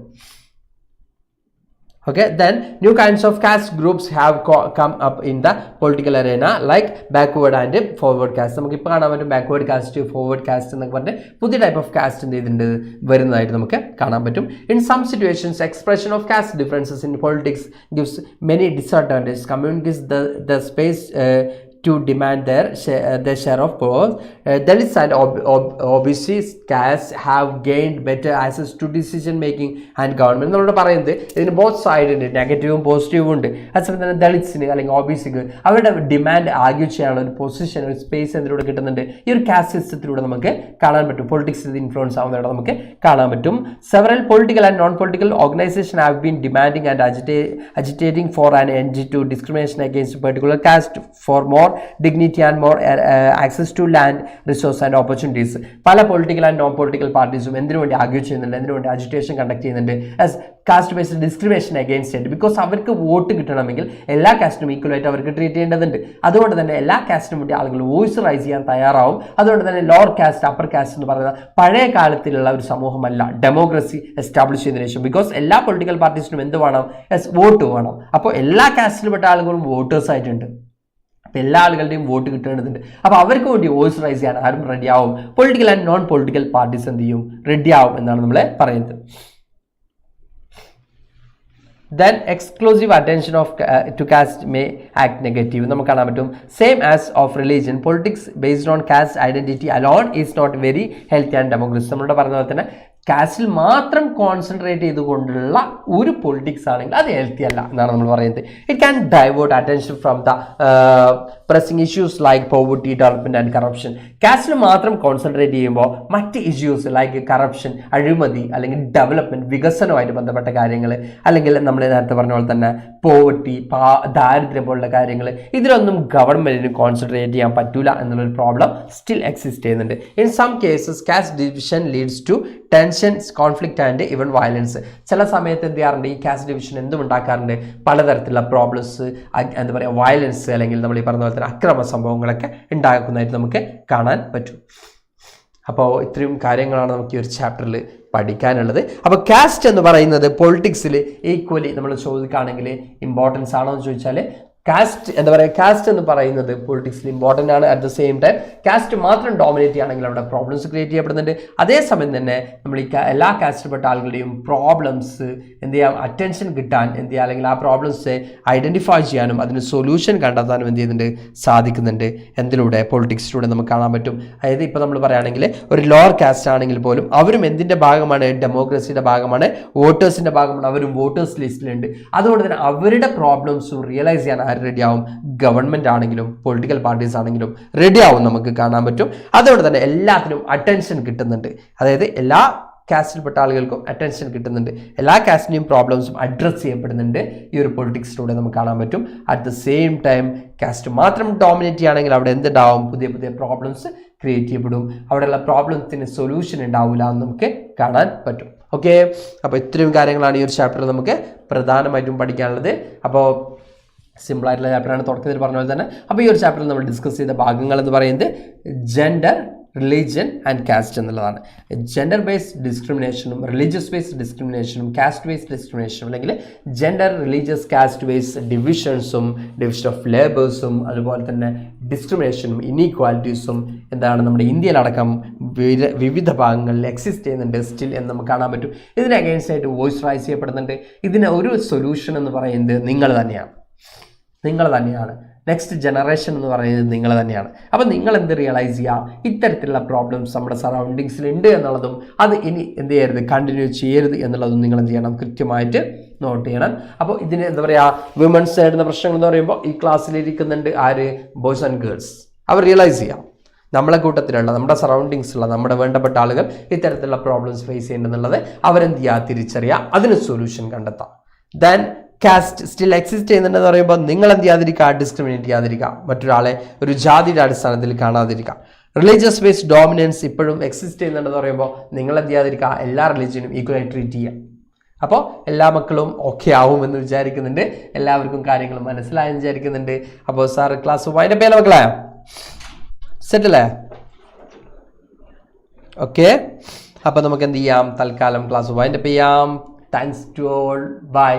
Okay, then new kinds of caste groups have come up in the political arena like backward and forward caste. നമുക്ക് ഇപ്പോൾ കാണാൻ പറ്റും backward caste, forward caste എന്നൊക്കെ പറഞ്ഞ് പുതിയ ടൈപ്പ് ഓഫ് കാസ്റ്റ് എന്ത് ചെയ്തിട്ടുണ്ട് വരുന്നതായിട്ട് നമുക്ക് കാണാൻ പറ്റും. In some situations expression of caste differences in politics gives many disadvantages. Communities the space to demand their share of power. Dalits and OBC castes have gained better access to decision making and government. നമ്മളോട് പറയുന്നത് ഇതിന് ബോത്ത് സൈഡ് ഉണ്ട്, നെഗറ്റീവും പോസിറ്റീവും ഉണ്ട്. അതുപോലെ തന്നെ ദളിറ്റ്സിന് അല്ലെങ്കിൽ OBCക്ക് അവരുടെ ഡിമാൻഡ് ആർഗ്യൂ ചെയ്യാനുള്ള ഒരു പൊസിഷൻ, ഒരു സ്പേസ് എന്തിലൂടെ കിട്ടുന്നുണ്ട്, ഈ ഒരു കാസ്റ്റ് സിസ്റ്റത്തിലൂടെ നമുക്ക് കാണാൻ പറ്റും. പൊളിറ്റിക്സിൽ ഇൻഫ്ലുവൻസ് ആവുന്നതോടെ നമുക്ക് കാണാൻ പറ്റും. Several political and non political organisation have been demanding and agitating for an end to discrimination against particular caste for more dignity and more access to land, resource and opportunities. പല പൊളിറ്റിക്കൽ ആൻഡ് നോൺ പൊളിറ്റിക്കൽ പാർട്ടീസും എന്തിനു വേണ്ടി ആർഗ്യൂ ചെയ്യുന്നുണ്ട്, എന്തിനു വേണ്ടി അജിറ്റേഷൻ കണ്ടക്ട് ചെയ്യുന്നുണ്ട് as cast based discrimination against it. Because അവർക്ക് വോട്ട് കിട്ടണമെങ്കിൽ എല്ലാ കാസ്റ്റിനും ഈക്വൽ ആയിട്ട് അവർക്ക് ട്രീറ്റ് ചെയ്യേണ്ടതുണ്ട്. അതുകൊണ്ട് തന്നെ എല്ലാ കാസ്റ്റിനും വേണ്ടി ആളുകൾ വോയിസ് റൈസ് ചെയ്യാൻ തയ്യാറാവും. അതുകൊണ്ട് തന്നെ ലോവർ കാസ്റ്റ് അപ്പർ കാസ്റ്റ് എന്ന് പറയുന്ന പഴയ കാലത്തിലുള്ള ഒരു സമൂഹമല്ല, ഡെമോക്രസി എസ്റ്റാബ്ലിഷ് ചെയ്തതിനു ശേഷം. ബിക്കോസ് എല്ലാ പൊളിറ്റിക്കൽ പാർട്ടീസിനും എന്ത് വേണം, വോട്ട് വേണം. അപ്പോൾ എല്ലാ കാസ്റ്റിൽപ്പെട്ട ആളുകളും വോട്ടേഴ്സ് ആയിട്ടുണ്ട്. അപ്പോൾ എല്ലാ ആളുകളുടെയും വോട്ട് കിട്ടേണ്ടതുണ്ട്. അപ്പോൾ അവർക്ക് വേണ്ടി വോയിസ് റൈസ് ചെയ്യാൻ ആരും റെഡിയാവും. Political and non political parties എന്ത് ചെയ്യും, റെഡിയാവും എന്നാണ് നമ്മളെ പറയുന്നത്. Then exclusive attention to caste may act negative. നമുക്ക് കാണാൻ പറ്റും. Same as of religion, politics based on caste identity alone is not very healthy and democracy. നമ്മളുടെ പറഞ്ഞ പോലെ തന്നെ കാസ്റ്റിൽ മാത്രം കോൺസെൻട്രേറ്റ് ചെയ്തുകൊണ്ടുള്ള ഒരു പൊളിറ്റിക്സ് ആണെങ്കിൽ അത് ഹെൽത്തി അല്ല എന്നാണ് നമ്മൾ പറയുന്നത്. It can divert attention from the pressing issues like poverty, development and corruption. കാസ്റ്റിൽ മാത്രം കോൺസെൻട്രേറ്റ് ചെയ്യുമ്പോൾ മറ്റ് ഇഷ്യൂസ് ലൈക്ക് കറപ്ഷൻ, അഴിമതി അല്ലെങ്കിൽ ഡെവലപ്മെന്റ്, വികസനവുമായിട്ട് ബന്ധപ്പെട്ട കാര്യങ്ങൾ, അല്ലെങ്കിൽ നമ്മൾ നേരത്തെ പറഞ്ഞ പോലെ തന്നെ പോവർട്ടി, ദാരിദ്ര്യം പോലുള്ള കാര്യങ്ങൾ, ഇതിലൊന്നും ഗവൺമെന്റിന് കോൺസെൻട്രേറ്റ് ചെയ്യാൻ പറ്റൂല എന്നുള്ളൊരു പ്രോബ്ലം സ്റ്റിൽ എക്സിസ്റ്റ് ചെയ്യുന്നുണ്ട്. In some cases caste division leads to tensions, conflict and even violence. ചില സമയത്ത് എന്ത് ചെയ്യാറുണ്ട്, ഈ കാസ്റ്റ് ഡിവിഷൻ എന്തും ഉണ്ടാക്കാറുണ്ട്, പലതരത്തിലുള്ള പ്രോബ്ലംസ്, എന്താ പറയുക, വയലൻസ് അല്ലെങ്കിൽ നമ്മൾ ഈ പറഞ്ഞ പോലെ തന്നെ അക്രമ സംഭവങ്ങളൊക്കെ ഉണ്ടാക്കുന്നതായിട്ട് നമുക്ക് കാണാൻ പറ്റും. അപ്പോൾ ഇത്രയും കാര്യങ്ങളാണ് നമുക്ക് ഈ ഒരു ചാപ്റ്ററിൽ പഠിക്കാനുള്ളത്. അപ്പോൾ കാസ്റ്റ് എന്ന് പറയുന്നത് പൊളിറ്റിക്സിൽ ഈക്വലി നമ്മൾ ചോദിക്കുകയാണെങ്കിൽ ഇമ്പോർട്ടൻസ് ആണോ എന്ന് ചോദിച്ചാൽ കാസ്റ്റ് എന്താ പറയുക, കാസ്റ്റ് എന്ന് പറയുന്നത് പൊളിറ്റിക്സിൽ ഇമ്പോർട്ടൻ്റ് ആണ്. At the same time caste മാത്രം ഡോമിനേറ്റ് ചെയ്യുകയാണെങ്കിൽ അവിടെ പ്രോബ്ലംസ് ക്രിയേറ്റ് ചെയ്യപ്പെടുന്നുണ്ട്. അതേസമയം തന്നെ നമ്മൾ ഈ എല്ലാ കാസ്റ്റിൽപ്പെട്ട ആളുകളുടെയും പ്രോബ്ലംസ് എന്ത് ചെയ്യാം, അറ്റൻഷൻ കിട്ടാൻ എന്ത് ചെയ്യുക, അല്ലെങ്കിൽ ആ പ്രോബ്ലംസ് ഐഡൻറ്റിഫൈ ചെയ്യാനും അതിന് സൊല്യൂഷൻ കണ്ടെത്താനും എന്ത് ചെയ്യുന്നുണ്ട്, സാധിക്കുന്നുണ്ട്. എന്തിലൂടെ, പൊളിറ്റിക്സിലൂടെ നമുക്ക് കാണാൻ പറ്റും. അതായത് ഇപ്പോൾ നമ്മൾ പറയുകയാണെങ്കിൽ ഒരു ലോവർ കാസ്റ്റ് ആണെങ്കിൽ പോലും അവരും എന്തിൻ്റെ ഭാഗമാണ്, ഡെമോക്രസിയുടെ ഭാഗമാണ്, വോട്ടേഴ്സിൻ്റെ ഭാഗമാണ്, അവരും വോട്ടേഴ്സ് ലിസ്റ്റിലുണ്ട്. അതുകൊണ്ട് തന്നെ അവരുടെ പ്രോബ്ലംസും റിയലൈസ് ചെയ്യാൻ റെഡി ആവും. ഗവൺമെന്റ് ആണെങ്കിലും പൊളിറ്റിക്കൽ പാർട്ടീസ് ആണെങ്കിലും റെഡി ആവും, നമുക്ക് കാണാൻ പറ്റും. അതുകൊണ്ട് തന്നെ എല്ലാത്തിനും അറ്റൻഷൻ കിട്ടുന്നുണ്ട്. അതായത് എല്ലാ കാസ്റ്റിൽപ്പെട്ട ആളുകൾക്കും അറ്റൻഷൻ കിട്ടുന്നുണ്ട്, എല്ലാ കാസ്റ്റിൻ്റെയും പ്രോബ്ലംസും അഡ്രസ്സ് ചെയ്യപ്പെടുന്നുണ്ട് ഈ ഒരു പൊളിറ്റിക്സിലൂടെ നമുക്ക് കാണാൻ പറ്റും. At the same time caste മാത്രം ഡോമിനേറ്റ് ചെയ്യുകയാണെങ്കിൽ അവിടെ എന്തുണ്ടാവും, പുതിയ പുതിയ പ്രോബ്ലംസ് ക്രിയേറ്റ് ചെയ്യപ്പെടും. അവിടെയുള്ള പ്രോബ്ലംസിന് സൊല്യൂഷൻ ഉണ്ടാവില്ല എന്ന് നമുക്ക് കാണാൻ പറ്റും. ഓക്കെ, അപ്പോൾ ഇത്രയും കാര്യങ്ങളാണ് ഈ ഒരു ചാപ്റ്ററിൽ നമുക്ക് പ്രധാനമായിട്ടും പഠിക്കാനുള്ളത്. അപ്പോൾ സിമ്പിളായിട്ടുള്ള ചാപ്റ്ററാണ്, തുടക്കത്തിൽ പറഞ്ഞ പോലെ തന്നെ. അപ്പോൾ ഈ ഒരു ചാപ്റ്ററിൽ നമ്മൾ ഡിസ്കസ് ചെയ്ത ഭാഗങ്ങൾ എന്ന് പറയുന്നത് ജെൻഡർ, റിലീജിയൻ ആൻഡ് കാസ്റ്റ് എന്നുള്ളതാണ്. ജെൻഡർ ബേസ്ഡ് ഡിസ്ക്രിമിനേഷനും റിലീജിയസ് ബേസ്ഡ് ഡിസ്ക്രിമിനേഷനും കാസ്റ്റ് ബേസ്ഡ് ഡിസ്ക്രിമിനേഷനും, അല്ലെങ്കിൽ ജെൻഡർ, റിലീജിയസ്, കാസ്റ്റ് ബേസ്ഡ് ഡിവിഷൻസും, ഡിവിഷൻ ഓഫ് ലേബേഴ്സും, അതുപോലെ തന്നെ ഡിസ്ക്രിമിനേഷനും ഇനീക്വാലിറ്റീസും എന്താണ് നമ്മുടെ ഇന്ത്യയിലടക്കം വിവിധ ഭാഗങ്ങളിൽ എക്സിസ്റ്റ് ചെയ്യുന്നുണ്ട് സ്റ്റിൽ എന്ന് നമുക്ക് കാണാൻ പറ്റും. ഇതിന് അഗെയിൻസ്റ്റ് ആയിട്ട് വോയിസ് റൈസ് ചെയ്യപ്പെടുന്നുണ്ട്. ഇതിന് ഒരു സൊല്യൂഷൻ എന്ന് പറയുന്നത് നിങ്ങൾ തന്നെയാണ്. നെക്സ്റ്റ് ജനറേഷൻ എന്ന് പറയുന്നത് നിങ്ങൾ തന്നെയാണ്. അപ്പോൾ നിങ്ങൾ എന്ത് റിയലൈസ് ചെയ്യുക, ഇത്തരത്തിലുള്ള പ്രോബ്ലംസ് നമ്മുടെ സറൗണ്ടിങ്സിലുണ്ട് എന്നുള്ളതും അത് ഇനി എന്ത് ചെയ്യരുത്, കണ്ടിന്യൂ ചെയ്യരുത് എന്നുള്ളതും നിങ്ങൾ എന്ത് ചെയ്യണം, കൃത്യമായിട്ട് നോട്ട് ചെയ്യണം. അപ്പോൾ ഇതിന് എന്താ പറയുക, വിമൻസ് നേരിടുന്ന പ്രശ്നങ്ങൾ എന്ന് പറയുമ്പോൾ ഈ ക്ലാസ്സിലിരിക്കുന്നുണ്ട് ആര്, ബോയ്സ് ആൻഡ് ഗേൾസ്. അവർ റിയലൈസ് ചെയ്യാം നമ്മളെ കൂട്ടത്തിലുള്ള, നമ്മുടെ സറൗണ്ടിങ്സിലുള്ള നമ്മുടെ വേണ്ടപ്പെട്ട ആളുകൾ ഇത്തരത്തിലുള്ള പ്രോബ്ലംസ് ഫേസ് ചെയ്യുന്നുണ്ടെന്നുള്ളത് അവരെന്ത് ചെയ്യുക, തിരിച്ചറിയുക, അതിന് സൊല്യൂഷൻ കണ്ടെത്താം. ദെൻ കാസ്റ്റ് സ്റ്റിൽ എക്സിസ്റ്റ് ചെയ്യുന്നുണ്ടെന്ന് പറയുമ്പോൾ നിങ്ങൾ എന്ത് ചെയ്യാതിരിക്കുക, ഡിസ്ക്രിമിനേറ്റ് ചെയ്യാതിരിക്കുക, മറ്റൊരാളെ ഒരു ജാതിയുടെ അടിസ്ഥാനത്തിൽ കാണാതിരിക്കുക. റിലീജിയസ് ബേസ്ഡ് ഡോമിനൻസ് ഇപ്പോഴും എക്സിസ്റ്റ് ചെയ്യുന്നുണ്ടെന്ന് പറയുമ്പോൾ നിങ്ങൾ എന്ത് ചെയ്യാതിരിക്കുക, എല്ലാ റിലീജിയനും ഈക്വലായി ട്രീറ്റ് ചെയ്യുക. അപ്പോൾ എല്ലാ മക്കളും ഓക്കെ ആവുമെന്ന് വിചാരിക്കുന്നുണ്ട്, എല്ലാവർക്കും കാര്യങ്ങൾ മനസ്സിലായെന്ന് വിചാരിക്കുന്നുണ്ട്. അപ്പോൾ സാർ ക്ലാസ് വൈൻഡപ്പ് ചെയ്യാൻ മക്കളെ സെറ്റല്ലേ? ഓക്കെ, അപ്പോൾ നമുക്ക് എന്ത് ചെയ്യാം, തൽക്കാലം ക്ലാസ് വൈൻഡപ്പ് ചെയ്യാം. Thanks to all, by.